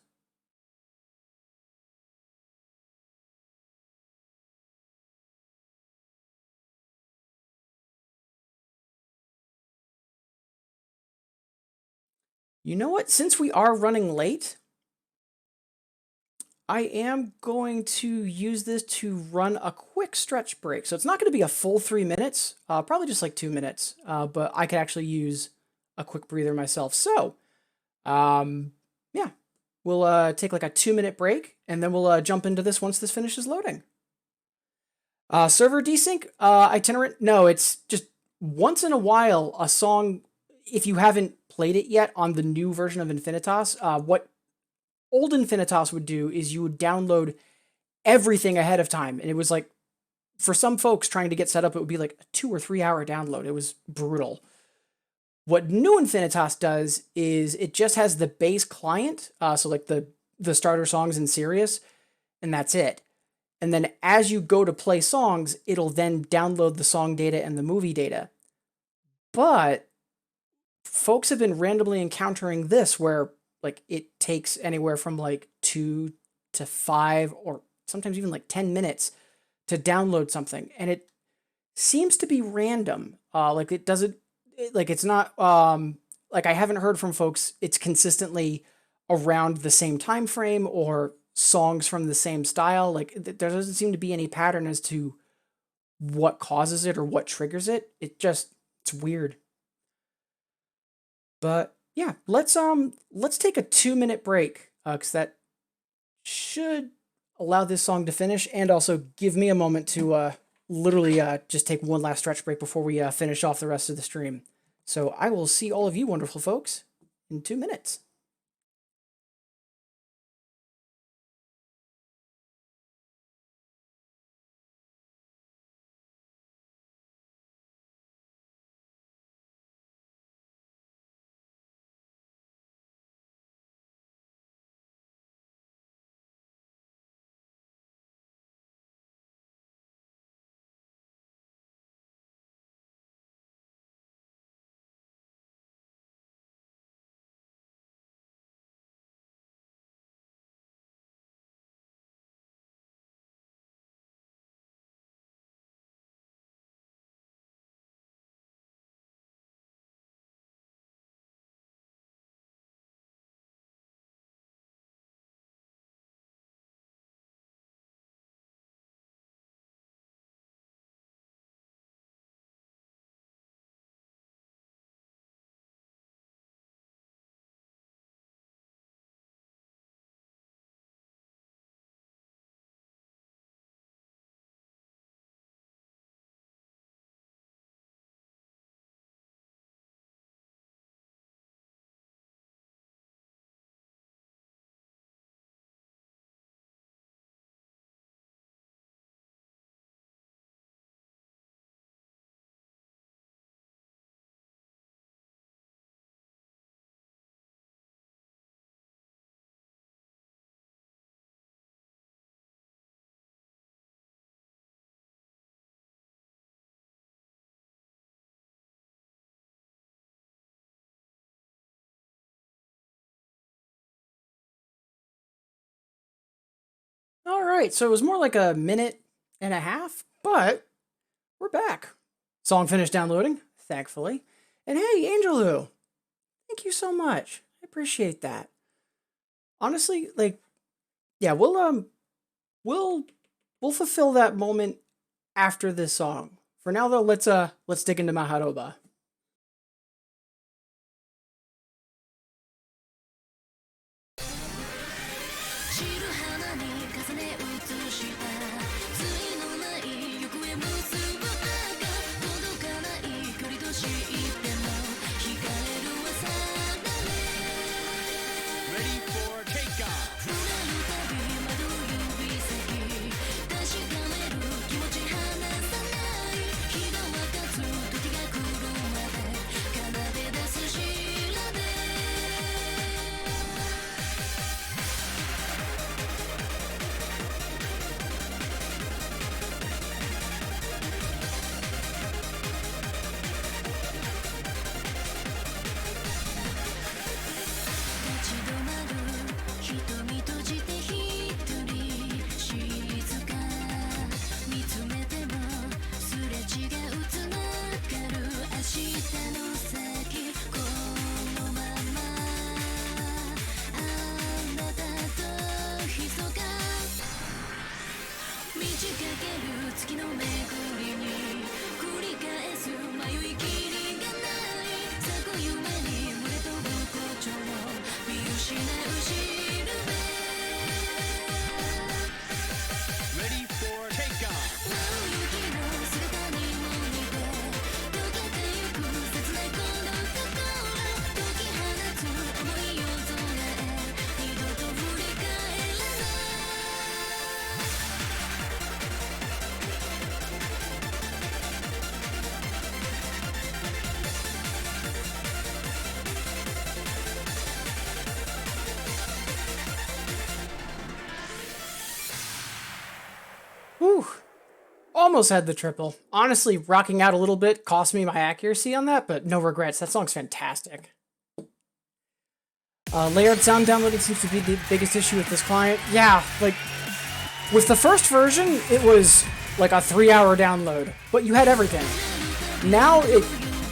A: You know what? Since we are running late, I am going to use this to run a quick stretch break. So it's not going to be a full 3 minutes, probably just like 2 minutes, but I could actually use a quick breather myself. So, yeah, we'll take like a 2-minute break, and then we'll jump into this once this finishes loading. Server desync, itinerant, no, it's just once in a while, a song, if you haven't played it yet on the new version of Infinitas, what old Infinitas would do is you would download everything ahead of time. And it was like, for some folks trying to get set up, it would be like a 2 or 3 hour download. It was brutal. What new Infinitas does is it just has the base client, so like the starter songs in Sirius, and that's it. And then as you go to play songs, it'll then download the song data and the movie data. But folks have been randomly encountering this where like it takes anywhere from like 2 to 5 or sometimes even like 10 minutes to download something. And it seems to be random. Like it doesn't, like it's not, like I haven't heard from folks, it's consistently around the same time frame or songs from the same style. Like there doesn't seem to be any pattern as to what causes it or what triggers it. It's weird. But yeah, let's take a 2 minute break, because that should allow this song to finish and also give me a moment to literally just take one last stretch break before we finish off the rest of the stream. So I will see all of you wonderful folks in 2 minutes. All right, so it was more like a minute and a half, but we're back. Song finished downloading, thankfully. And hey, Angel Who, thank you so much. I appreciate that. Honestly, like, yeah, we'll we'll fulfill that moment after this song. For now though, let's dig into Maharoba.
B: 散る花に重ね写した対のない行方結ぶ赤届かない距離と知っても惹かれるはさられ
C: Ready for takeoff.
B: 触れるたび惑う指先確かめる気持ち離さない日が沸かす時が来るまで奏で出す調べ 「
A: Whew. Almost had the triple. Honestly, rocking out a little bit cost me my accuracy on that, but no regrets. That song's fantastic. Layered sound downloading seems to be the biggest issue with this client. Yeah, like, with the first version, it was like a 3-hour download, but you had everything. Now,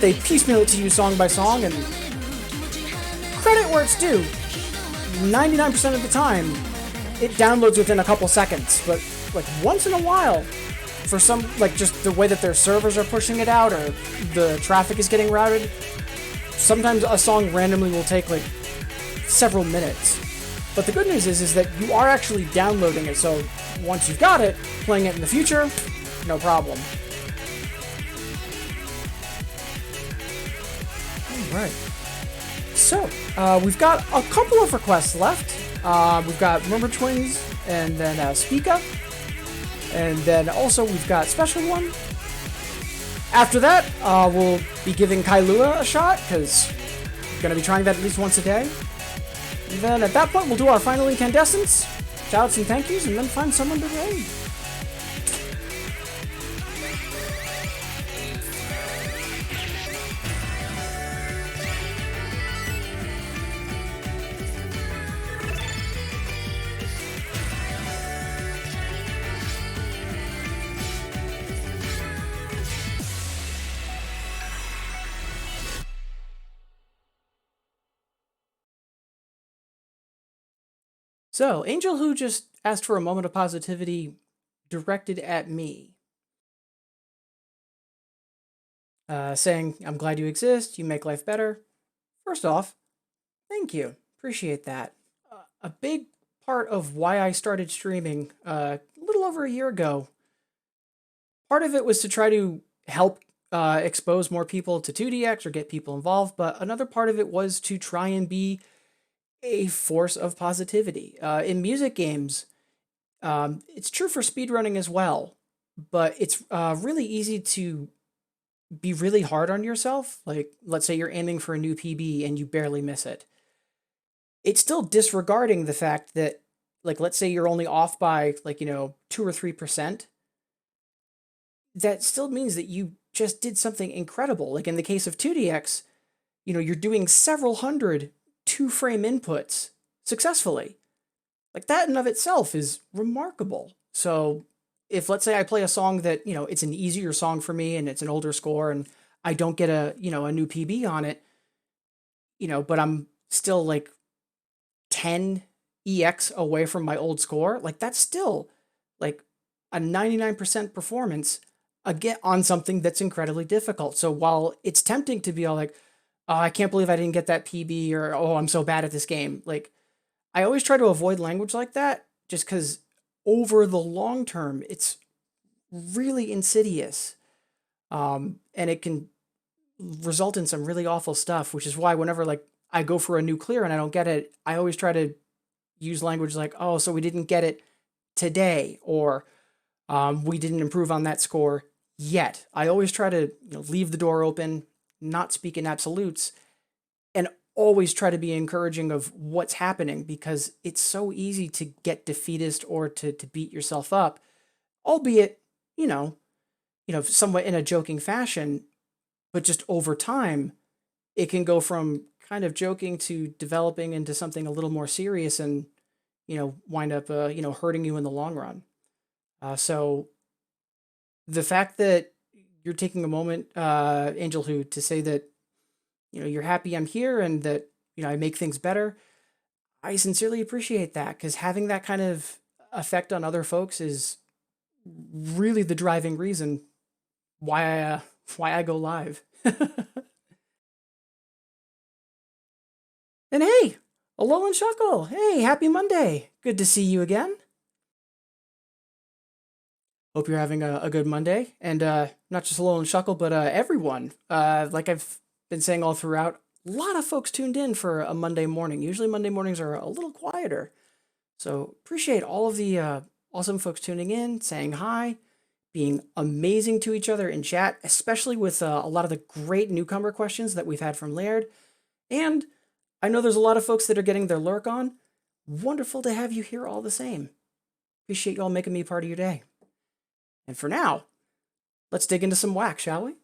A: they piecemeal it to you song by song, and credit where it's due. 99% of the time, it downloads within a couple seconds, but like once in a while, for some, like just the way that their servers are pushing it out or the traffic is getting routed, sometimes a song randomly will take like several minutes. But the good news is that you are actually downloading it, so once you've got it, playing it in the future, no problem. Alright. So, we've got a couple of requests left. We've got Murmur Twins, and then Speak Up, and then also we've got Special One. After that, we'll be giving Kailua a shot, because we're going to be trying that at least once a day. And then at that point, we'll do our final incandescents, shoutouts and thank yous, and then find someone to raid. So, Angel Who just asked for a moment of positivity directed at me. Saying, I'm glad you exist, you make life better. First off, thank you. Appreciate that. A big part of why I started streaming a little over a year ago, part of it was to try to help expose more people to 2DX or get people involved, but another part of it was to try and be a force of positivity. In music games, it's true for speedrunning as well, but it's really easy to be really hard on yourself. Like, let's say you're aiming for a new PB and you barely miss it. It's still disregarding the fact that, like, let's say you're only off by, like, 2 or 3%. That still means that you just did something incredible. Like, in the case of 2DX, you're doing several hundred 2-frame inputs successfully. Like, that in of itself is remarkable. So if, let's say I play a song that, it's an easier song for me and it's an older score and I don't get a new PB on it, but I'm still like 10 EX away from my old score, like that's still like a 99% performance again on something that's incredibly difficult. So while it's tempting to be all like, oh, I can't believe I didn't get that PB, or, oh, I'm so bad at this game. Like, I always try to avoid language like that just because over the long term, it's really insidious. And it can result in some really awful stuff, which is why whenever like I go for a new clear and I don't get it, I always try to use language like, oh, so we didn't get it today, or we didn't improve on that score yet. I always try to leave the door open, not speak in absolutes, and always try to be encouraging of what's happening, because it's so easy to get defeatist or to beat yourself up, albeit, somewhat in a joking fashion, but just over time, it can go from kind of joking to developing into something a little more serious and, wind up, hurting you in the long run. So the fact that you're taking a moment, Angel Who, to say that, you're happy I'm here and that, I make things better, I sincerely appreciate that, because having that kind of effect on other folks is really the driving reason why I go live. And hey, Alolan Shuckle, hey, happy Monday. Good to see you again. Hope you're having a good Monday, and not just Alolan Shuckle, but everyone. Like I've been saying all throughout, a lot of folks tuned in for a Monday morning. Usually Monday mornings are a little quieter. So appreciate all of the awesome folks tuning in, saying hi, being amazing to each other in chat, especially with a lot of the great newcomer questions that we've had from Laird. And I know there's a lot of folks that are getting their lurk on. Wonderful to have you here all the same. Appreciate you all making me part of your day. And for now, let's dig into some whack, shall we?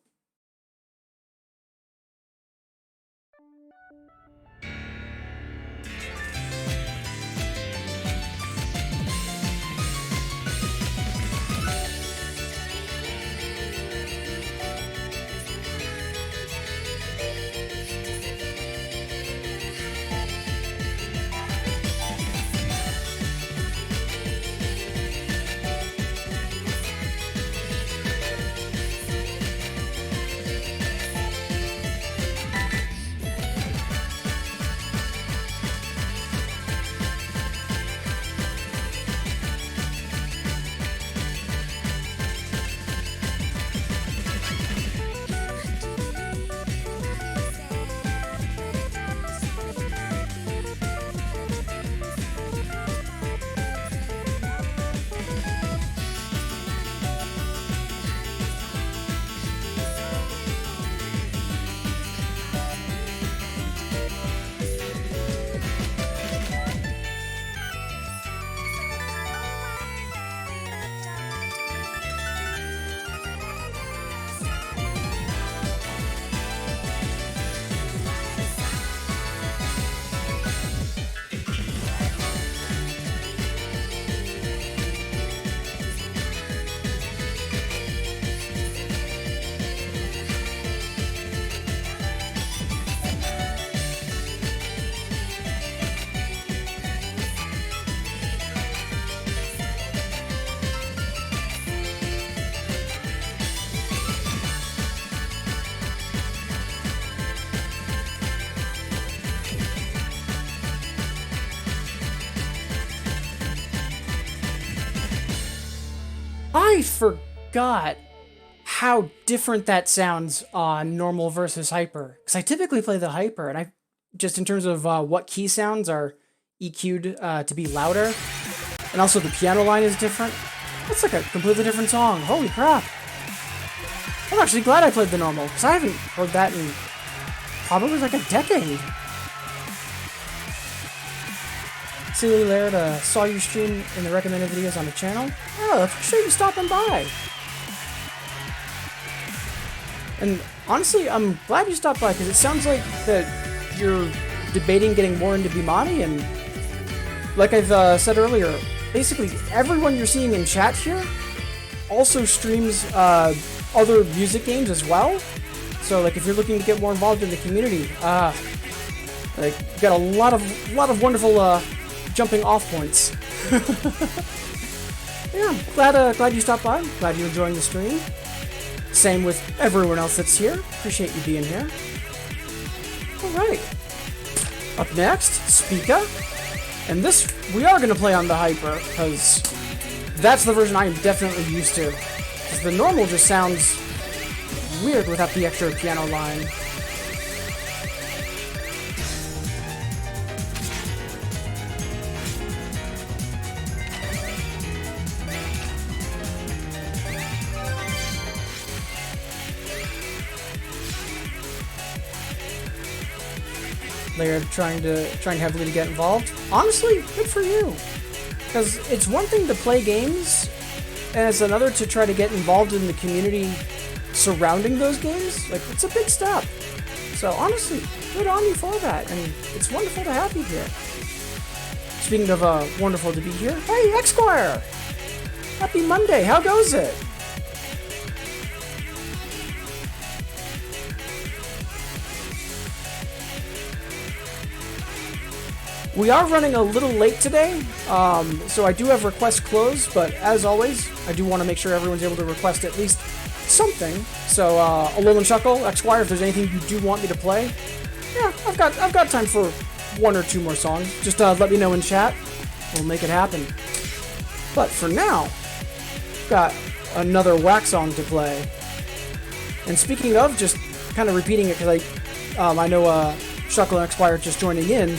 A: I forgot how different that sounds on normal versus hyper. Because I typically play the hyper, and I just in terms of what key sounds are EQ'd to be louder, and also the piano line is different. That's like a completely different song. Holy crap! I'm actually glad I played the normal, because I haven't heard that in probably like a decade. Silly Laird saw you stream in the recommended videos on the channel. Oh, appreciate you stopping by. And honestly, I'm glad you stopped by because it sounds like that you're debating getting more into Bimani, and like I've said earlier, basically everyone you're seeing in chat here also streams other music games as well. So like if you're looking to get more involved in the community, like you got a lot of wonderful jumping off points. Yeah, glad you stopped by. Glad you're enjoying the stream. Same with everyone else that's here. Appreciate you being here. Alright. Up next, Speaka. And this, we are going to play on the hyper, because that's the version I am definitely used to. Because the normal just sounds weird without the extra piano line. They're trying heavily to get involved. Honestly, good for you. Because it's one thing to play games, and it's another to try to get involved in the community surrounding those games. Like, it's a big step. So honestly, good on you for that, and it's wonderful to have you here. Speaking of wonderful to be here, hey, X-Squire! Happy Monday, how goes it? We are running a little late today, so I do have requests closed, but as always, I do want to make sure everyone's able to request at least something. So, Alolan Chuckle, X-Squire, if there's anything you do want me to play, yeah, I've got time for one or two more songs. Just let me know in chat. We'll make it happen. But for now, got another whack song to play. And speaking of, just kind of repeating it because I know Chuckle and X-Squire just joining in.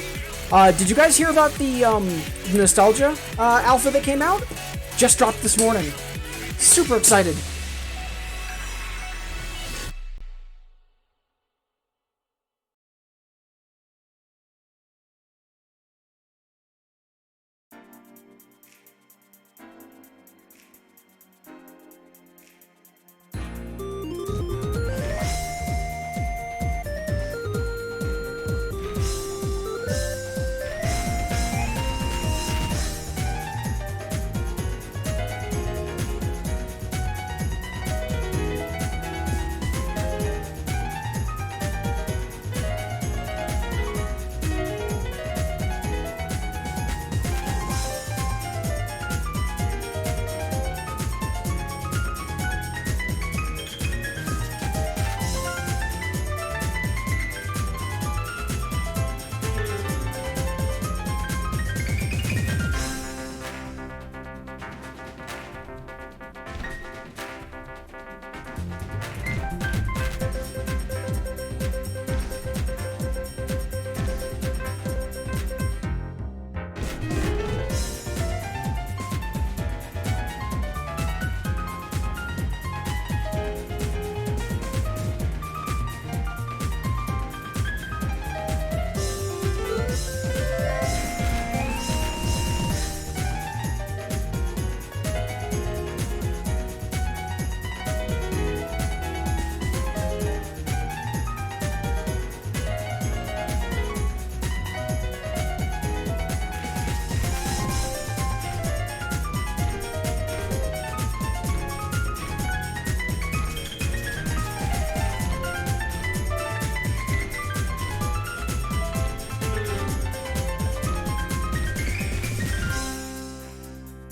A: Did you guys hear about the Nostalgia alpha that came out? Just dropped this morning. Super excited.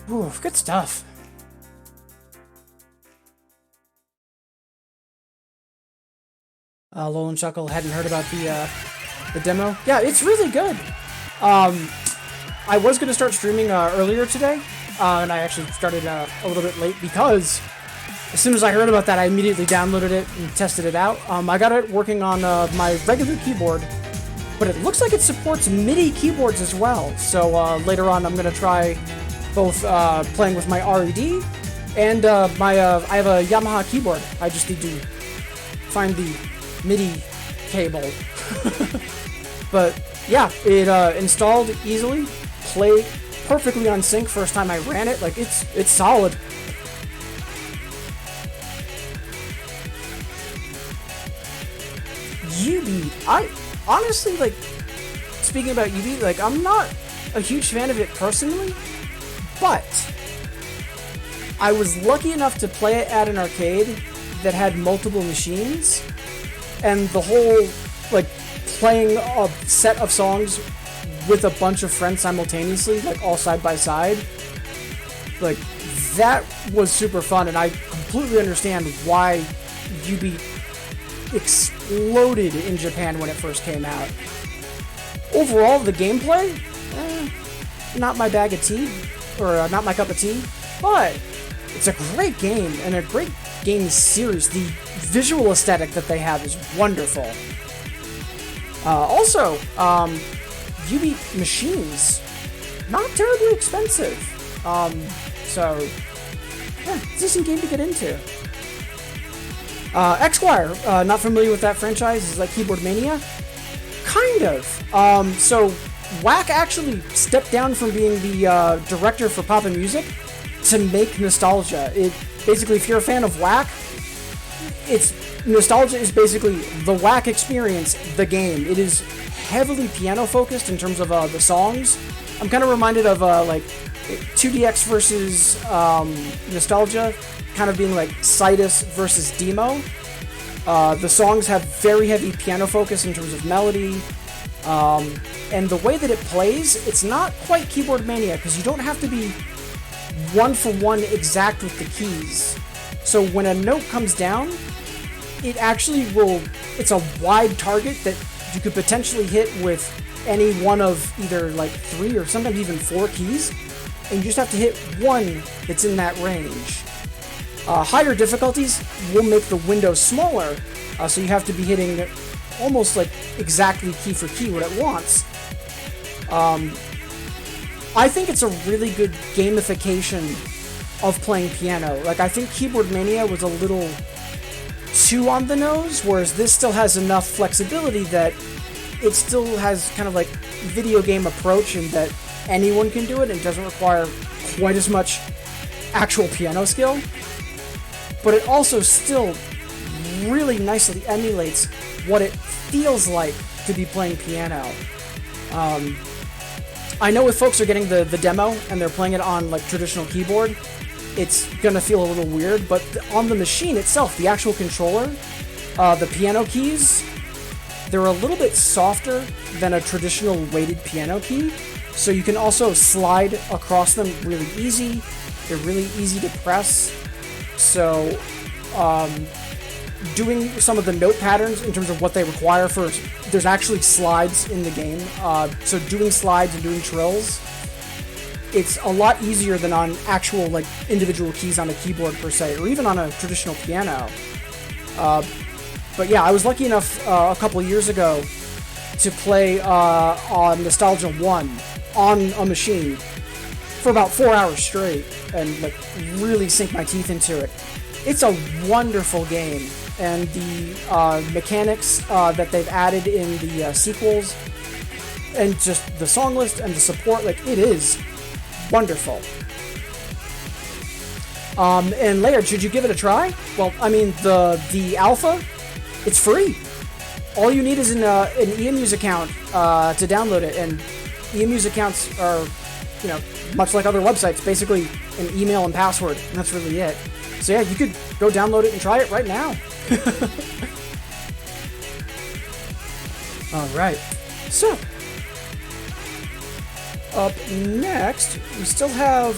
A: Ooh, good stuff. Lol and Chuckle hadn't heard about the demo. Yeah, it's really good. I was going to start streaming earlier today, and I actually started a little bit late because as soon as I heard about that, I immediately downloaded it and tested it out. I got it working on my regular keyboard, but it looks like it supports MIDI keyboards as well. So later on, I'm going to try both playing with my RED and I have a Yamaha keyboard. I just need to find the MIDI cable. But yeah, it installed easily, played perfectly on sync first time I ran it. Like it's solid. UB, I honestly, like, speaking about UB, like, I'm not a huge fan of it personally, but I was lucky enough to play it at an arcade that had multiple machines, and the whole, like, playing a set of songs with a bunch of friends simultaneously, like, all side by side, like, that was super fun, and I completely understand why UB exploded in Japan when it first came out. Overall, the gameplay, not my bag of tea, or not my cup of tea, but it's a great game, and a great game series. The visual aesthetic that they have is wonderful. Also, UB machines, not terribly expensive. So, yeah, decent game to get into. X-Squire, not familiar with that franchise, is like Keyboard Mania? Kind of. So, Whack actually stepped down from being the director for Pop and Music to make Nostalgia. It basically, if you're a fan of Whack, Nostalgia is basically the Whack experience, the game. It is heavily piano focused in terms of the songs. I'm kind of reminded of like 2DX versus Nostalgia, kind of being like Citus versus Demo. The songs have very heavy piano focus in terms of melody, and the way that it plays, it's not quite Keyboard Mania, because you don't have to be one-for-one exact with the keys. So when a note comes down, it actually will, it's a wide target that you could potentially hit with any one of either like 3 or sometimes even 4 keys, and you just have to hit one that's in that range. Higher difficulties will make the window smaller, so you have to be hitting almost like exactly key for key what it wants. I think it's a really good gamification of playing piano. Like, I think Keyboard Mania was a little too on the nose, whereas this still has enough flexibility that it still has kind of like video game approach, and that anyone can do it and doesn't require quite as much actual piano skill. But it also still really nicely emulates what it feels like to be playing piano. I know if folks are getting the demo and they're playing it on like traditional keyboard, it's gonna feel a little weird, but on the machine itself, the actual controller, the piano keys, they're a little bit softer than a traditional weighted piano key, so you can also slide across them really easy. They're really easy to press. So, doing some of the note patterns in terms of what they require for, there's actually slides in the game. So doing slides and doing trills, it's a lot easier than on actual like individual keys on a keyboard per se, or even on a traditional piano. But yeah, I was lucky enough a couple years ago to play on Nostalgia 1 on a machine for about 4 hours straight and like really sink my teeth into it. It's a wonderful game, and the mechanics that they've added in the sequels, and just the song list and the support, like, it is wonderful. And Laird, should you give it a try? Well, I mean, the alpha, it's free. All you need is an eMuse account to download it, and eMuse accounts are, you know, much like other websites, basically an email and password, and that's really it. So yeah, you could go download it and try it right now. Alright, so Up next, we still have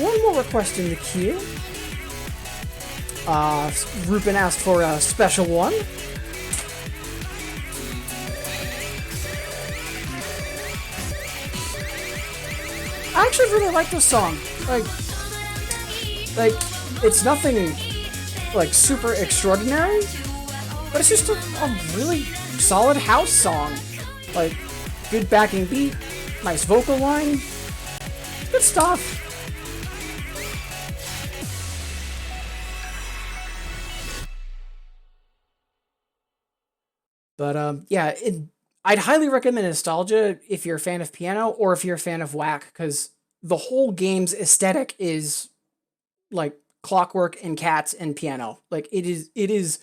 A: one more request in the queue. Rupin asked for a special one. I actually really like this song. Like it's nothing like super extraordinary, but it's just a really solid house song. Like, good backing beat, nice vocal line, good stuff. But yeah, I'd highly recommend Nostalgia if you're a fan of piano or if you're a fan of whack, because the whole game's aesthetic is like clockwork and cats and piano. Like it is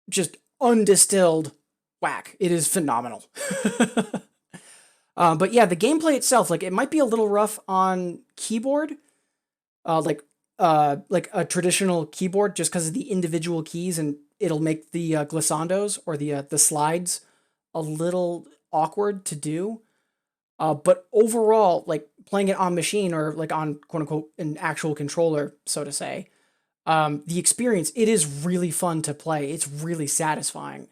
A: just undistilled whack. It is phenomenal. But yeah, the gameplay itself, like it might be a little rough on keyboard, like a traditional keyboard, just because of the individual keys, and it'll make the glissandos or the slides a little awkward to do. But overall, like playing it on machine or like on quote unquote an actual controller, so to say, the experience, it is really fun to play. It's really satisfying.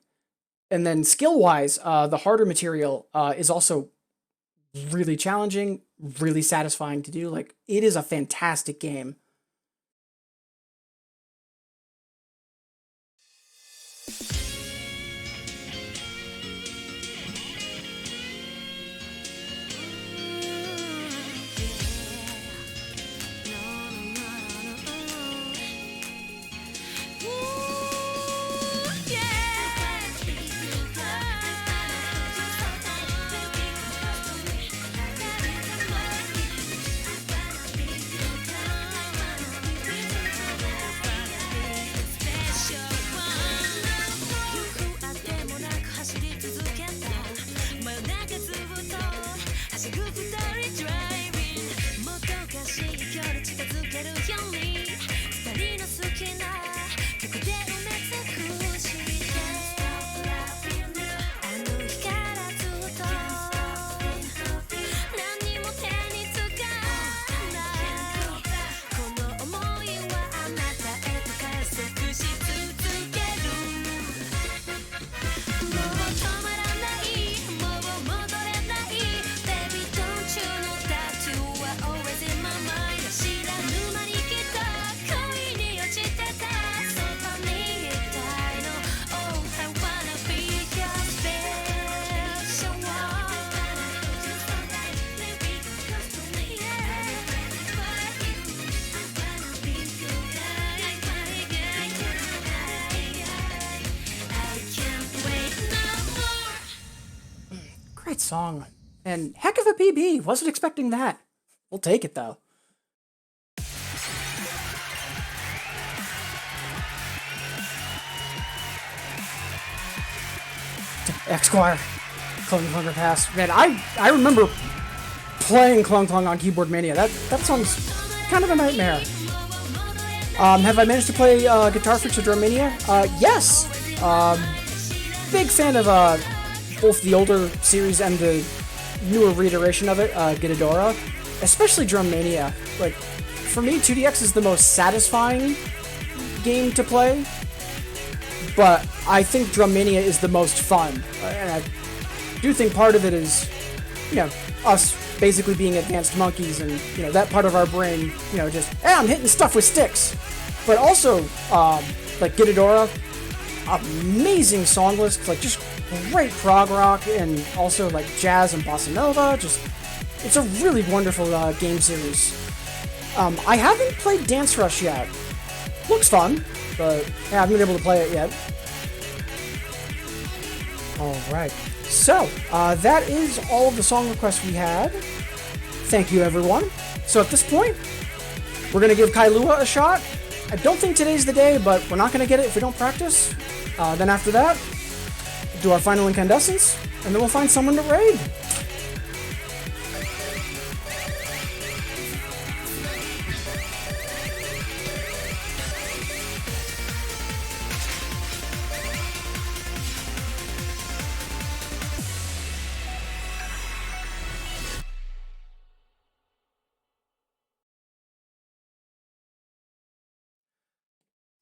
A: And then skill wise, the harder material is also really challenging, really satisfying to do. Like it is a fantastic game. Great song. And heck of a PB. Wasn't expecting that. We'll take it though. X-Squire. Clone Clunger Pass. Man, I remember playing Clone Clung on Keyboard Mania. That song's kind of a nightmare. Have I managed to play Guitar Freaks or Drum Mania? Yes! Big fan of both the older series and the newer reiteration of it, Gitadora. Especially Drum Mania. Like, for me, 2DX is the most satisfying game to play. But I think Drum Mania is the most fun. And I do think part of it is, you know, us basically being advanced monkeys and, you know, that part of our brain, you know, just, hey, I'm hitting stuff with sticks. But also, like Gitadora, amazing song list, like just great prog rock and also like jazz and bossa nova. Just, it's a really wonderful game series. I haven't played Dance Rush yet. Looks fun, but I haven't been able to play it yet. Alright, so that is all of the song requests we had. Thank you, everyone. So at this point, we're going to give Kailua a shot. I don't think today's the day, but we're not going to get it if we don't practice. Then after that, we'll do our final incandescence, and then we'll find someone to raid.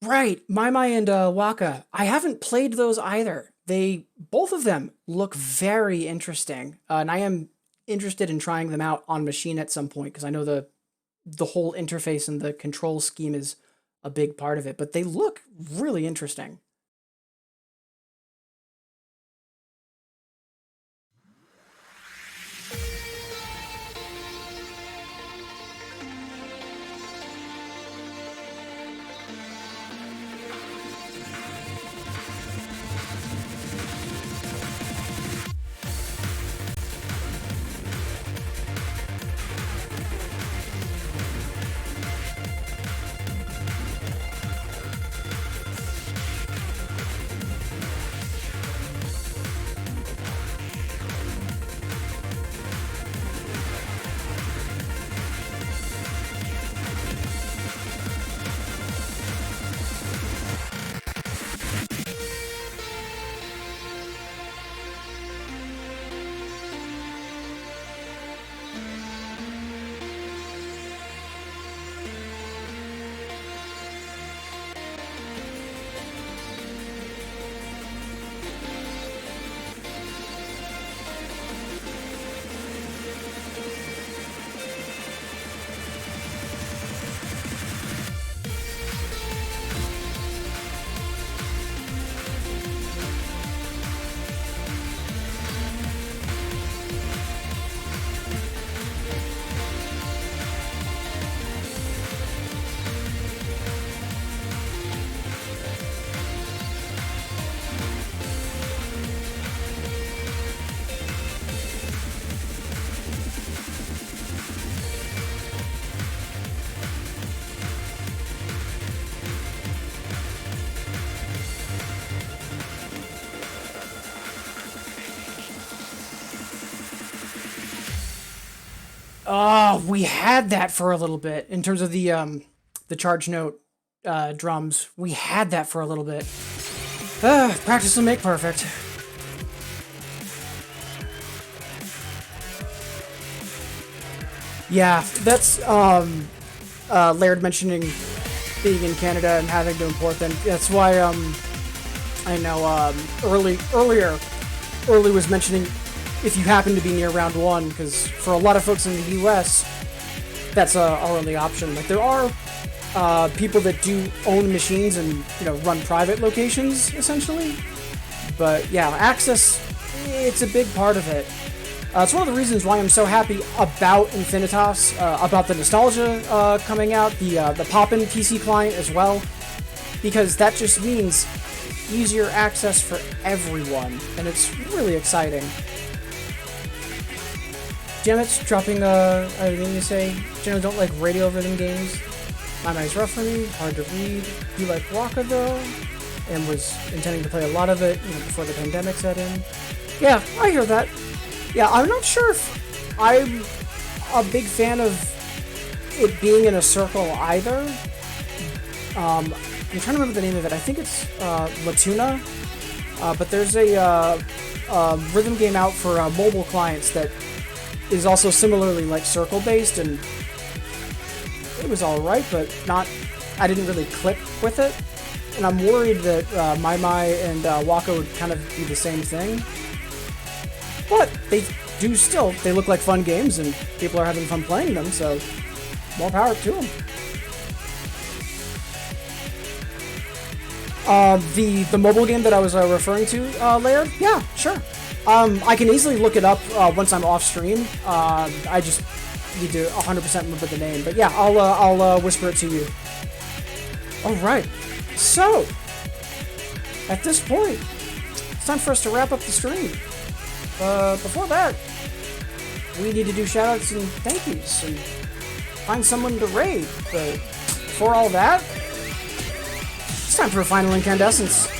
A: Right, Mai Mai and Waka. I haven't played those either. They both of them look very interesting, and I am interested in trying them out on machine at some point because I know the whole interface and the control scheme is a big part of it. But they look really interesting. Oh, we had that for a little bit in terms of the charge note drums. We had that for a little bit. Practice will make perfect. Yeah, that's Laird mentioning being in Canada and having to import them. That's why I know early was mentioning if you happen to be near round one, because for a lot of folks in the U.S., that's our only option. Like there are people that do own machines and run private locations essentially, but yeah, access, it's a big part of it. It's one of the reasons why I'm so happy about Infinitas, about the nostalgia coming out, the Poppin PC client as well, because that just means easier access for everyone, and it's really exciting. Gemmett's dropping a thing to say, generally don't like radio rhythm games. My mind's rough for me, hard to read. You like Waka though, and was intending to play a lot of it before the pandemic set in. Yeah, I hear that. Yeah, I'm not sure if I'm a big fan of it being in a circle either. I'm trying to remember the name of it. I think it's Latuna, but there's a rhythm game out for mobile clients that is also similarly like circle based, and it was all right, but not. I didn't really click with it, and I'm worried that Mai Mai and Waka would kind of be the same thing. But they do still. They look like fun games, and people are having fun playing them, so more power to them. The mobile game that I was referring to, Laird? Yeah, sure. I can easily look it up once I'm off stream. I just need to 100% remember the name. But yeah, I'll whisper it to you. All right. So, at this point, it's time for us to wrap up the stream. Before that, we need to do shoutouts and thank yous and find someone to raid. But before all that, it's time for a final incandescence.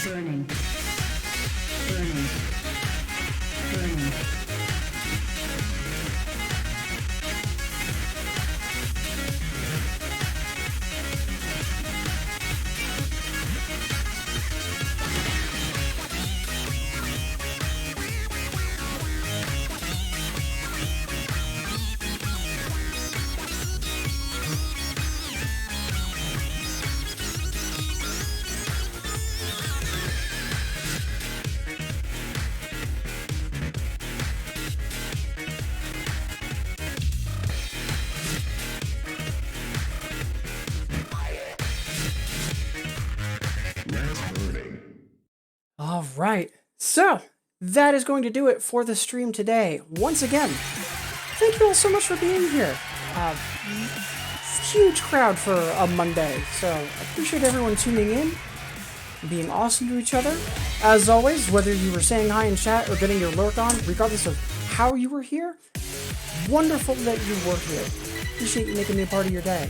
D: Burning. Burning. Burning.
A: All right, so that is going to do it for the stream today. Once again, thank you all so much for being here. Huge crowd for a Monday, so I appreciate everyone tuning in, being awesome to each other. As always, whether you were saying hi in chat or getting your lurk on, regardless of how you were here, wonderful that you were here. Appreciate you making me a part of your day.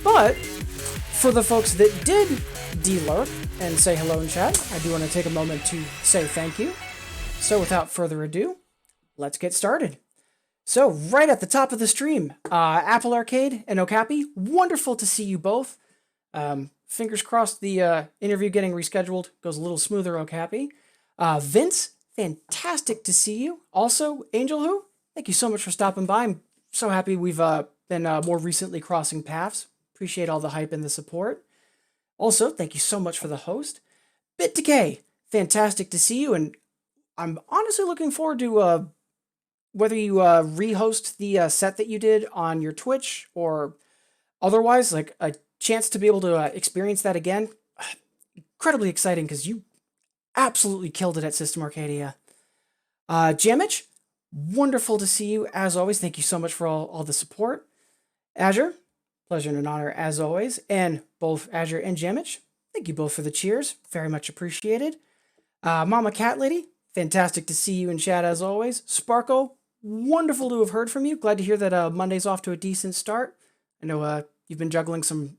A: But for the folks that did de-lurk and say hello in chat, I do want to take a moment to say thank you. So without further ado, let's get started. So right at the top of the stream, Apple Arcade and Okapi, wonderful to see you both. Fingers crossed the interview getting rescheduled goes a little smoother, Okapi. Vince, fantastic to see you. Also, Angel Who, thank you so much for stopping by. I'm so happy we've been more recently crossing paths. Appreciate all the hype and the support. Also, thank you so much for the host. Bit Decay, fantastic to see you, and I'm honestly looking forward to whether you rehost the set that you did on your Twitch or otherwise, like a chance to be able to experience that again. Incredibly exciting because you absolutely killed it at System Arcadia. Jamich, wonderful to see you as always. Thank you so much for all the support. Azure, pleasure and an honor as always. And both Azure and Jamich, thank you both for the cheers. Very much appreciated. Mama Cat Lady, fantastic to see you in chat as always. Sparko, wonderful to have heard from you. Glad to hear that Monday's off to a decent start. I know you've been juggling some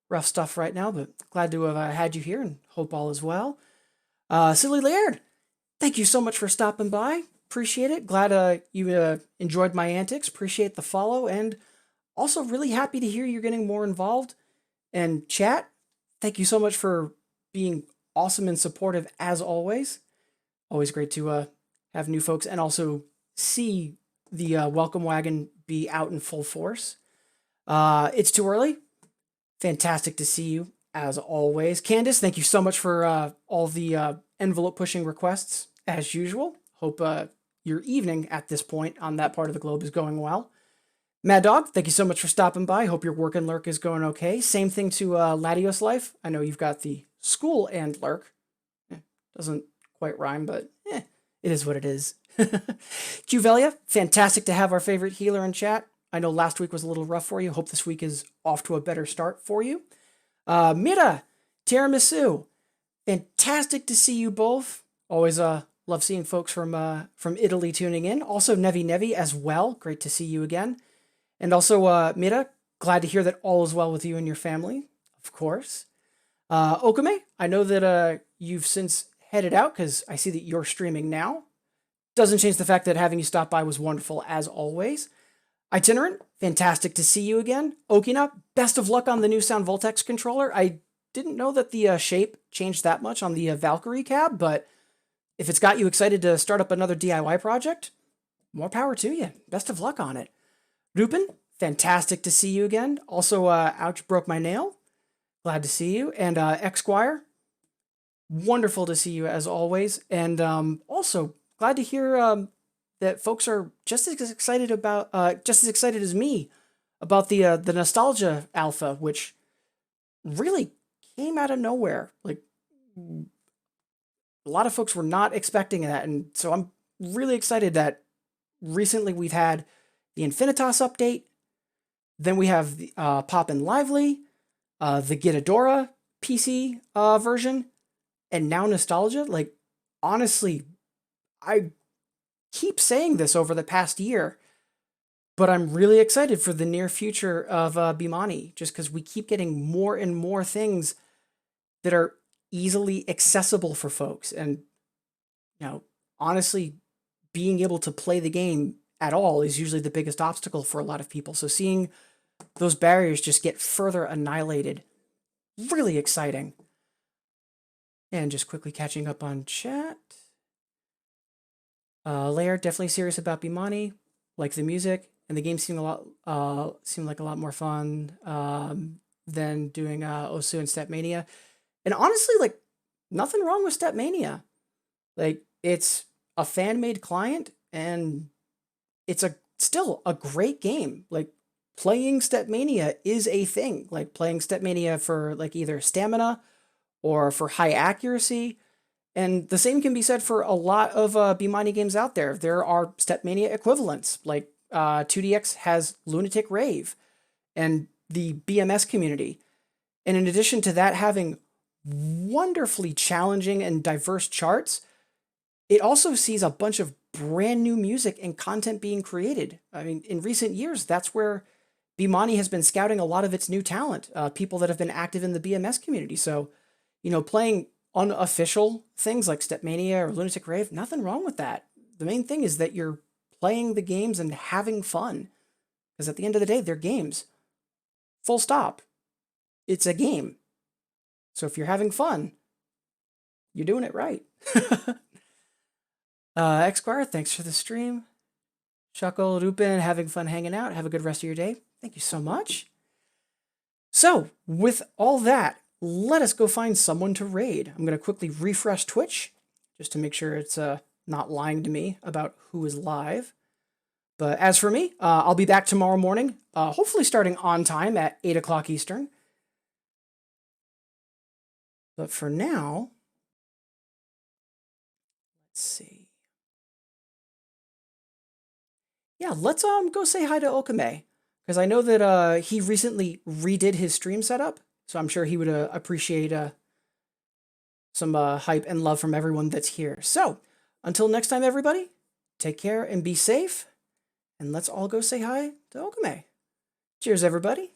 A: rough stuff right now, but glad to have had you here and hope all is well. Silly Laird, thank you so much for stopping by. Appreciate it. Glad you enjoyed my antics. Appreciate the follow, and also really happy to hear you're getting more involved. And chat, thank you so much for being awesome and supportive as always. Always great to have new folks and also see the welcome wagon be out in full force. It's too early. Fantastic to see you as always. Candace, thank you so much for all the envelope pushing requests as usual. Hope your evening at this point on that part of the globe is going well. Mad Dog, thank you so much for stopping by. Hope your work and lurk is going okay. Same thing to Latios Life. I know you've got the school and lurk. Doesn't quite rhyme, but it is what it is. Qvelia, fantastic to have our favorite healer in chat. I know last week was a little rough for you. Hope this week is off to a better start for you. Mira, Tiramisu, fantastic to see you both. Always love seeing folks from Italy tuning in. Also Nevi as well. Great to see you again. And also Mira, glad to hear that all is well with you and your family, of course. Okame, I know that you've since headed out because I see that you're streaming now. Doesn't change the fact that having you stop by was wonderful as always. Itinerant, fantastic to see you again. Okina, best of luck on the new Sound Voltex controller. I didn't know that the shape changed that much on the Valkyrie cab, but if it's got you excited to start up another DIY project, more power to you. Best of luck on it. Rupin, fantastic to see you again. Also, ouch, broke my nail. Glad to see you. And Esquire, wonderful to see you as always. And also, glad to hear that folks are just as excited as me about the nostalgia alpha, which really came out of nowhere. Like a lot of folks were not expecting that, and so I'm really excited that recently we've had the Infinitas update, then we have the Poppin' Lively, the Gitadora PC version, and now nostalgia. Like honestly, I keep saying this over the past year, but I'm really excited for the near future of Bimani, just because we keep getting more and more things that are easily accessible for folks. And, honestly, being able to play the game at all is usually the biggest obstacle for a lot of people. So seeing those barriers just get further annihilated, really exciting. And just quickly catching up on chat. Lair, definitely serious about Bimani, like the music, and the game seemed like a lot more fun than doing Osu and Stepmania. And honestly, like, nothing wrong with Stepmania. Like, it's a fan-made client, and it's still a great game. Like, playing Stepmania is a thing. Like, playing Stepmania for, like, either stamina or for high accuracy. And the same can be said for a lot of Bimani games out there. There are Stepmania equivalents, like 2DX has Lunatic Rave and the BMS community. And in addition to that having wonderfully challenging and diverse charts, it also sees a bunch of brand new music and content being created. I mean, in recent years, that's where Bimani has been scouting a lot of its new talent, people that have been active in the BMS community. So, playing unofficial things like Stepmania or Lunatic Rave, nothing wrong with that. The main thing is that you're playing the games and having fun. Because at the end of the day, they're games. Full stop. It's a game. So if you're having fun, you're doing it right. Xquire, thanks for the stream. Chuckle, Rupin, having fun hanging out. Have a good rest of your day. Thank you so much. So, with all that, let us go find someone to raid. I'm going to quickly refresh Twitch just to make sure it's not lying to me about who is live. But as for me, I'll be back tomorrow morning, hopefully starting on time at 8 o'clock Eastern. But for now, let's see. Yeah, let's go say hi to Okame, because I know that he recently redid his stream setup, so I'm sure he would appreciate some hype and love from everyone that's here. So, until next time, everybody, take care and be safe, and let's all go say hi to Okame. Cheers, everybody.